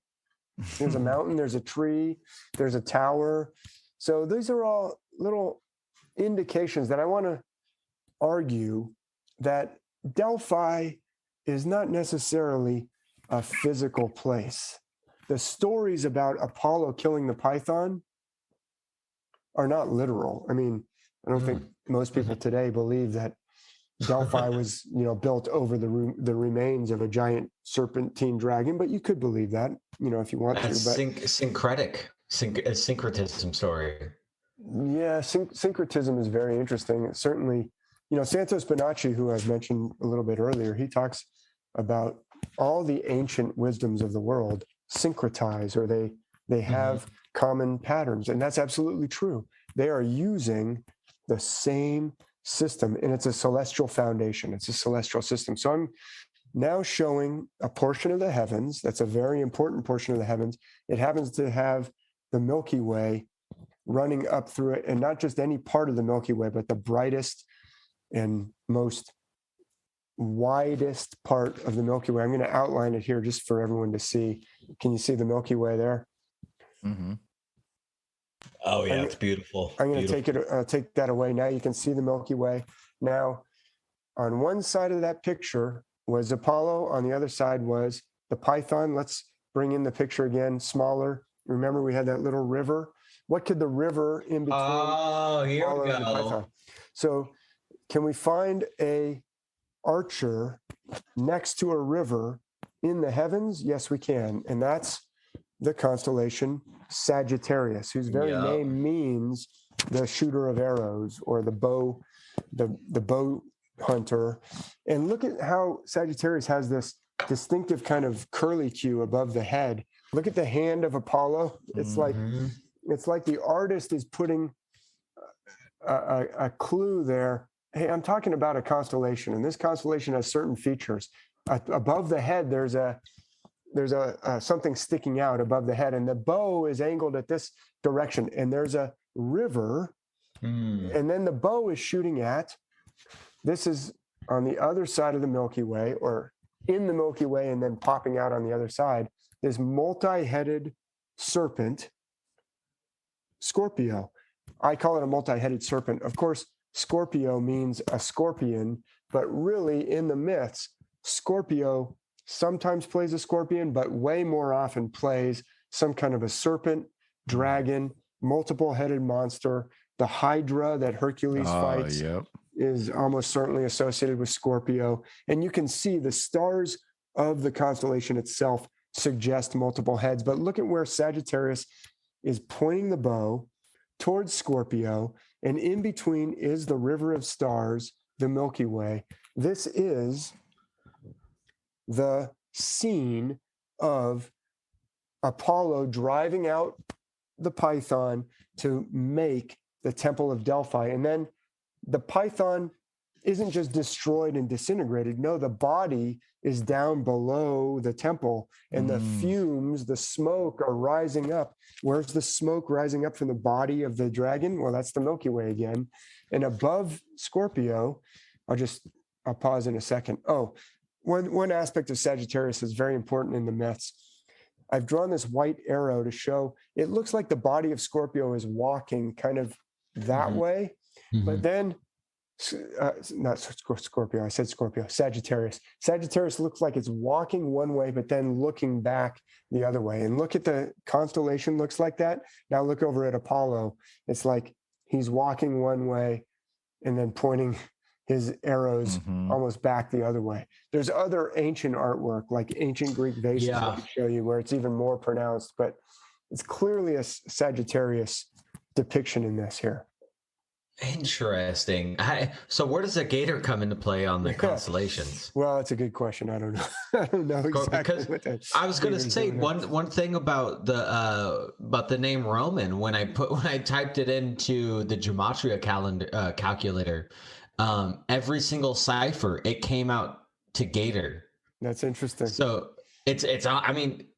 There's a mountain, there's a tree, there's a tower. So these are all little indications that I want to argue that Delphi is not necessarily a physical place. the stories about Apollo killing the python are not literal. I mean, I don't think most people today believe that Delphi was, built over the remains of a giant serpentine dragon, but you could believe that, if you want That's to. But syncretism story. Yeah, syncretism is very interesting. Certainly, Santos Bonacci, who I've mentioned a little bit earlier, he talks about all the ancient wisdoms of the world syncretize, or they have common patterns, and that's absolutely true. They are using the same system, and it's a celestial foundation. It's a celestial system. So I'm now showing a portion of the heavens. That's a very important portion of the heavens. It happens to have the Milky Way running up through it, and not just any part of the Milky Way, but the brightest and most widest part of the Milky Way. I'm going to outline it here just for everyone to see. Can you see the Milky Way there? Mm-hmm. Oh yeah, it's beautiful. I'm going to take that away. Now you can see the Milky Way. Now, on one side of that picture was Apollo. On the other side was the Python. Let's bring in the picture again, smaller. Remember, we had that little river. What could the river in between? Oh, here we go. Python? So, can we find a archer next to a river in the heavens? Yes, we can, and that's the constellation Sagittarius, whose very name means the shooter of arrows, or the bow hunter. And look at how Sagittarius has this distinctive kind of curlicue above the head. Look at the hand of Apollo. It's like the artist is putting a clue there. Hey, I'm talking about a constellation, and this constellation has certain features. Above the head, there's a something sticking out above the head, and the bow is angled at this direction, and there's a river, and then the bow is shooting at, this is on the other side of the Milky Way, or in the Milky Way, and then popping out on the other side, this multi-headed serpent, Scorpio. I call it a multi-headed serpent. Of course, Scorpio means a scorpion, but really in the myths, Scorpio sometimes plays a scorpion, but way more often plays some kind of a serpent, dragon, multiple-headed monster. The Hydra that Hercules fights is almost certainly associated with Scorpio. And you can see the stars of the constellation itself suggest multiple heads. But look at where Sagittarius is pointing the bow towards Scorpio, and in between is the river of stars, the Milky Way. This is the scene of Apollo driving out the Python to make the Temple of Delphi. And then the Python isn't just destroyed and disintegrated. No, the body is down below the temple, and the fumes, the smoke are rising up. Where's the smoke rising up from the body of the dragon? Well, that's the Milky Way again. And above Scorpio, I'll pause in a second. Oh, one aspect of Sagittarius is very important in the myths. I've drawn this white arrow to show it looks like the body of Scorpio is walking kind of that way, but then not Scorpio, I said Scorpio, Sagittarius. Sagittarius looks like it's walking one way, but then looking back the other way. And look at the constellation looks like that. Now look over at Apollo. It's like he's walking one way and then pointing his arrows almost back the other way. There's other ancient artwork, like ancient Greek vases I can show you, where it's even more pronounced, but it's clearly a Sagittarius depiction in this here. Interesting. So where does a gator come into play on the constellations? Well, it's a good question. I don't know. I don't know exactly what that. I was going to say one thing about the name Roman. When I typed it into the gematria calculator, every single cipher it came out to gator. That's interesting. So it's I mean,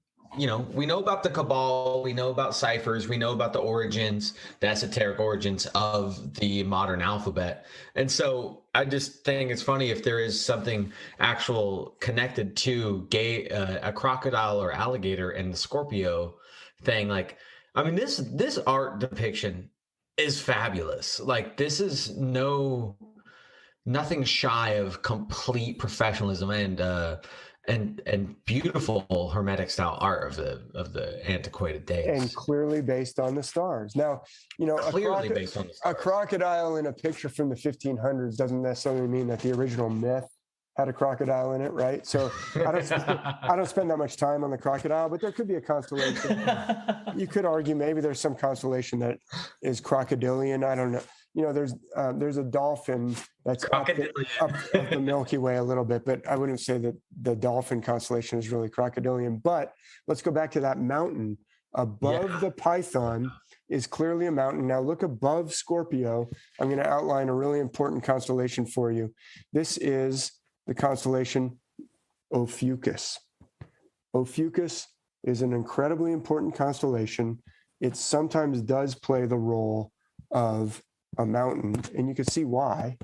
we know about the Cabal, we know about ciphers, we know about the origins, the esoteric origins of the modern alphabet. And so I just think it's funny if there is something actual connected to a crocodile or alligator and the Scorpio thing. Like, I mean, this art depiction is fabulous. Like, this is nothing shy of complete professionalism and beautiful Hermetic style art of the antiquated days, and clearly based on the stars. Now, based on the a stars. crocodile in a picture from the 1500s doesn't necessarily mean that the original myth had a crocodile in it, right? So I don't spend that much time on the crocodile, but there could be a constellation. You could argue maybe there's some constellation that is crocodilian. I don't know. There's a dolphin that's up the Milky Way a little bit, but I wouldn't say that the dolphin constellation is really crocodilian. But let's go back to that mountain. Above the Python is clearly a mountain. Now look above Scorpio. I'm going to outline a really important constellation for you. This is the constellation Ophiuchus. Ophiuchus is an incredibly important constellation. It sometimes does play the role of a mountain, and you can see why.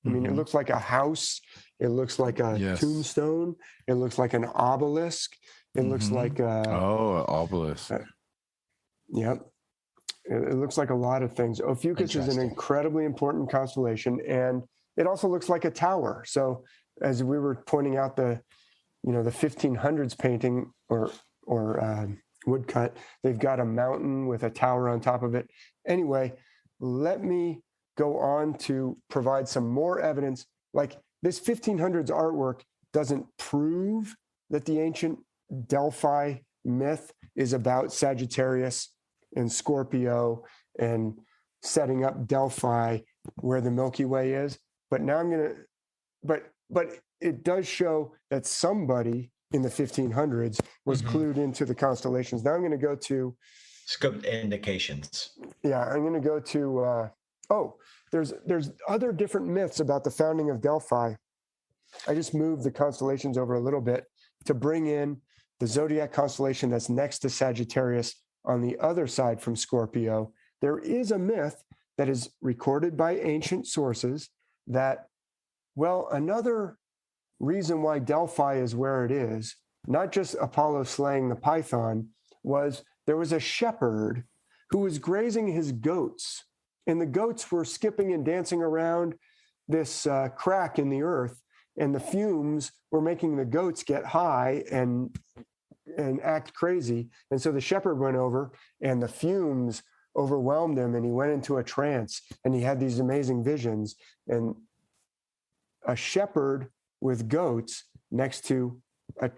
I mean, it looks like a house. It looks like a tombstone. It looks like an obelisk. It looks like an obelisk. Yep. It looks like a lot of things. Ophiuchus is an incredibly important constellation, and it also looks like a tower. So as we were pointing out, the 1500s painting or woodcut, they've got a mountain with a tower on top of it. Anyway, let me go on to provide some more evidence. Like, this 1500s artwork doesn't prove that the ancient Delphi myth is about Sagittarius and Scorpio and setting up Delphi where the Milky Way is. But now but it does show that somebody in the 1500s was clued into the constellations. Now I'm going to go to scope indications. Yeah, I'm going to go to there's other different myths about the founding of Delphi. I just moved the constellations over a little bit to bring in the zodiac constellation that's next to Sagittarius on the other side from Scorpio. There is a myth that is recorded by ancient sources that, another reason why Delphi is where it is, not just Apollo slaying the Python, was there was a shepherd who was grazing his goats, and the goats were skipping and dancing around this crack in the earth, and the fumes were making the goats get high and act crazy. And so the shepherd went over, and the fumes overwhelmed him, and he went into a trance, and he had these amazing visions. And a shepherd with goats next to a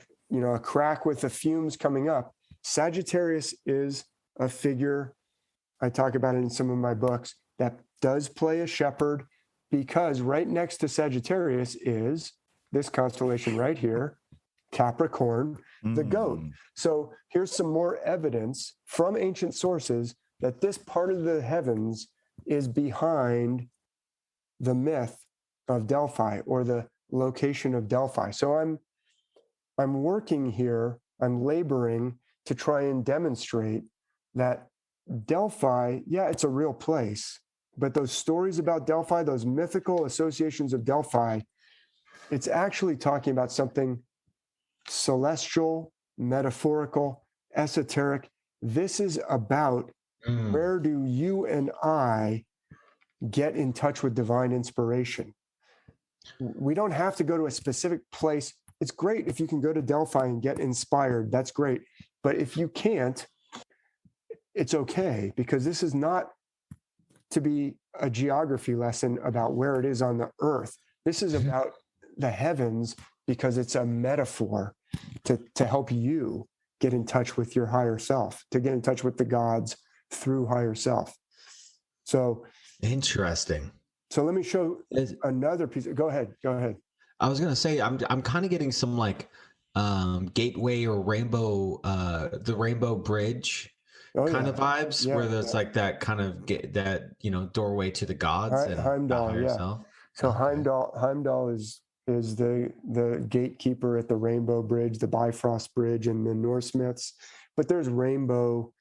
crack with the fumes coming up. Sagittarius is a figure, I talk about it in some of my books, that does play a shepherd, because right next to Sagittarius is this constellation right here, Capricorn, the goat. So here's some more evidence from ancient sources that this part of the heavens is behind the myth of Delphi, or the location of Delphi. So I'm working here, I'm laboring to try and demonstrate that Delphi, it's a real place, but those stories about Delphi, those mythical associations of Delphi, it's actually talking about something celestial, metaphorical, esoteric. This is about where do you and I get in touch with divine inspiration. We don't have to go to a specific place. It's great if you can go to Delphi and get inspired. That's great. But if you can't, it's okay, because this is not to be a geography lesson about where it is on the earth. This is about the heavens, because it's a metaphor to help you get in touch with your higher self, to get in touch with the gods through higher self. So interesting. So let me show another piece. Go ahead. I was gonna say I'm kind of getting some like gateway or rainbow, the Rainbow Bridge kind of vibes, where there's like that kind of doorway to the gods and Heimdall. Yourself. So Heimdall is the gatekeeper at the Rainbow Bridge, the Bifrost Bridge in the Norse myths. But there's rainbow,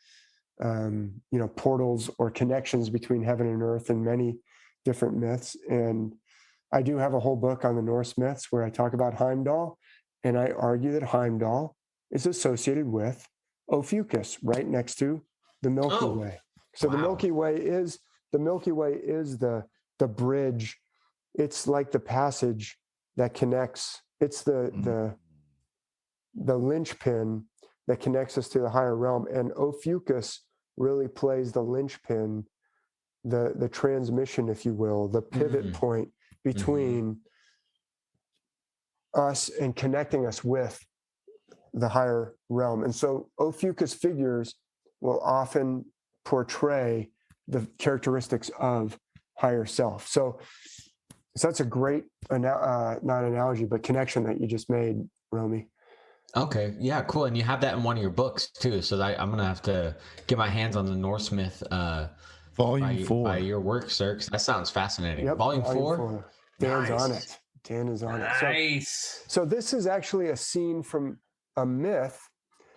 portals or connections between heaven and earth in many different myths. And I do have a whole book on the Norse myths where I talk about Heimdall, and I argue that Heimdall is associated with Ophiuchus, right next to the Milky Way. So the Milky Way is the bridge. It's like the passage that connects. It's the the linchpin that connects us to the higher realm. And Ophiuchus really plays the linchpin, the transmission, if you will, the pivot point between us and connecting us with the higher realm. And so Ophiuchus figures will often portray the characteristics of higher self. So that's a great, not analogy, but connection that you just made, Romy. Okay, yeah, cool. And you have that in one of your books too. So I'm gonna have to get my hands on the Norse myth, Volume 4 by your work, sir. That sounds fascinating. Yep, Volume 4. Dan's on it. Dan is on it. Nice. So this is actually a scene from a myth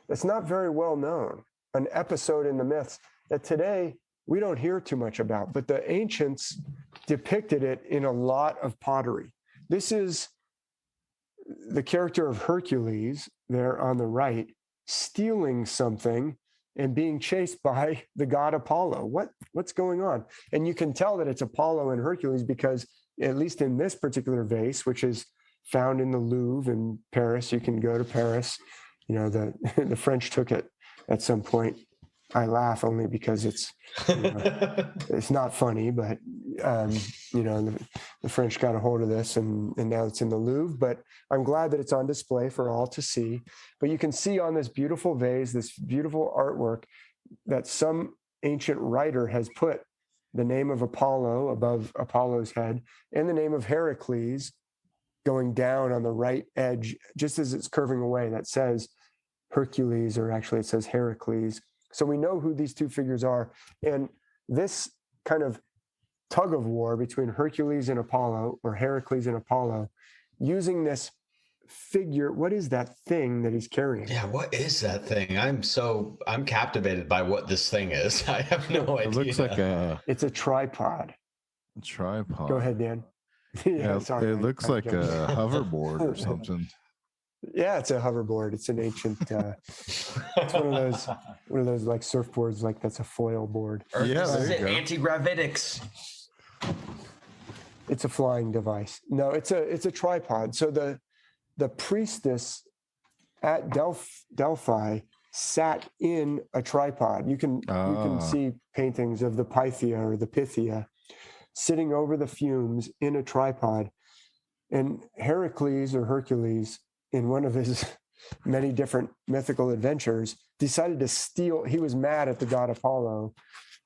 that's not very well known, an episode in the myths that today we don't hear too much about, but the ancients depicted it in a lot of pottery. This is the character of Hercules there on the right, stealing something and being chased by the god Apollo. What's going on? And you can tell that it's Apollo and Hercules because, at least in this particular vase, which is found in the Louvre in Paris, you can go to Paris. You know, the French took it at some point. I laugh only because it's, it's not funny, but the French got a hold of this and now it's in the Louvre. But I'm glad that it's on display for all to see. But you can see on this beautiful vase, this beautiful artwork, that some ancient writer has put the name of Apollo above Apollo's head and the name of Heracles going down on the right edge, just as it's curving away. That says Hercules, or actually it says Heracles. So we know who these two figures are. And this kind of tug of war between Hercules and Apollo, or Heracles and Apollo, using this figure, what is that thing that he's carrying? Yeah, what is that thing? I'm captivated by what this thing is. I have no idea. It looks like it's a tripod. A tripod. Go ahead, Dan. Sorry, it looks like a hoverboard or something. Yeah, it's a hoverboard. It's an ancient. It's one of those like surfboards. Like that's a foil board. Yeah, there you go. Anti-gravitics. It's a flying device. No, it's a tripod. So the priestess at Delphi sat in a tripod. You can see paintings of the Pythia or the Pythia sitting over the fumes in a tripod. And Heracles, or Hercules, in one of his many different mythical adventures, decided to steal. He was mad at the god Apollo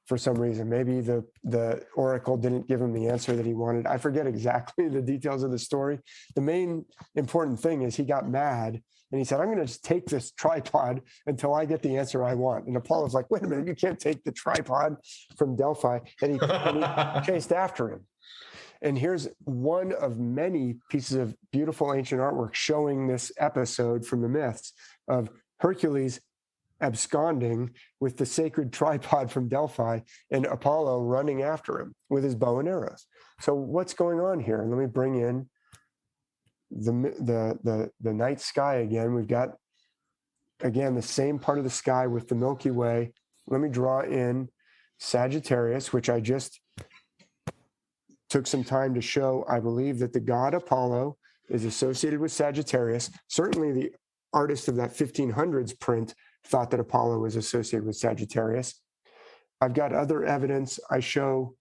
for some reason. Maybe the oracle didn't give him the answer that he wanted. I forget exactly the details of the story. The main important thing is he got mad and he said, I'm going to just take this tripod until I get the answer I want. And Apollo's like, wait a minute, you can't take the tripod from Delphi. And he chased after him. And here's one of many pieces of beautiful ancient artwork showing this episode from the myths of Hercules absconding with the sacred tripod from Delphi and Apollo running after him with his bow and arrows. So what's going on here? Let me bring in the night sky again. We've got, again, the same part of the sky with the Milky Way. Let me draw in Sagittarius, which I just took some time to show. I believe that the god Apollo is associated with Sagittarius. Certainly the artist of that 1500s print thought that Apollo was associated with Sagittarius. I've got other evidence I show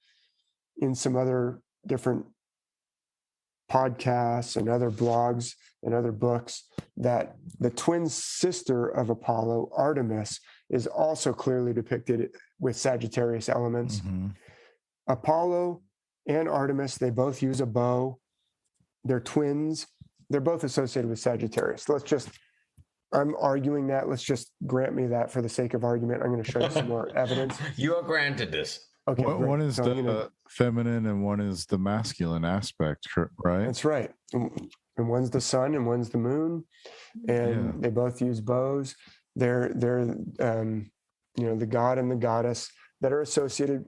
in some other different podcasts and other blogs and other books that the twin sister of Apollo, Artemis, is also clearly depicted with Sagittarius elements. Mm-hmm. Apollo and Artemis, they both use a bow. They're twins. They're both associated with Sagittarius. I'm arguing that. Let's just grant me that for the sake of argument. I'm going to show you some more evidence. You are granted this. Okay. One is the feminine and one is the masculine aspect, right? That's right. And one's the sun and one's the moon, and they both use bows. They're the god and the goddess that are associated,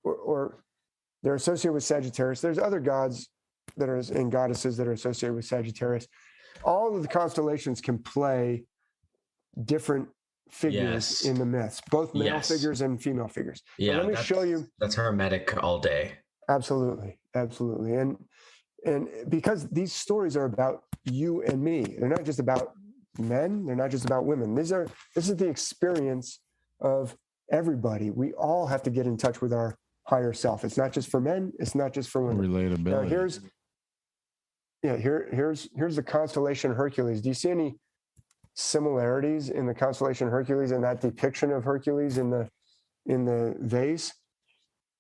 or they're associated with Sagittarius. There's other gods that are and goddesses that are associated with Sagittarius. All of the constellations can play different figures in the myths, both male figures and female figures. Yeah, let me show you. That's hermetic all day. Absolutely. And because these stories are about you and me, they're not just about men. They're not just about women. This is the experience of everybody. We all have to get in touch with our higher self. It's not just for men. It's not just for women. Relatability. Now here's the constellation Hercules. Do you see any similarities in the constellation Hercules and that depiction of Hercules in the vase?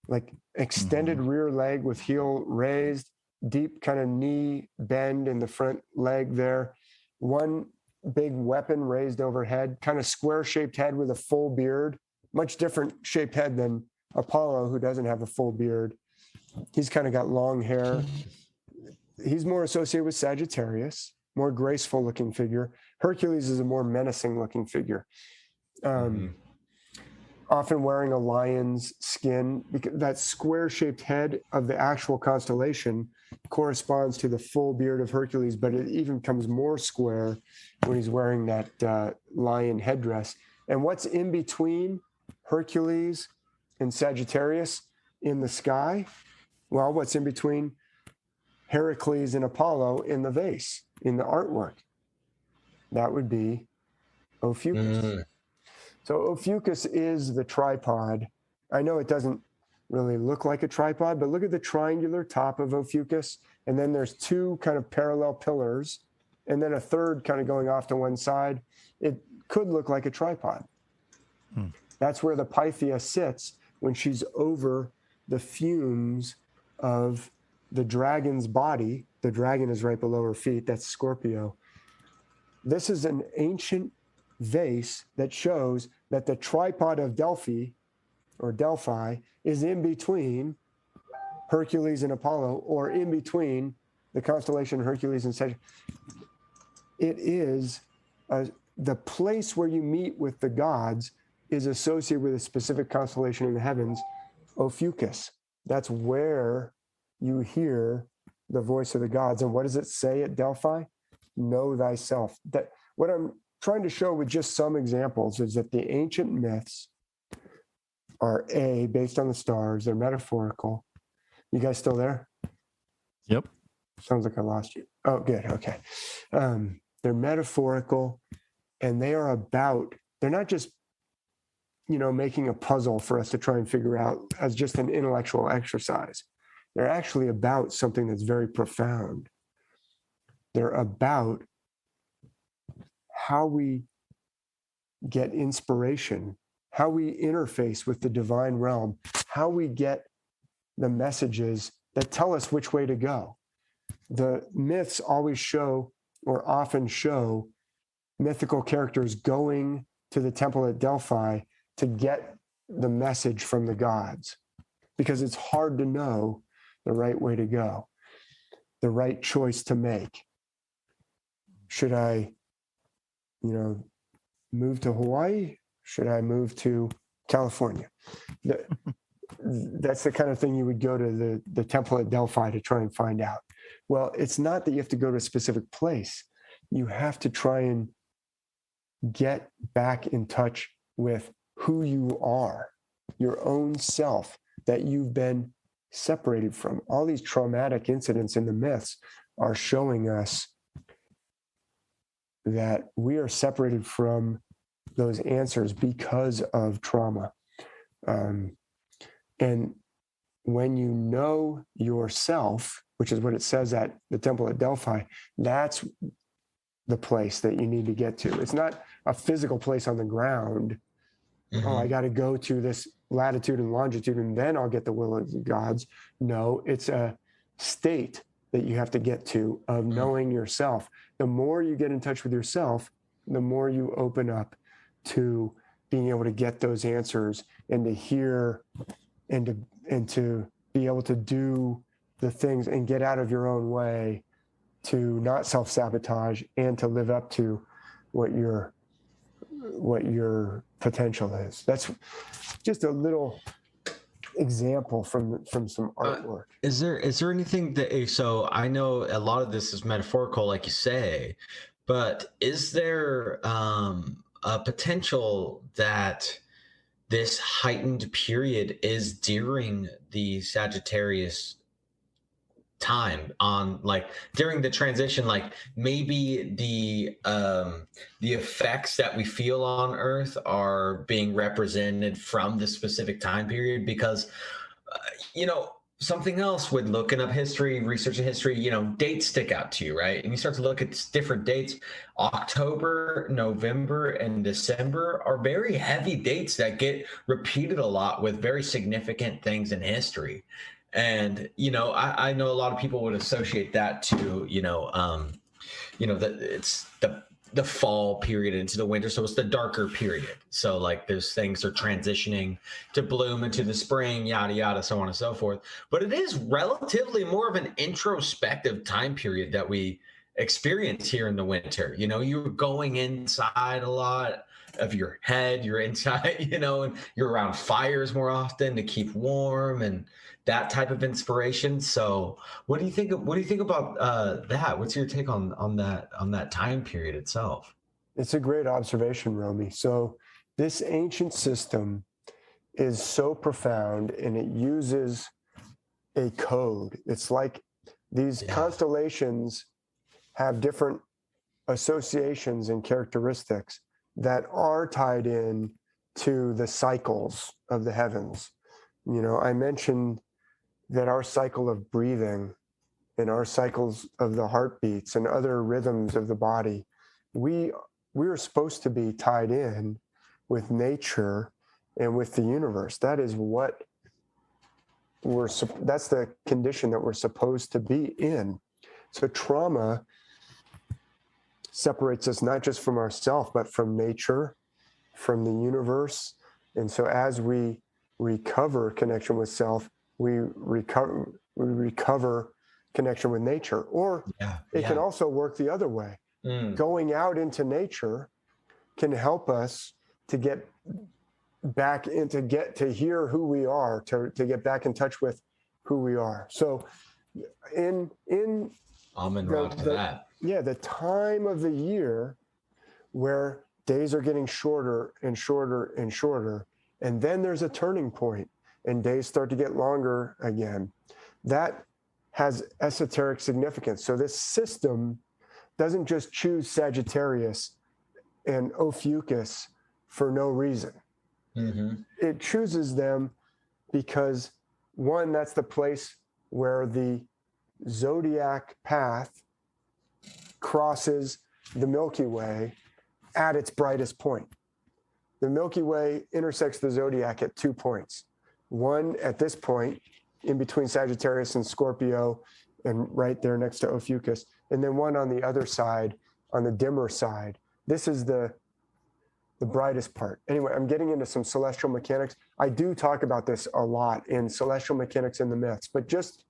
Like extended rear leg with heel raised, deep kind of knee bend in the front leg there. One big weapon raised overhead, kind of square-shaped head with a full beard. Much different shaped head than Apollo, who doesn't have a full beard. He's kind of got long hair. He's more associated with Sagittarius, more graceful looking figure. Hercules is a more menacing looking figure. Often wearing a lion's skin, because that square-shaped head of the actual constellation corresponds to the full beard of Hercules, but it even becomes more square when he's wearing that lion headdress. And what's in between Hercules and Sagittarius in the sky? Well, what's in between Heracles and Apollo in the vase, in the artwork? That would be Ophiuchus. So Ophiuchus is the tripod. I know it doesn't really look like a tripod, but look at the triangular top of Ophiuchus. And then there's two kind of parallel pillars, and then a third kind of going off to one side. It could look like a tripod. That's where the Pythia sits when she's over the fumes of the dragon's body. The dragon is right below her feet. That's Scorpio. This is an ancient vase that shows that the tripod of Delphi is in between Hercules and Apollo, or in between the constellation Hercules and Sagittarius. It is the place where you meet with the gods is associated with a specific constellation in the heavens, Ophiuchus. That's where you hear the voice of the gods. And what does it say at Delphi? Know thyself. That what I'm trying to show with just some examples is that the ancient myths are based on the stars. They're metaphorical. You guys still there? Yep. Sounds like I lost you. Oh, good. Okay. They're metaphorical, and they are about, they're not just, making a puzzle for us to try and figure out as just an intellectual exercise. They're actually about something that's very profound. They're about how we get inspiration, how we interface with the divine realm, how we get the messages that tell us which way to go. The myths always show, or often show, mythical characters going to the temple at Delphi to get the message from the gods, because it's hard to know the right way to go, the right choice to make. Should I, move to Hawaii? Should I move to California? That's the kind of thing you would go to the temple at Delphi to try and find out. Well, it's not that you have to go to a specific place. You have to try and get back in touch with who you are, your own self that you've been separated from. All these traumatic incidents in the myths are showing us that we are separated from those answers because of trauma. And when you know yourself, which is what it says at the temple at Delphi, that's the place that you need to get to. It's not a physical place on the ground. Oh, I got to go to this latitude and longitude, and then I'll get the will of the gods. No, it's a state that you have to get to of knowing yourself. The more you get in touch with yourself, the more you open up to being able to get those answers and to hear and to be able to do the things and get out of your own way, to not self-sabotage and to live up to what your potential is. That's just a little example from some artwork. Is there anything that, so I know a lot of this is metaphorical, like you say, but is there a potential that this heightened period is during the Sagittarius time on, like, during the transition, like maybe the effects that we feel on Earth are being represented from the specific time period, because something else with looking up history, researching history, dates stick out to you, right? And you start to look at different dates. October, November, and December are very heavy dates that get repeated a lot with very significant things in history. And, I know a lot of people would associate that to, that it's the fall period into the winter. So it's the darker period. So like those things are transitioning to bloom into the spring, yada, yada, so on and so forth. But it is relatively more of an introspective time period that we experience here in the winter. You're going inside a lot of your head, you're inside, and you're around fires more often to keep warm and that type of inspiration. So what do you think about that? What's your take on that time period itself? It's a great observation, Romy. So this ancient system is so profound, and it uses a code. It's like these constellations have different associations and characteristics that are tied in to the cycles of the heavens. I mentioned that our cycle of breathing and our cycles of the heartbeats and other rhythms of the body, we are supposed to be tied in with nature and with the universe. That is what that's the condition that we're supposed to be in. So trauma separates us not just from ourselves, but from nature, from the universe. And so as we recover connection with self, we recover connection with nature. Or it can also work the other way. Going out into nature can help us to get back in, to hear who we are, to get back in touch with who we are. So in the time of the year where days are getting shorter and shorter and shorter, and then there's a turning point and days start to get longer again, that has esoteric significance. So this system doesn't just choose Sagittarius and Ophiuchus for no reason. It chooses them because, one, that's the place where the zodiac path crosses the Milky Way at its brightest point. The Milky Way intersects the zodiac at 2 points. One at this point, in between Sagittarius and Scorpio, and right there next to Ophiuchus, and then one on the other side, on the dimmer side. This is the brightest part. Anyway, I'm getting into some celestial mechanics. I do talk about this a lot in Celestial Mechanics in the Myths, but just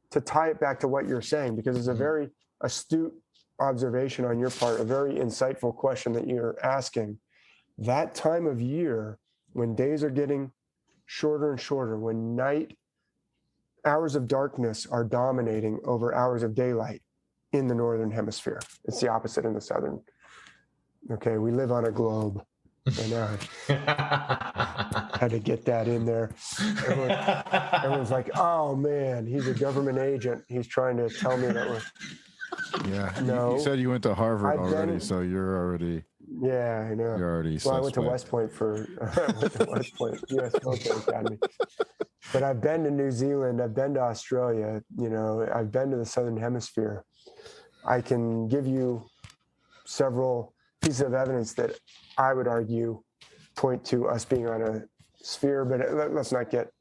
to tie it back to what you're saying, because it's a very astute observation on your part, a very insightful question that you're asking. That time of year when days are getting shorter and shorter, when hours of darkness are dominating over hours of daylight in the northern hemisphere. It's the opposite in the southern. Okay, we live on a globe. And I had to get that in there. Everyone's like, oh man, he's a government agent. He's trying to tell me that we're... Yeah, no. You said you went to Harvard already, so you're already... Yeah, I know. You're already I went to West Point US Military Academy. But I've been to New Zealand, I've been to Australia, I've been to the Southern Hemisphere. I can give you several pieces of evidence that I would argue point to us being on a sphere, but let's not get...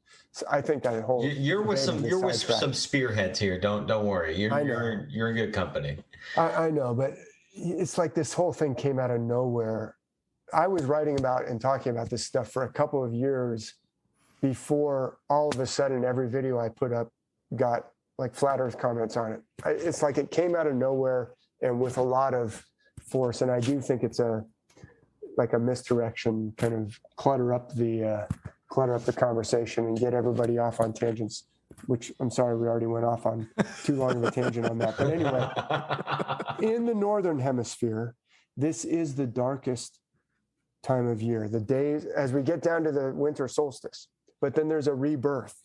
I think that whole... You're with some spearheads here. Don't worry. You're in good company. I know, but it's like this whole thing came out of nowhere. I was writing about and talking about this stuff for a couple of years before all of a sudden every video I put up got like flat earth comments on it. It's like it came out of nowhere and with a lot of force. And I do think it's a misdirection, kind of clutter up the conversation and get everybody off on tangents, which I'm sorry, we already went off on too long of a tangent on that. But anyway, in the Northern Hemisphere, this is the darkest time of year, the days as we get down to the winter solstice, but then there's a rebirth,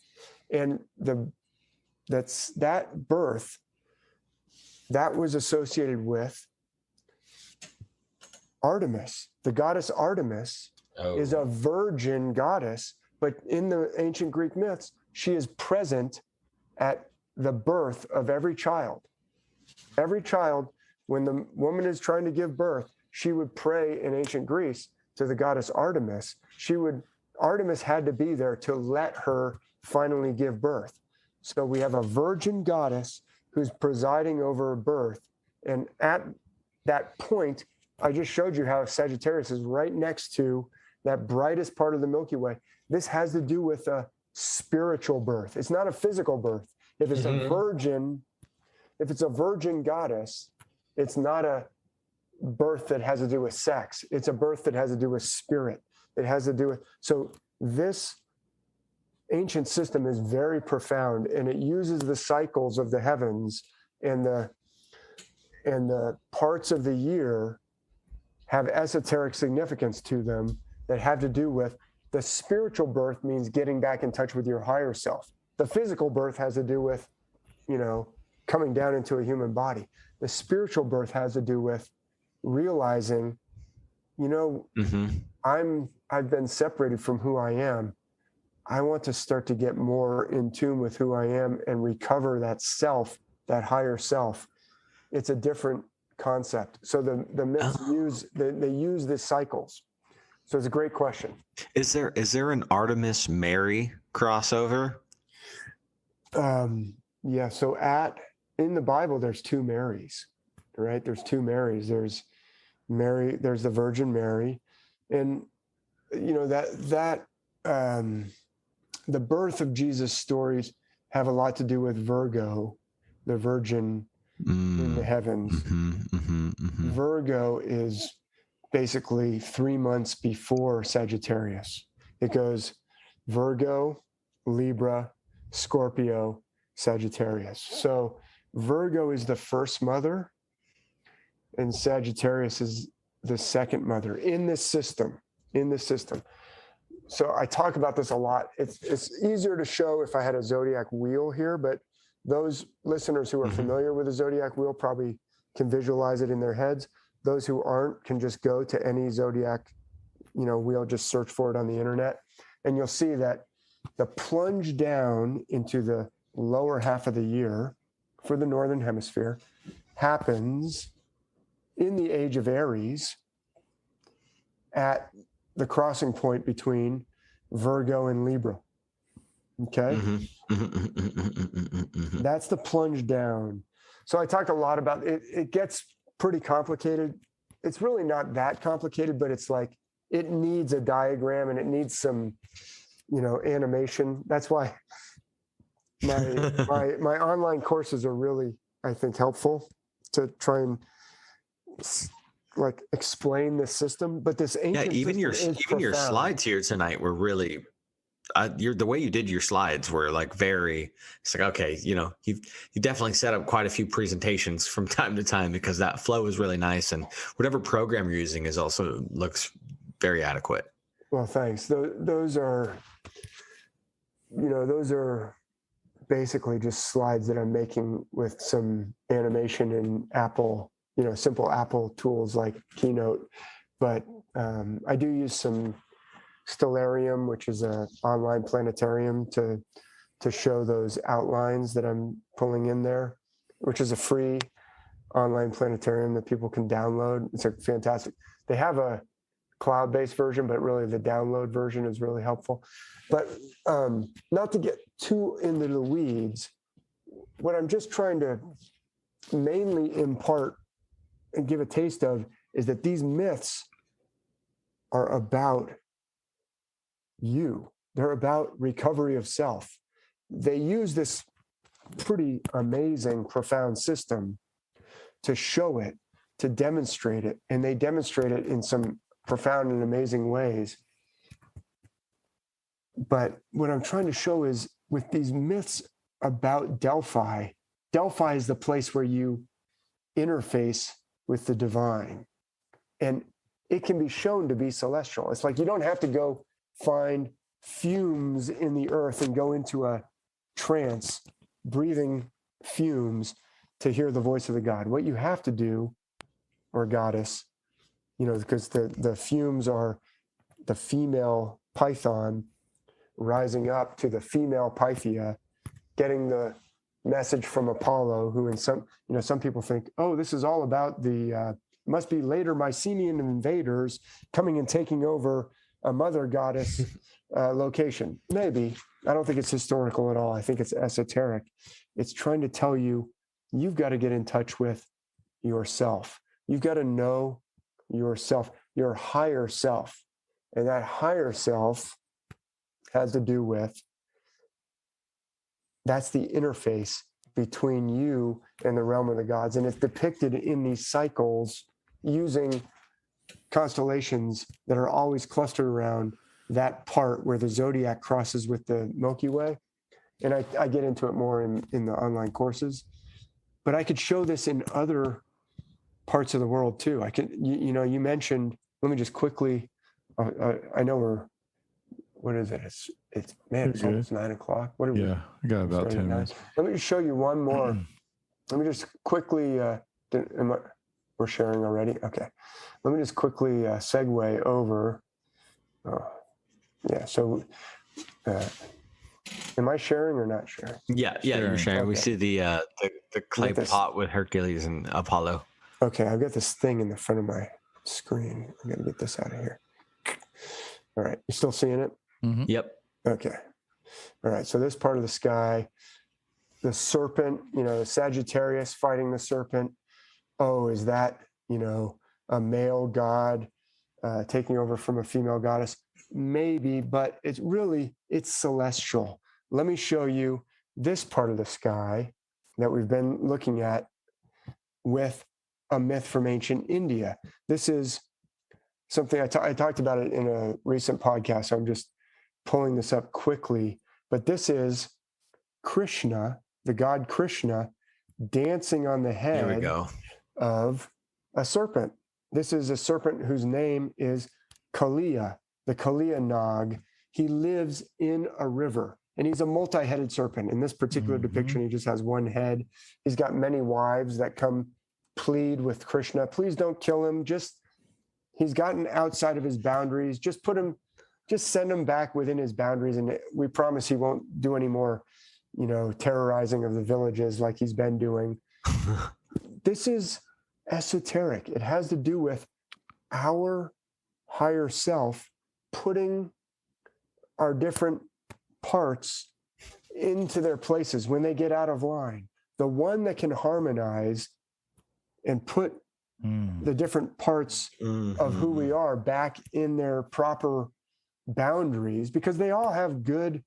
and the that birth that was associated with Artemis. The goddess Artemis is a virgin goddess, but in the ancient Greek myths, she is present at the birth of every child. Every child, when the woman is trying to give birth, she would pray in ancient Greece to the goddess Artemis. Artemis had to be there to let her finally give birth. So we have a virgin goddess who's presiding over birth. And at that point, I just showed you how Sagittarius is right next to that brightest part of the Milky Way. This has to do with a spiritual birth. It's not a physical birth. If it's a virgin goddess, it's not a birth that has to do with sex. It's a birth that has to do with spirit. It has to do with, so this ancient system is very profound, and it uses the cycles of the heavens, and the parts of the year have esoteric significance to them that have to do with the spiritual birth means getting back in touch with your higher self. The physical birth has to do with, coming down into a human body. The spiritual birth has to do with realizing, I've been separated from who I am. I want to start to get more in tune with who I am and recover that self, that higher self. It's a different concept. So the myths use the cycles. So it's a great question. Is there an Artemis Mary crossover? Yeah. So in the Bible, there's two Marys, right? There's two Marys. There's Mary. There's the Virgin Mary, and the birth of Jesus stories have a lot to do with Virgo, the Virgin in the heavens. Virgo is basically 3 months before Sagittarius. It goes Virgo, Libra, Scorpio, Sagittarius. So Virgo is the first mother, and Sagittarius is the second mother in this system. So I talk about this a lot. It's easier to show if I had a zodiac wheel here, but those listeners who are familiar with the zodiac wheel probably can visualize it in their heads. Those who aren't can just go to any zodiac, wheel, just search for it on the internet, and you'll see that the plunge down into the lower half of the year for the Northern Hemisphere happens in the age of Aries at the crossing point between Virgo and Libra. Okay. That's the plunge down. So I talked a lot about it. It gets pretty complicated. It's really not that complicated, but it's like, it needs a diagram and it needs some, animation. That's why my online courses are really, I think, helpful to try and explain this system. But this ancient even your slides here tonight were really the way you did your slides were very, it's like, okay, you definitely set up quite a few presentations from time to time, because that flow is really nice, and whatever program you're using looks very adequate. Well, thanks. Those are basically just slides that I'm making with some animation in Apple, simple Apple tools like Keynote. But I do use some Stellarium, which is an online planetarium, to show those outlines that I'm pulling in there, which is a free online planetarium that people can download. It's fantastic. They have a cloud-based version, but really the download version is really helpful. But not to get too into the weeds, what I'm just trying to mainly impart and give a taste of is that these myths are about you. They're about recovery of self. They use this pretty amazing, profound system to show it, to demonstrate it, and they demonstrate it in some profound and amazing ways. But what I'm trying to show is, with these myths about Delphi is the place where you interface with the divine, and it can be shown to be celestial. It's like you don't have to go find fumes in the earth and go into a trance breathing fumes to hear the voice of the god. What you have to do, or goddess, because the fumes are the female python rising up to the female Pythia, getting the message from Apollo, who in some people think, oh, this is all about the must be later Mycenaean invaders coming and taking over a mother goddess location. Maybe. I don't think it's historical at all. I think it's esoteric. It's trying to tell you, you've got to get in touch with yourself. You've got to know yourself, your higher self. And that higher self has to do with, that's the interface between you and the realm of the gods. And it's depicted in these cycles using constellations that are always clustered around that part where the zodiac crosses with the Milky Way. And I get into it more in the online courses, but I could show this in other parts of the world too. I could, you mentioned, let me just quickly, I know what is it? It's almost 9 o'clock. What are we? Yeah, I got about 10 minutes. Let me just show you one more. Let me just quickly, we're sharing already? Okay. Let me just quickly segue over. Yeah, so am I sharing or not sharing? Yeah, you're sharing. Okay. We see the clay pot with Hercules and Apollo. Okay, I've got this thing in the front of my screen. I'm going to get this out of here. All right, you still seeing it? Mm-hmm. Yep. Okay. All right, so this part of the sky, the serpent, the Sagittarius fighting the serpent. Oh, is that, a male god taking over from a female goddess? Maybe, but it's celestial. Let me show you this part of the sky that we've been looking at with a myth from ancient India. This is something I talked about it in a recent podcast, so I'm just pulling this up quickly. But this is Krishna, the god Krishna, dancing on the head of a serpent. This is a serpent whose name is Kaliya, the Kaliya Nag. He lives in a river, and he's a multi-headed serpent. In this particular depiction, he just has one head. He's got many wives that come plead with Krishna, please don't kill him. He's gotten outside of his boundaries. Just send him back within his boundaries, and we promise he won't do any more, terrorizing of the villages like he's been doing. This is esoteric. It has to do with our higher self putting our different parts into their places when they get out of line. The one that can harmonize and put the different parts of who we are back in their proper boundaries, because they all have good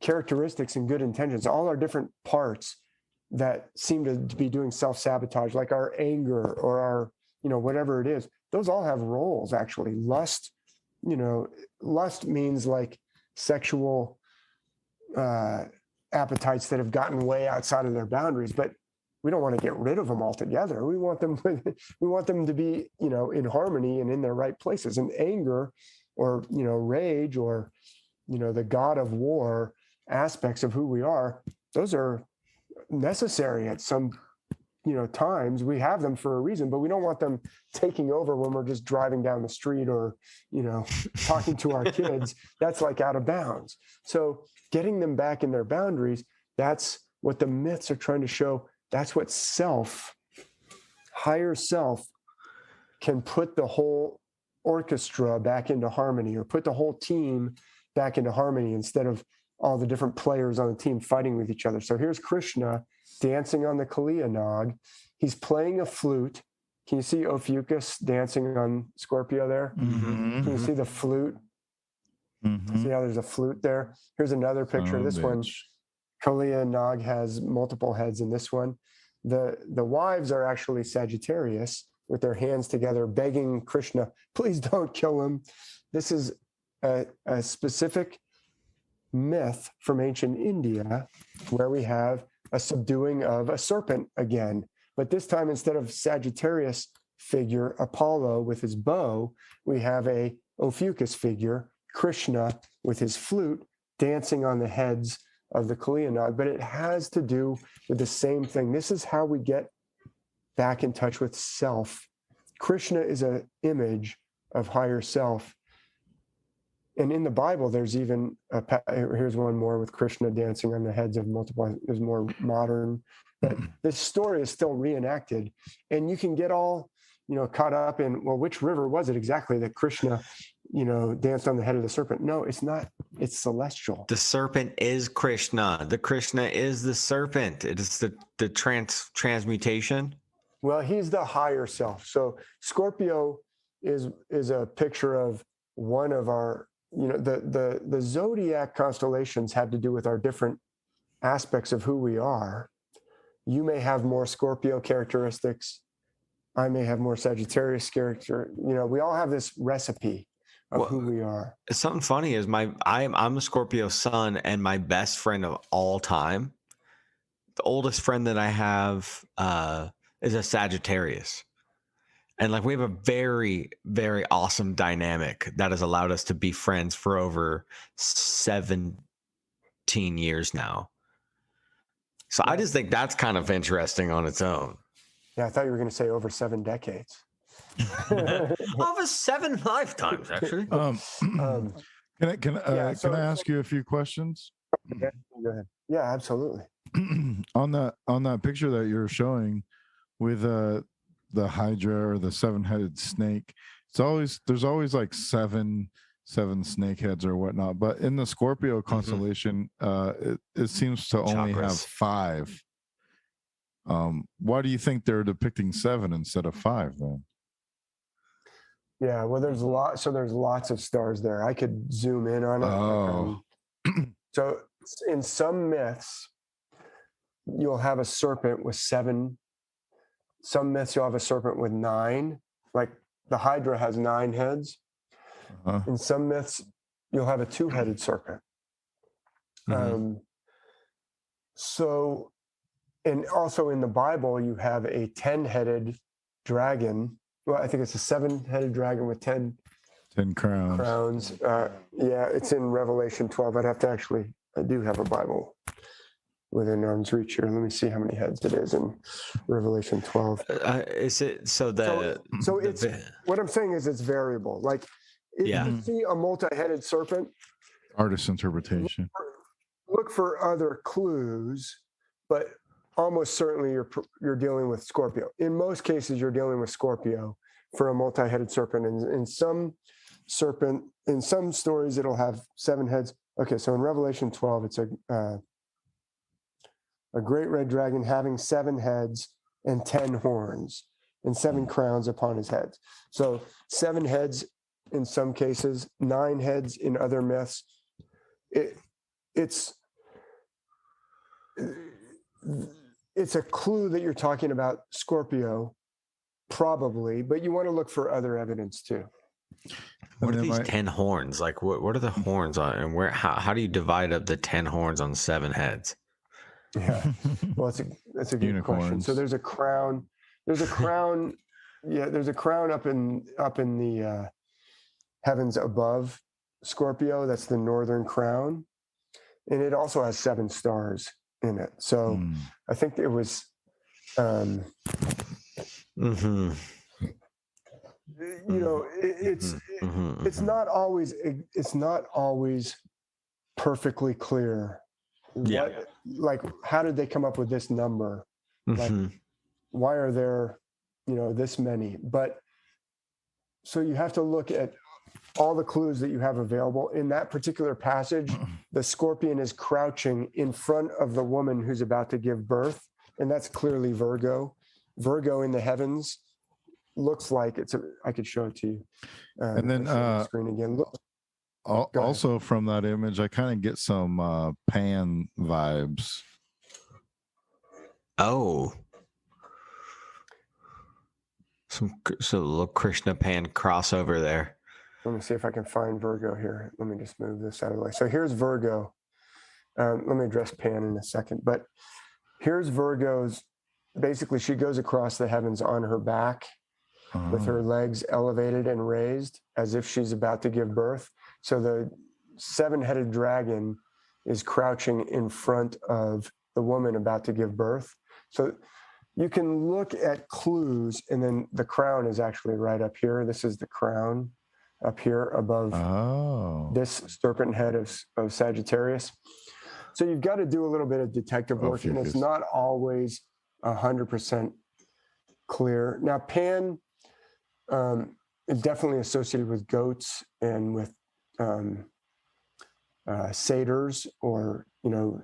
characteristics and good intentions. All our different parts that seem to be doing self-sabotage, like our anger or our, whatever it is, those all have roles, actually. Lust means like sexual appetites that have gotten way outside of their boundaries, but we don't want to get rid of them altogether. We want them to be, in harmony and in their right places. And anger or, rage or, the god of war aspects of who we are, those are necessary at some, times. We have them for a reason, but we don't want them taking over when we're just driving down the street or, talking to our kids. That's like out of bounds. So getting them back in their boundaries, that's what the myths are trying to show. That's what higher self can put the whole orchestra back into harmony, or put the whole team back into harmony instead of all the different players on the team fighting with each other. So here's Krishna dancing on the Kaliya Nag. He's playing a flute. Can you see Ophiuchus dancing on Scorpio there? Mm-hmm. Can you see the flute? Mm-hmm. See how there's a flute there? Here's another picture. This one, Kaliya Nag has multiple heads in this one. The wives are actually Sagittarius with their hands together, begging Krishna, please don't kill him. This is a specific myth from ancient India where we have a subduing of a serpent again. But this time, instead of Sagittarius figure, Apollo with his bow, we have a Ophiuchus figure, Krishna with his flute, dancing on the heads of the Kalianad, but it has to do with the same thing. This is how we get back in touch with self. Krishna is an image of higher self. And in the Bible, there's even, here's one more with Krishna dancing on the heads of multiple, there's more modern, but this story is still reenacted. And you can get all, caught up in, well, which river was it exactly that Krishna, danced on the head of the serpent? No, it's not. It's celestial. The serpent is Krishna. The Krishna is the serpent. It is the transmutation. Well, he's the higher self. So Scorpio is a picture of one of our, the zodiac constellations have to do with our different aspects of who we are. You may have more Scorpio characteristics. I may have more Sagittarius character. We all have this recipe of who we are. Something funny is I'm a Scorpio sun, and my best friend of all time, the oldest friend that I have, is a Sagittarius. And we have a very, very awesome dynamic that has allowed us to be friends for over 17 years now. So I just think that's kind of interesting on its own. Yeah, I thought you were going to say over 7 decades. Over 7 lifetimes, actually. Can I ask you a few questions? Yeah, go ahead. Yeah, absolutely. on that picture that you're showing with the Hydra or the 7-headed snake, there's always like seven snake heads or whatnot. But in the Scorpio constellation, it seems to only have 5. Why do you think they're depicting 7 instead of 5 then? Yeah, well, there's lots of stars there. I could zoom in on it. Oh. So in some myths, you'll have a serpent with 7. Some myths you'll have a serpent with 9. Like the Hydra has 9 heads. In some myths, you'll have a 2-headed serpent. So, and also in the Bible, you have a 10-headed dragon. Well, I think it's a 7-headed dragon with 10 crowns. Yeah, it's in Revelation 12. I do have a Bible within arm's reach here. Let me see how many heads it is in Revelation 12. Is it so it's what I'm saying is it's variable. Like if you see a multi-headed serpent, artist interpretation. Look for other clues, but almost certainly you're dealing with Scorpio. In most cases, you're dealing with Scorpio for a multi-headed serpent. And in some stories, it'll have 7 heads. Okay, so in Revelation 12, it's a great red dragon having 7 heads and 10 horns and 7 crowns upon his heads. So 7 heads in some cases, 9 heads in other myths. It's a clue that you're talking about Scorpio, probably, but you want to look for other evidence too. What are these 10 horns? Like, what are the horns on, and how do you divide up the 10 horns on 7 heads? Yeah, well, that's a good question. So there's a crown. There's a crown. Yeah, there's a crown up in the heavens above Scorpio. That's the northern crown, and it also has 7 stars in it. So I think it was. It's not always perfectly clear. Yeah. Like, how did they come up with this number? Like, why are there, this many? But so you have to look at all the clues that you have available. In that particular passage, the scorpion is crouching in front of the woman who's about to give birth, and that's clearly Virgo. Virgo in the heavens looks like I could show it to you. And then the screen again. Look. Also from that image, I kind of get some Pan vibes. Oh. So a little Krishna Pan crossover there. Let me see if I can find Virgo here. Let me just move this out of the way. So here's Virgo. Let me address Pan in a second. But here's Virgo's. Basically, she goes across the heavens on her back with her legs elevated and raised as if she's about to give birth. So the 7-headed dragon is crouching in front of the woman about to give birth. So you can look at clues, and then the crown is actually right up here. This is the crown up here above this serpent head of Sagittarius. So you've got to do a little bit of detective work, and it's not always 100% clear. Now, Pan is definitely associated with goats and with satyrs, or, you know,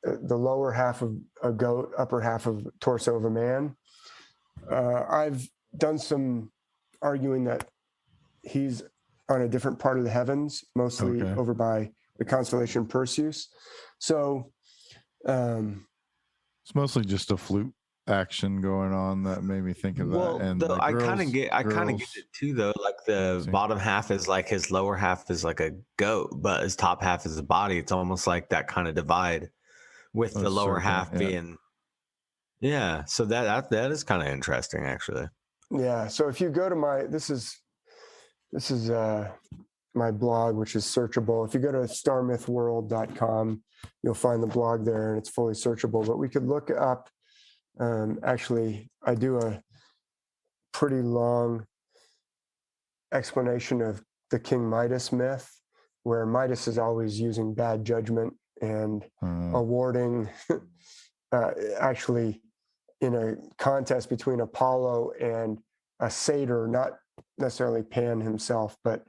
the lower half of a goat, upper half of torso of a man. I've done some arguing that he's on a different part of the heavens, mostly over by the constellation Perseus. So it's mostly just a flute action going on that made me think of that. And though, I kind of get it too, though. Like the bottom half is like his lower half is like a goat, but his top half is a body. It's almost like that kind of divide, with the lower half being. Yeah, so that is kind of interesting, actually. Yeah. So if you go to this is my blog, which is searchable. If you go to starmythworld.com, you'll find the blog there, and it's fully searchable. But we could look up. Actually, I do a pretty long explanation of the King Midas myth, where Midas is always using bad judgment and awarding, actually, in a contest between Apollo and a satyr, not necessarily Pan himself, but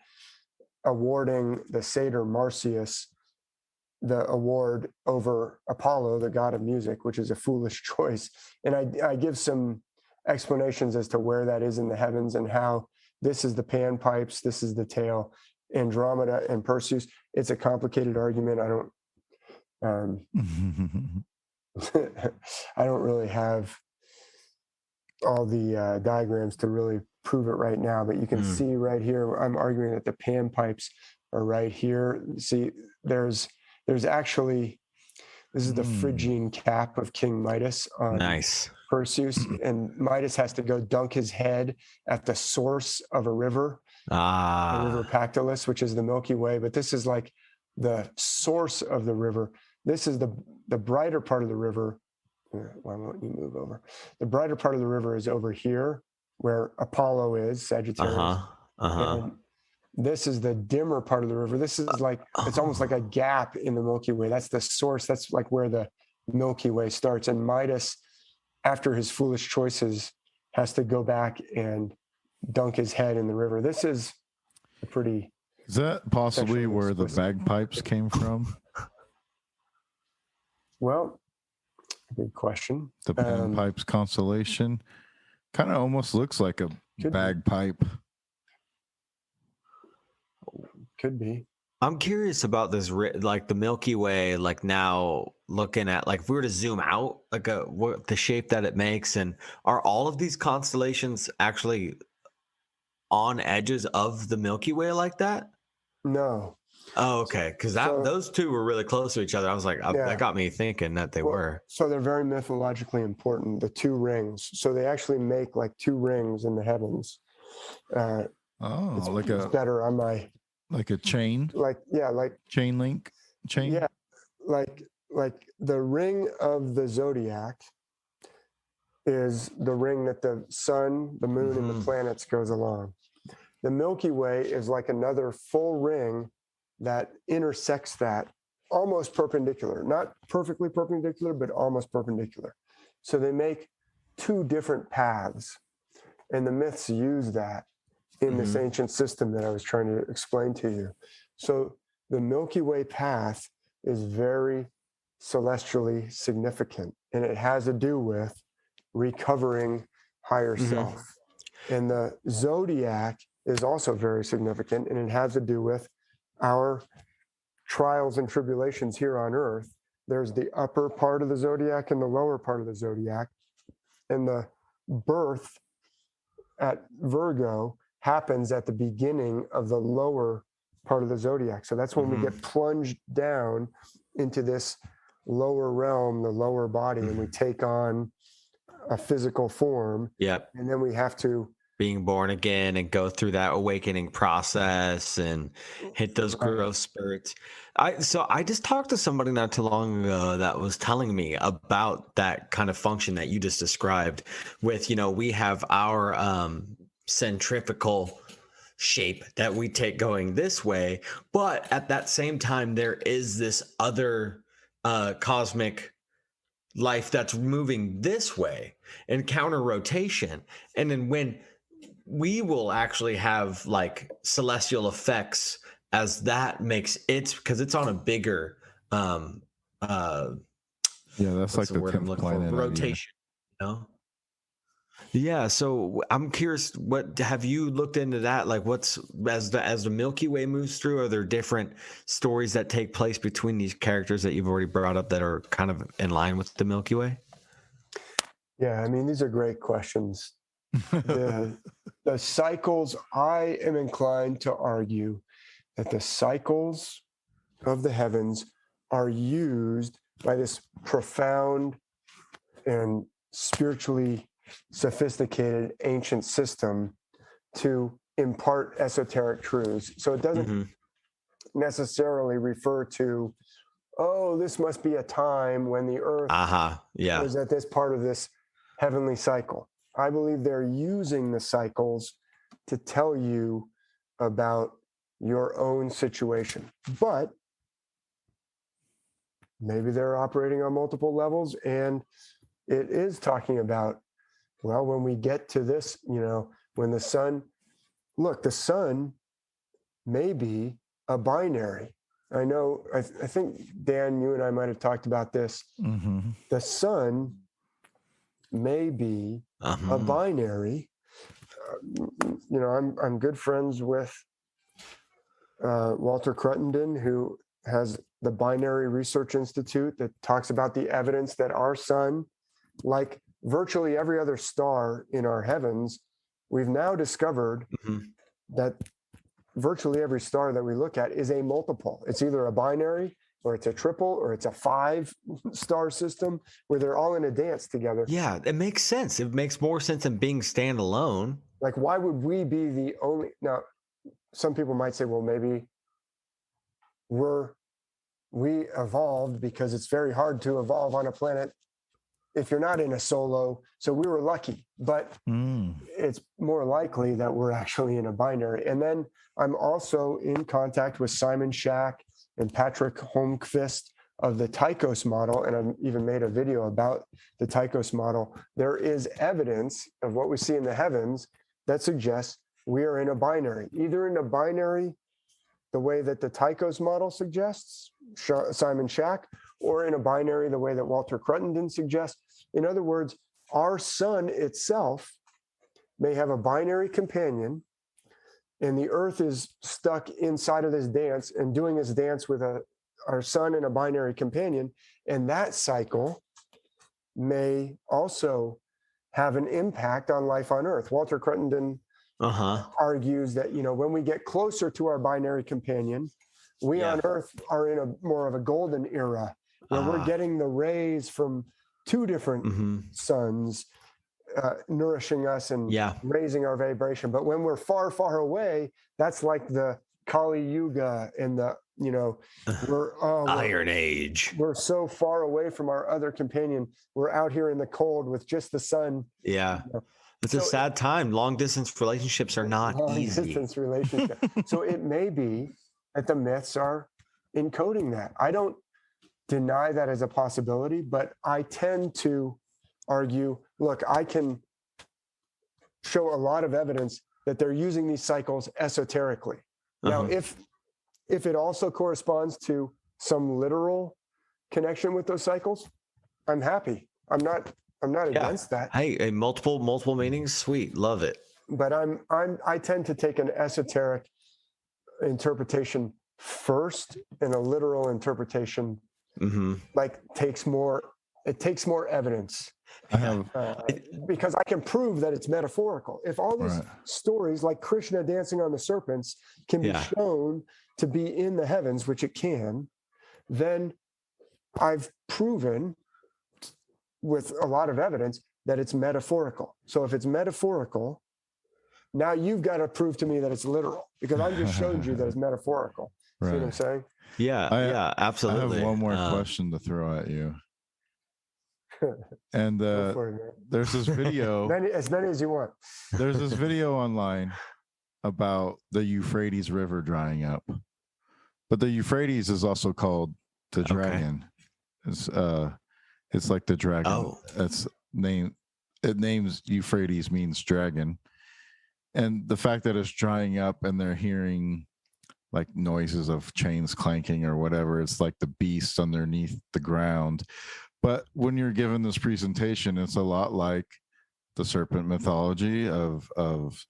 awarding the satyr Marsyas the award over Apollo, the god of music, which is a foolish choice. And I give some explanations as to where that is in the heavens, and how this is the pan pipes, this is the tail, Andromeda and Perseus. It's a complicated argument. I don't really have all the diagrams to really prove it right now, but you can see right here, I'm arguing that the pan pipes are right here. See, there's actually, this is the Phrygian cap of King Midas on Perseus, and Midas has to go dunk his head at the source of a river, the river Pactolus, which is the Milky Way. But this is like the source of the river. This is the brighter part of the river. Why won't you move over? The brighter part of the river is over here, where Apollo is, Sagittarius. And this is the dimmer part of the river. This is like, it's almost like a gap in the Milky Way. That's the source. That's like where the Milky Way starts. And Midas, after his foolish choices, has to go back and dunk his head in the river. This is a pretty... Is that possibly where the bagpipes came from? Well, good question. The bagpipes constellation kind of almost looks like a bagpipe. Could be. I'm curious about this, like the Milky Way, like now looking at, like if we were to zoom out, like what the shape that it makes, and are all of these constellations actually on edges of the Milky Way like that? No. Oh, okay. Because those two were really close to each other. I was like, that got me thinking that they were. So they're very mythologically important, the two rings. So they actually make like two rings in the heavens. It's better on my... Like a chain? Like chain link? Chain? Yeah. Like the ring of the zodiac is the ring that the sun, the moon, and the planets goes along. The Milky Way is like another full ring that intersects that, almost perpendicular, not perfectly perpendicular, but almost perpendicular. So they make two different paths, and the myths use that in this ancient system that I was trying to explain to you. So the Milky Way path is very celestially significant, and it has to do with recovering higher self. And the zodiac is also very significant, and it has to do with our trials and tribulations here on Earth. There's the upper part of the zodiac and the lower part of the zodiac, and the birth at Virgo happens at the beginning of the lower part of the zodiac. So that's when we get plunged down into this lower realm, the lower body, and we take on a physical form. Yep. And then we have to being born again and go through that awakening process and hit those growth spurts. I just talked to somebody not too long ago that was telling me about that kind of function that you just described with, we have our centrifugal shape that we take going this way, but at that same time there is this other cosmic life that's moving this way in counter rotation. And then when we will actually have like celestial effects as that makes it, because it's on a bigger that's like the word I'm 10th looking for, planet rotation, Yeah, so I'm curious, what have you looked into that? Like, what's as the Milky Way moves through, are there different stories that take place between these characters that you've already brought up that are kind of in line with the Milky Way? Yeah, I mean, these are great questions. The cycles, I am inclined to argue that the cycles of the heavens are used by this profound and spiritually sophisticated ancient system to impart esoteric truths. So it doesn't necessarily refer to, oh, this must be a time when the earth was at this part of this heavenly cycle. I believe they're using the cycles to tell you about your own situation. But maybe they're operating on multiple levels, and it is talking about, well, when we get to this, when the sun may be a binary. I know, I think, Dan, you and I might have talked about this. Mm-hmm. The sun may be a binary. I'm good friends with Walter Cruttenden, who has the Binary Research Institute that talks about the evidence that our sun, like virtually every other star in our heavens, we've now discovered that virtually every star that we look at is a multiple. It's either a binary, or it's a triple, or it's a 5-star system where they're all in a dance together. Yeah, it makes sense. It makes more sense than being standalone. Like, why would we be the only? Now, some people might say, well, maybe we evolved because it's very hard to evolve on a planet if you're not in a solo. So we were lucky, but it's more likely that we're actually in a binary. And then I'm also in contact with Simon Schack and Patrick Holmquist of the Tychos model, and I've even made a video about the Tychos model. There is evidence of what we see in the heavens that suggests we are in a binary, either in a binary the way that the Tychos model suggests, Simon Schack, or in a binary the way that Walter Cruttenden suggests. In other words, our sun itself may have a binary companion, and the Earth is stuck inside of this dance and doing this dance with our sun and a binary companion, and that cycle may also have an impact on life on Earth. Walter Cruttenden argues that, when we get closer to our binary companion, we on Earth are in a more of a golden era where we're getting the rays from two different suns nourishing us and raising our vibration. But when we're far, far away, that's like the Kali Yuga and the, we're Iron Age. We're so far away from our other companion. We're out here in the cold with just the sun. Yeah. It's a sad time. Long distance relationships are not easy. Long distance relationship. So it may be that the myths are encoding that. I don't deny that as a possibility, but I tend to argue, look, I can show a lot of evidence that they're using these cycles esoterically. Now, if it also corresponds to some literal connection with those cycles, I'm happy. I'm not against that. Hey, multiple meanings, sweet, love it. But I tend to take an esoteric interpretation first, and a literal interpretation takes more evidence. Because I can prove that it's metaphorical. If all these stories, like Krishna dancing on the serpents, can be shown to be in the heavens, which it can, then I've proven with a lot of evidence that it's metaphorical. So if it's metaphorical, Now you've got to prove to me that it's literal, because I just showed you that it's metaphorical. Right. See what I'm saying? Yeah, absolutely. I have one more question to throw at you. And there's this video. As many as you want. There's this video online about the Euphrates River drying up. But the Euphrates is also called the dragon. It's like the dragon. Oh. It names Euphrates means dragon. And the fact that it's drying up and they're hearing like noises of chains clanking or whatever, it's like the beast underneath the ground. But when you're given this presentation, it's a lot like the serpent mythology of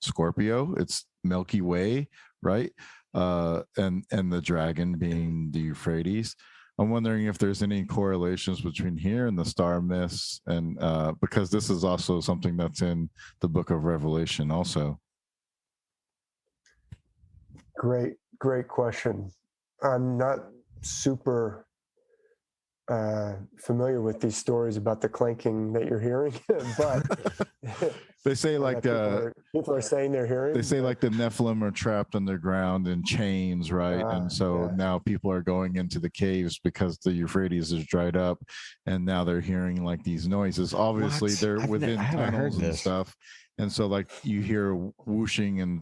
Scorpio. It's Milky Way, right? And the dragon being the Euphrates. I'm wondering if there's any correlations between here and the star myths, and because this is also something that's in the book of Revelation also. Great question. I'm not super familiar with these stories about the clanking that you're hearing, but they say like people are saying they're hearing. They say like the Nephilim are trapped underground in chains, right? And so now people are going into the caves because the Euphrates is dried up, and now they're hearing like these noises. Obviously, they're within tunnels and stuff, and so like you hear whooshing and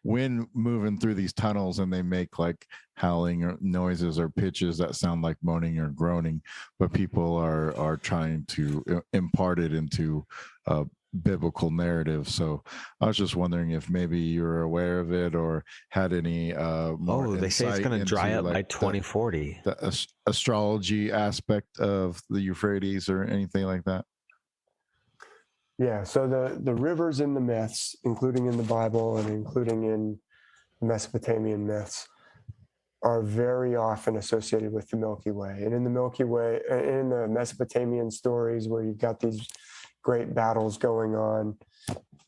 wind moving through these tunnels, and they make like howling or noises or pitches that sound like moaning or groaning, but people are trying to impart it into a biblical narrative. So I was just wondering if maybe you're aware of it or had any more they say it's going to dry up by 2040, the astrology aspect of the Euphrates or anything like that. Yeah, so the rivers in the myths, including in the Bible and including in Mesopotamian myths, are very often associated with the Milky Way. And in the Milky Way, in the Mesopotamian stories where you've got these great battles going on,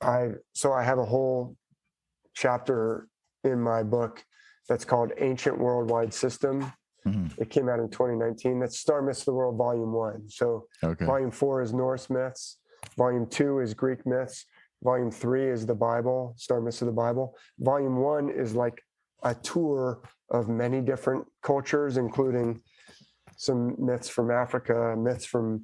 I have a whole chapter in my book that's called Ancient Worldwide System. Mm-hmm. It came out in 2019. That's Star Myths of the World, Volume 1. So Volume 4 is Norse myths. Volume 2 is Greek myths. Volume 3 is the Bible, Star Myths of the Bible. Volume 1 is like a tour of many different cultures, including some myths from Africa, myths from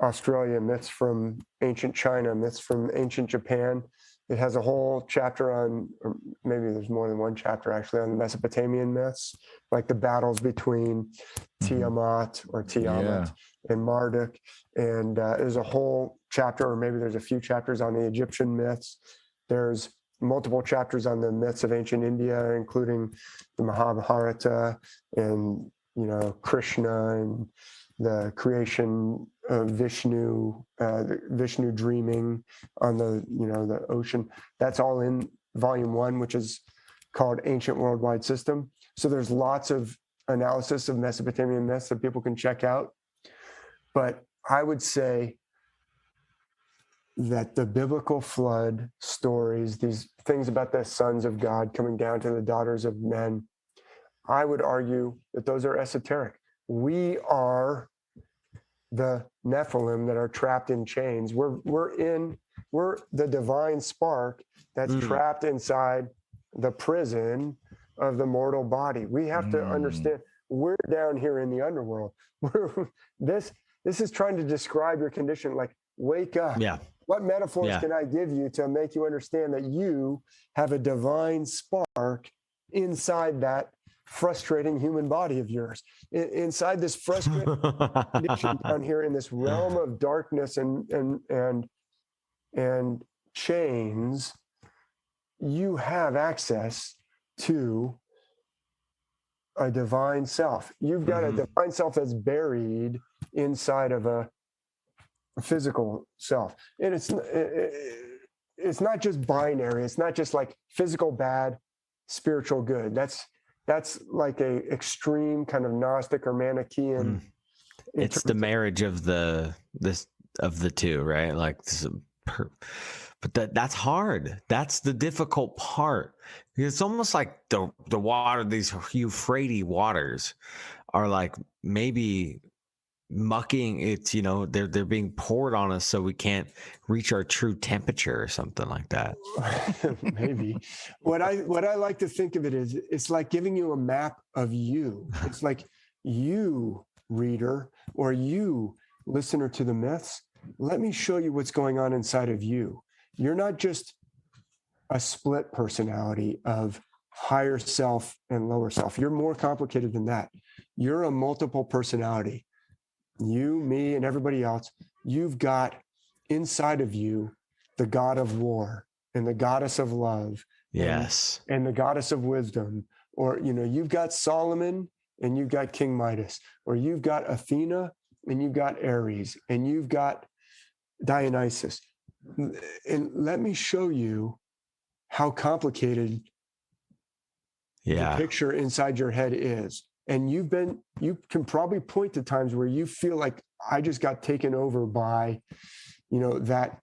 Australia, myths from ancient China, myths from ancient Japan. It has a whole chapter on, or maybe there's more than one chapter actually, on the Mesopotamian myths, like the battles between Tiamat and Marduk. And there's a whole chapter, or maybe there's a few chapters on the Egyptian myths. There's multiple chapters on the myths of ancient India, including the Mahabharata and, Krishna and the creation of Vishnu, Vishnu dreaming on the ocean. That's all in Volume 1, which is called Ancient Worldwide System. So there's lots of analysis of Mesopotamian myths that people can check out. But I would say that the biblical flood stories, these things about the sons of God coming down to the daughters of men, I would argue that those are esoteric. We are the Nephilim that are trapped in chains. We're the divine spark that's trapped inside the prison of the mortal body. We have to understand we're down here in the underworld. This is trying to describe your condition, like wake up. Yeah. What metaphors can I give you to make you understand that you have a divine spark inside that frustrating human body of yours, inside this frustrating condition down here in this realm of darkness and chains? You have access to a divine self. You've got a divine self that's buried inside of a physical self, and it's not just binary. It's not just like physical bad, spiritual good. That's like a extreme kind of Gnostic or Manichaean. It's the marriage of the two, right? Like, but that's hard. That's the difficult part. It's almost like the water. These Euphrates waters are like maybe mucking. It's, you know, they're being poured on us so we can't reach our true temperature or something like that. Maybe. What I like to think of it is, it's like giving you a map of you. It's like, you reader, or you listener to the myths, let me show you what's going on inside of you. You're not just a split personality of higher self and lower self. You're more complicated than that. You're a multiple personality. You, me, and everybody else. You've got inside of you the god of war and the goddess of love. Yes. And the goddess of wisdom. Or, you know, you've got Solomon and you've got King Midas. Or you've got Athena and you've got Ares. And you've got Dionysus. And let me show you how complicated the picture inside your head is. And you can probably point to times where you feel like, I just got taken over by, you know, that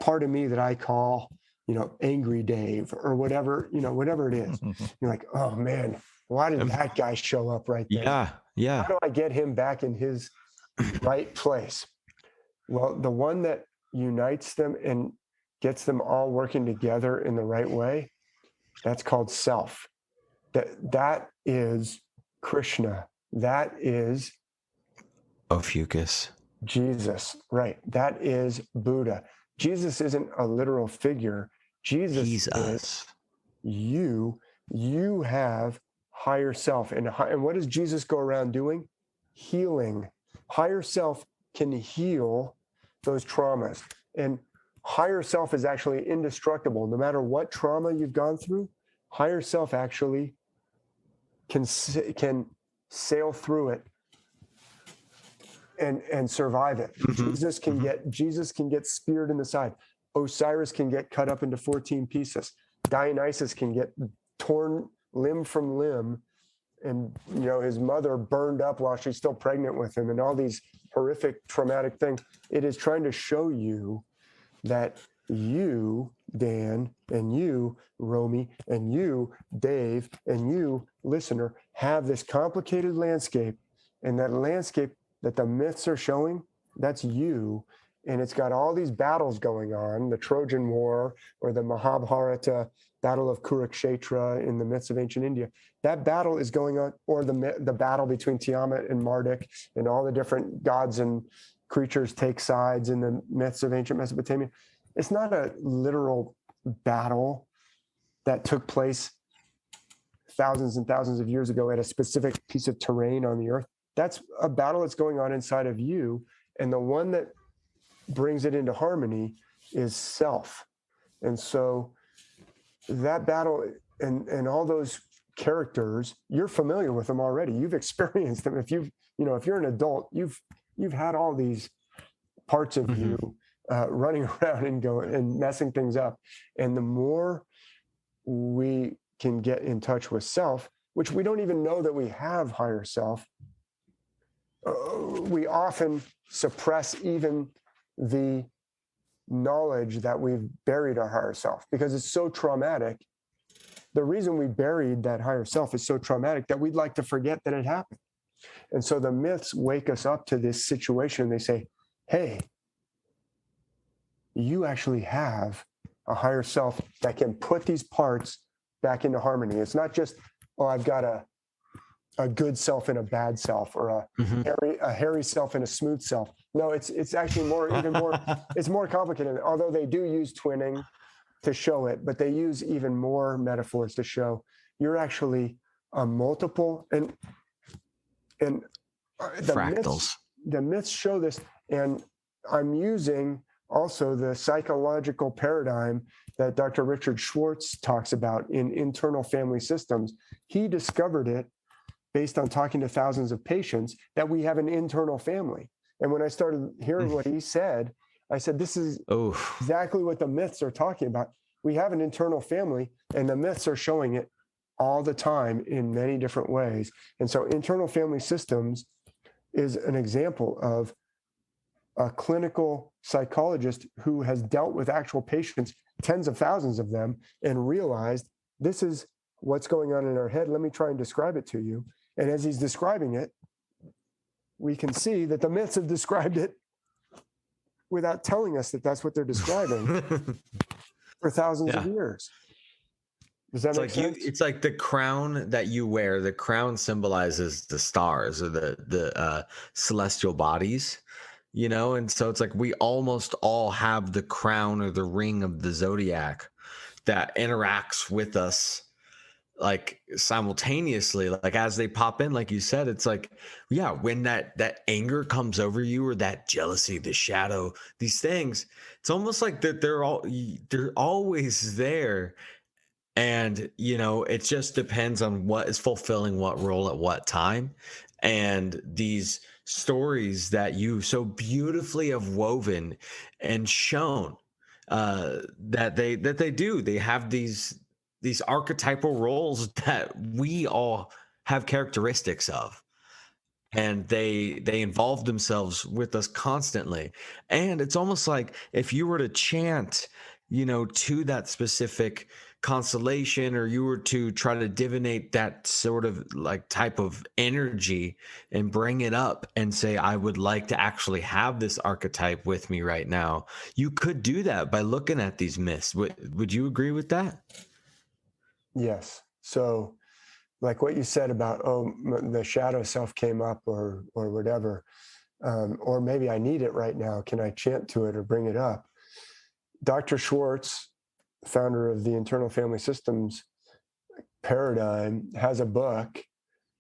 part of me that I call, you know, Angry Dave, or whatever, you know, whatever it is. You're like, oh man, why did that guy show up right there? Yeah. How do I get him back in his right place? Well, the one that unites them and gets them all working together in the right way, that's called self. That is Krishna. That is Ophiuchus. Jesus, right? That is Buddha. Jesus isn't a literal figure. Jesus is you. You have higher self, and what does Jesus go around doing? Healing. Higher self can heal those traumas, and higher self is actually indestructible. No matter what trauma you've gone through, higher self actually can sail through it and survive it. Jesus can get speared in the side. Osiris can get cut up into 14 pieces. Dionysus can get torn limb from limb, and you know, his mother burned up while she's still pregnant with him, and all these horrific traumatic things. It is trying to show you that you, Dan, and you, Romy, and you, Dave, and you, listener, have this complicated landscape, and that landscape that the myths are showing, that's you, and it's got all these battles going on, the Trojan War or the Mahabharata battle of Kurukshetra in the myths of ancient India. That battle is going on, or the battle between Tiamat and Marduk, and all the different gods and creatures take sides in the myths of ancient Mesopotamia. It's not a literal battle that took place thousands and thousands of years ago at a specific piece of terrain on the earth. That's a battle that's going on inside of you. And the one that brings it into harmony is self. And so that battle and all those characters, you're familiar with them already. You've experienced them. If you're an adult, you've had all these parts of you running around and messing things up. And the more we can get in touch with self, which we don't even know that we have higher self, we often suppress even the knowledge that we've buried our higher self because it's so traumatic. The reason we buried that higher self is so traumatic that we'd like to forget that it happened. And so the myths wake us up to this situation. They say, hey, you actually have a higher self that can put these parts back into harmony. It's not just, oh, I've got a good self and a bad self, or a hairy self and a smooth self. No, it's actually it's more complicated. Although they do use twinning to show it, but they use even more metaphors to show you're actually a multiple and the fractals. The myths show this, and I'm using also the psychological paradigm that Dr. Richard Schwartz talks about in internal family systems. He discovered it based on talking to thousands of patients, that we have an internal family. And when I started hearing what he said, I said, this is exactly what the myths are talking about. We have an internal family, and the myths are showing it all the time in many different ways. And so internal family systems is an example of a clinical psychologist who has dealt with actual patients, tens of thousands of them, and realized this is what's going on in our head. Let me try and describe it to you. And as he's describing it, we can see that the myths have described it without telling us that that's what they're describing for thousands of years. Does that make sense? It's like the crown that you wear. The crown symbolizes the stars or the celestial bodies, you know? And so it's like we almost all have the crown or the ring of the zodiac that interacts with us like simultaneously, like as they pop in, like you said. It's like, yeah, when that anger comes over you, or that jealousy, the shadow, these things, it's almost like that they're always there. And, you know, it just depends on what is fulfilling what role at what time. And these stories that you so beautifully have woven and shown that they do, they have these archetypal roles that we all have characteristics of, and they involve themselves with us constantly. And it's almost like if you were to chant, you know, to that specific constellation, or you were to try to divinate that sort of like type of energy and bring it up and say, I would like to actually have this archetype with me right now, you could do that by looking at these myths. Would you agree with that? Yes. So like what you said about, the shadow self came up or whatever, or maybe I need it right now. Can I chant to it or bring it up? Dr. Schwartz, founder of the internal family systems paradigm, has a book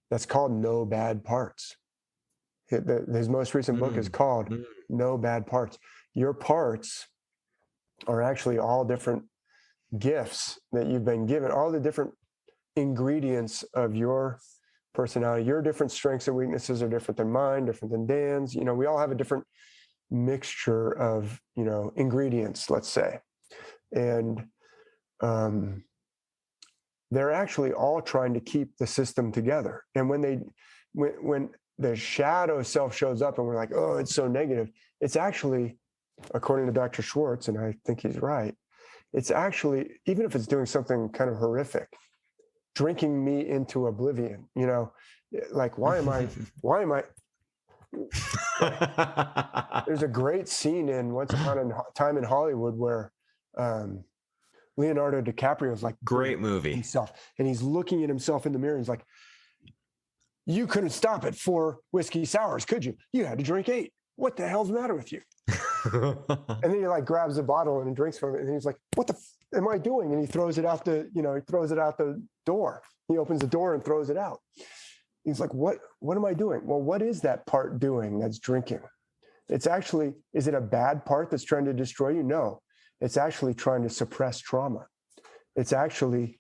that's called No Bad Parts. His most recent book is called No Bad Parts. Your parts are actually all different gifts that you've been given, all the different ingredients of your personality. Your different strengths and weaknesses are different than mine, different than Dan's. You know, we all have a different mixture of, you know, ingredients, let's say. And they're actually all trying to keep the system together. And when the shadow self shows up and we're like, oh, it's so negative, it's actually, according to Dr. Schwartz, and I think he's right, it's actually, even if it's doing something kind of horrific, drinking me into oblivion, you know, like, why am I, there's a great scene in Once Upon a Time in Hollywood where Leonardo DiCaprio's like, great movie himself, and he's looking at himself in the mirror and he's like, you couldn't stop at 4 whiskey sours, could you? You had to drink 8. What the hell's the matter with you? And then he like grabs a bottle and drinks from it, and he's like, what the am I doing? And he throws it out the door. He opens the door and throws it out. He's like, what am I doing? Well, what is that part doing that's drinking? It's actually, is it a bad part that's trying to destroy you? No, it's actually trying to suppress trauma. It's a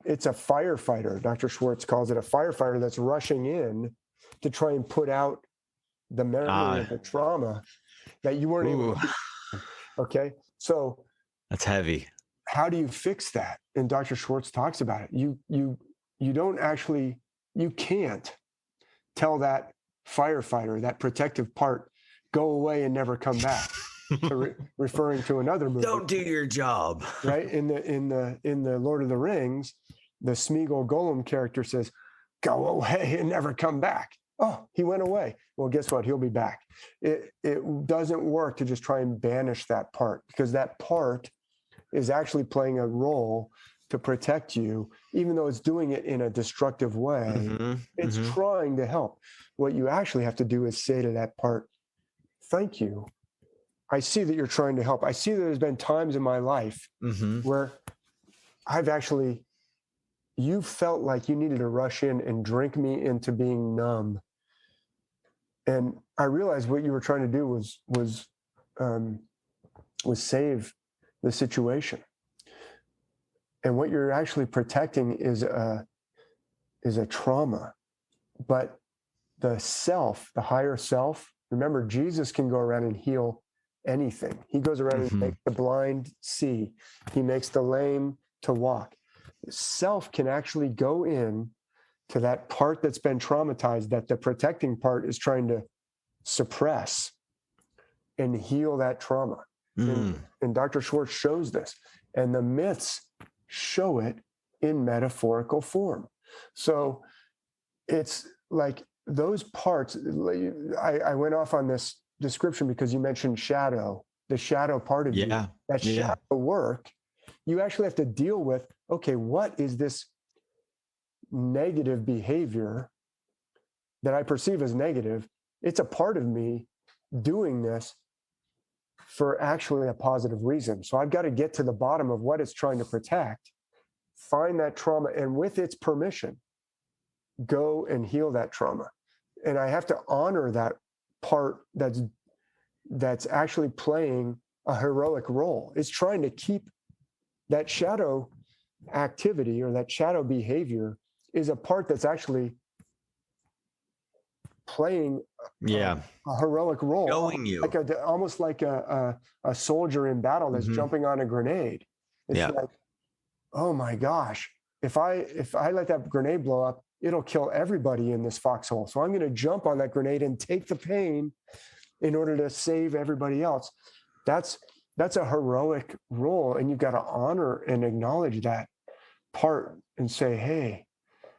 firefighter. Dr. Schwartz calls it a firefighter that's rushing in to try and put out the memory of the trauma that you weren't able to. Okay. So that's heavy. How do you fix that? And Dr. Schwartz talks about it. You can't tell that firefighter, that protective part, go away and never come back. Referring to another movie. Don't do your job. Right? In the Lord of the Rings, the Smeagol Gollum character says, go away and never come back. Oh, he went away. Well, guess what? He'll be back. It doesn't work to just try and banish that part, because that part is actually playing a role to protect you, even though it's doing it in a destructive way. It's trying to help. What you actually have to do is say to that part, thank you. I see that you're trying to help. I see that there's been times in my life where you felt like you needed to rush in and drink me into being numb. And I realized what you were trying to do was save the situation. And what you're actually protecting is a trauma. But the self, the higher self, remember, Jesus can go around and heal anything. He goes around and makes the blind see. He makes the lame to walk. Self can actually go in to that part that's been traumatized, that the protecting part is trying to suppress, and heal that trauma. And Dr. Schwartz shows this, and the myths show it in metaphorical form. So it's like those parts, I went off on this description because you mentioned shadow, the shadow part of you, that shadow work, you actually have to deal with, okay, what is this negative behavior that I perceive as negative? It's a part of me doing this for actually a positive reason. So I've got to get to the bottom of what it's trying to protect, find that trauma, and with its permission, go and heal that trauma. And I have to honor that part that's actually playing a heroic role. It's trying to keep that shadow activity or that shadow behavior is a part that's actually playing a heroic role, showing you, like almost like a soldier in battle that's jumping on a grenade. It's like, oh my gosh, if I let that grenade blow up, it'll kill everybody in this foxhole. So I'm going to jump on that grenade and take the pain in order to save everybody else. That's a heroic role, and you've got to honor and acknowledge that part and say, hey,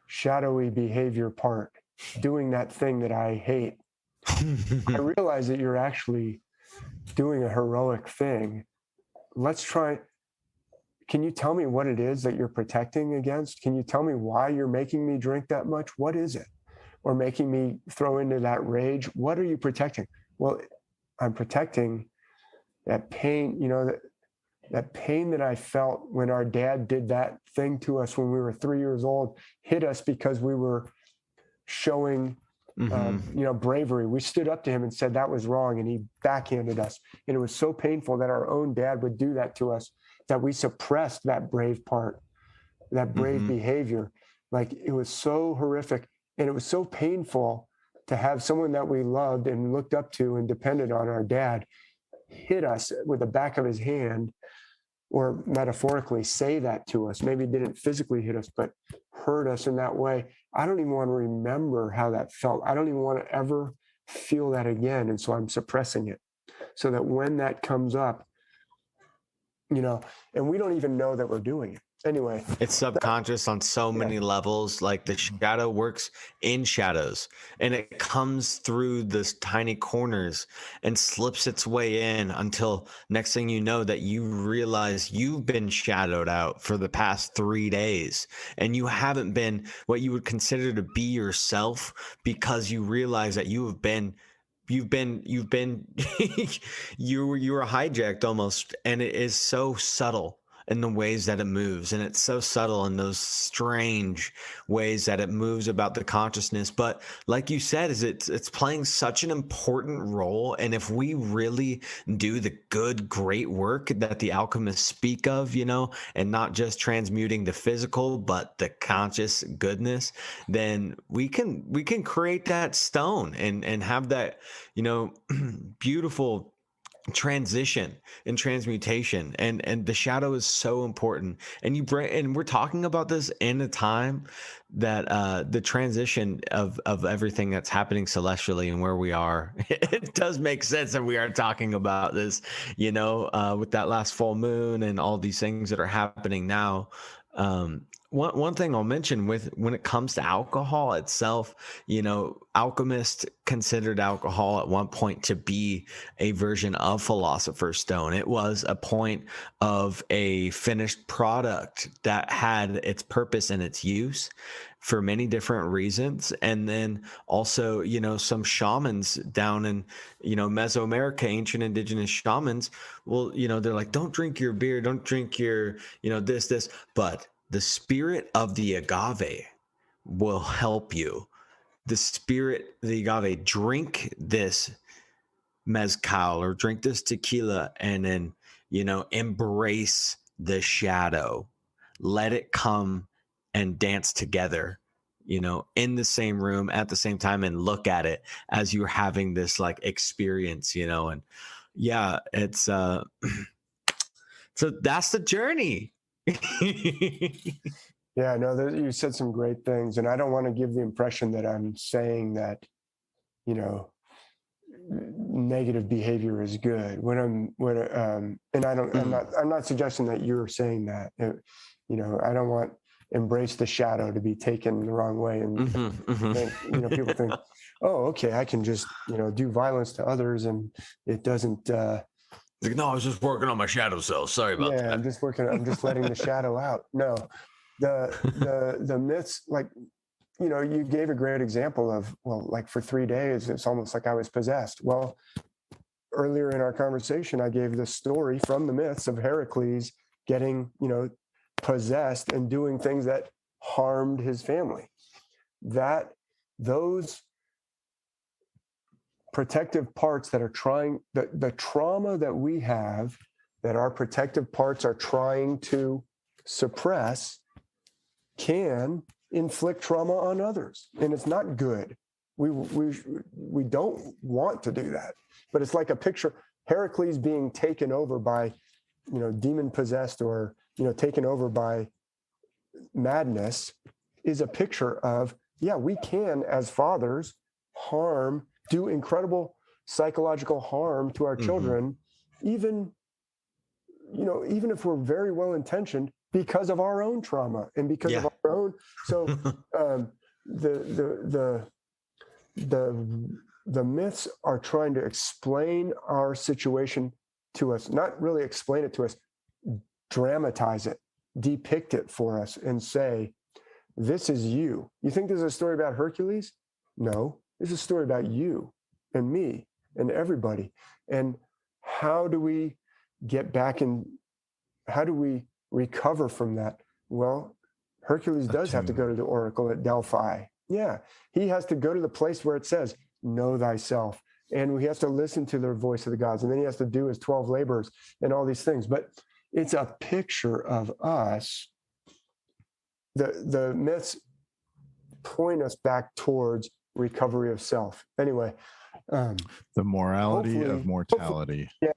shadowy behavior part, doing that thing that I hate. I realize that you're actually doing a heroic thing. Let's try. Can you tell me what it is that you're protecting against? Can you tell me why you're making me drink that much? What is it? Or making me throw into that rage? What are you protecting? Well, I'm protecting that pain, that pain that I felt when our dad did that thing to us when we were 3 years old, hit us because we were showing, bravery. We stood up to him and said that was wrong, and he backhanded us. And it was so painful that our own dad would do that to us that we suppressed that brave part, that brave behavior. Like, it was so horrific, and it was so painful to have someone that we loved and looked up to and depended on, our dad, hit us with the back of his hand, or metaphorically say that to us. Maybe didn't physically hit us, but hurt us in that way. I don't even want to remember how that felt. I don't even want to ever feel that again. And so I'm suppressing it so that when that comes up, and we don't even know that we're doing it. Anyway, it's subconscious on so many levels. Like, the shadow works in shadows, and it comes through those tiny corners and slips its way in until next thing you know that you realize you've been shadowed out for the past 3 days, and you haven't been what you would consider to be yourself, because you realize that you were hijacked almost. And it is so subtle in the ways that it moves, and it's so subtle in those strange ways that it moves about the consciousness. But like you said, it's playing such an important role. And if we really do the good, great work that the alchemists speak of, and not just transmuting the physical, but the conscious goodness, then we can create that stone and have that, beautiful transition and transmutation. And the shadow is so important. And we're talking about this in a time that the transition of everything that's happening celestially and where we are, it does make sense that we are talking about this, with that last full moon and all these things that are happening now. One thing I'll mention when it comes to alcohol itself, alchemists considered alcohol at one point to be a version of Philosopher's Stone. It was a point of a finished product that had its purpose and its use for many different reasons. And then also, some shamans down in, Mesoamerica, ancient indigenous shamans, well, they're like, don't drink your beer, don't drink your, this, but the spirit of the agave will help you. The spirit, the agave, drink this mezcal or drink this tequila, and then, embrace the shadow. Let it come and dance together, in the same room at the same time, and look at it as you're having this like experience, and it's so that's the journey. Yeah, no, you said some great things, and I don't want to give the impression that I'm saying that, negative behavior is good. I'm not suggesting that you're saying that. I don't want embrace the shadow, to be taken the wrong way. And think, people think, oh, okay, I can just, do violence to others and it doesn't, no, I was just working on my shadow self. Sorry about that. I'm just letting the shadow out. No, the myths, like, you gave a great example of, like for 3 days, it's almost like I was possessed. Well, earlier in our conversation, I gave the story from the myths of Heracles getting, possessed and doing things that harmed his family. Those protective parts that are trying, the trauma that we have, that our protective parts are trying to suppress, can inflict trauma on others. And it's not good. We don't want to do that. But it's like a picture, Heracles being taken over by, demon possessed, or, taken over by madness, is a picture of, we can, as fathers, do incredible psychological harm to our children, even if we're very well intentioned, because of our own trauma and because of our own. So the myths are trying to explain our situation to us, not really explain it to us, dramatize it, depict it for us, and say, this is you. You think this is a story about Hercules? No, this is a story about you and me and everybody. And how do we get back in? How do we recover from that? Well, Hercules does have to go to the oracle at Delphi. Yeah, he has to go to the place where it says, know thyself. And he has to listen to the voice of the gods. And then he has to do his 12 labors and all these things. But it's a picture of us. The myths point us back towards recovery of self. Anyway. The morality of mortality. Yeah.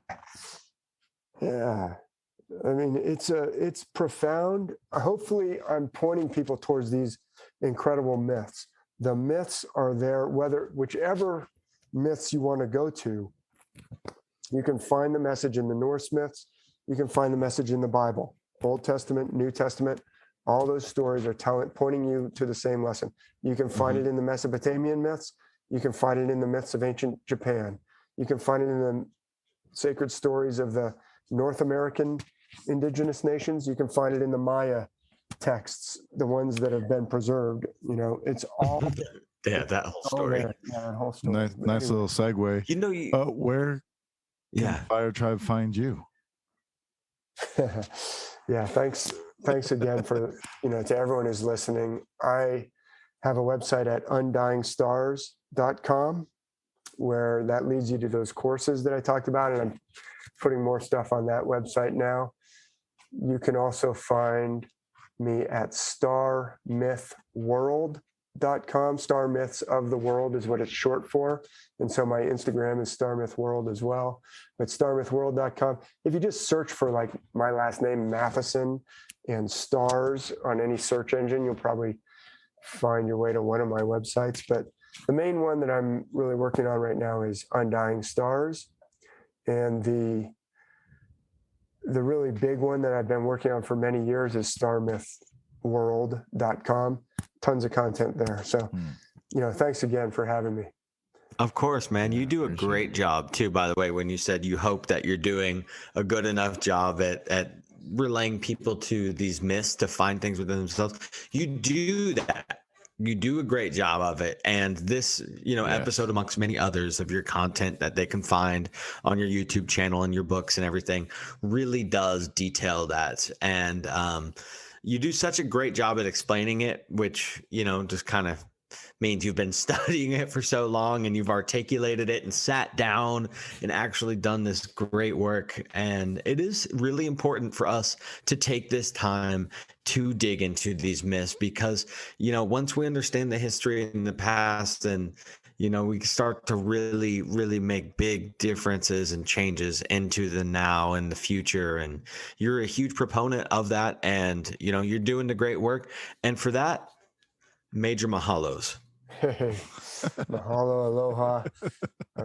I mean, it's profound. Hopefully, I'm pointing people towards these incredible myths. The myths are there, whichever myths you want to go to. You can find the message in the Norse myths. You can find the message in the Bible, Old Testament, New Testament. All those stories are pointing you to the same lesson. You can find it in the Mesopotamian myths. You can find it in the myths of ancient Japan. You can find it in the sacred stories of the North American indigenous nations. You can find it in the Maya texts, the ones that have been preserved. It's all that whole story. That whole story. Nice little segue. Where can Fire Tribe find you? Thanks again for, to everyone who's listening. I have a website at undyingstars.com where that leads you to those courses that I talked about. And I'm putting more stuff on that website now. You can also find me at starmythworld.com. Star Myths of the World is what it's short for. And so my Instagram is starmythworld as well. But starmythworld.com. If you just search for like my last name, Mathisen, and stars on any search engine, you'll probably find your way to one of my websites. But the main one that I'm really working on right now is Undying Stars. And the really big one that I've been working on for many years is starmythworld.com. Tons of content there. So, thanks again for having me. Of course, man. You do a great job too, by the way, when you said you hope that you're doing a good enough job at relaying people to these myths to find things within themselves. You do that. You do a great job of it. And this, episode, amongst many others of your content that they can find on your YouTube channel and your books and everything, really does detail that. And you do such a great job at explaining it, which, just kind of means you've been studying it for so long and you've articulated it and sat down and actually done this great work. And it is really important for us to take this time to dig into these myths because, once we understand the history in the past and, we start to really, really make big differences and changes into the now and the future. And you're a huge proponent of that. And, you're doing the great work. And for that, major mahalos. Hey, mahalo, aloha.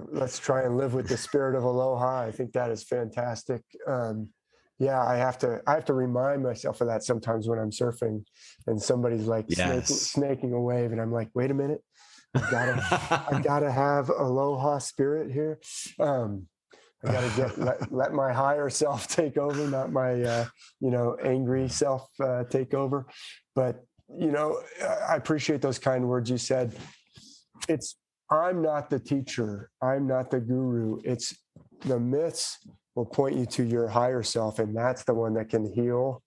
Let's try and live with the spirit of aloha. I think that is fantastic. Yeah, I have to remind myself of that sometimes when I'm surfing and somebody's like snaking a wave, and I'm like, wait a minute, I gotta have aloha spirit here. I gotta let my higher self take over, not my angry self take over. But I appreciate those kind words you said. I'm not the teacher. I'm not the guru. It's the myths will point you to your higher self, and that's the one that can heal,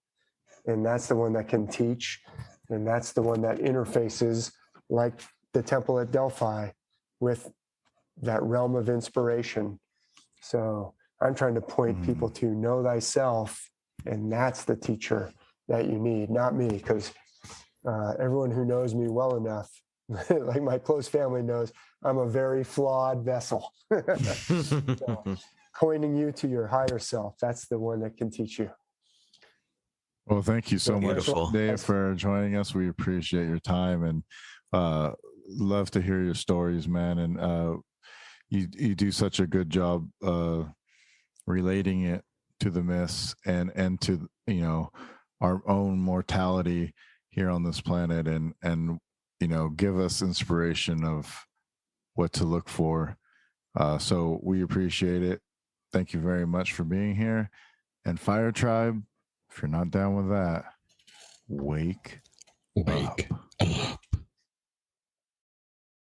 and that's the one that can teach, and that's the one that interfaces, like the temple at Delphi, with that realm of inspiration. So I'm trying to point people to know thyself, and that's the teacher that you need, not me, because everyone who knows me well enough, like my close family knows, I'm a very flawed vessel. So, pointing you to your higher self, that's the one that can teach you. Well, thank you so Beautiful. much, Dave, for joining us. We appreciate your time, and love to hear your stories, man. And you do such a good job relating it to the myths and to our own mortality here on this planet, and give us inspiration of what to look for. So we appreciate it. Thank you very much for being here. And Fire Tribe, if you're not down with that, wake up.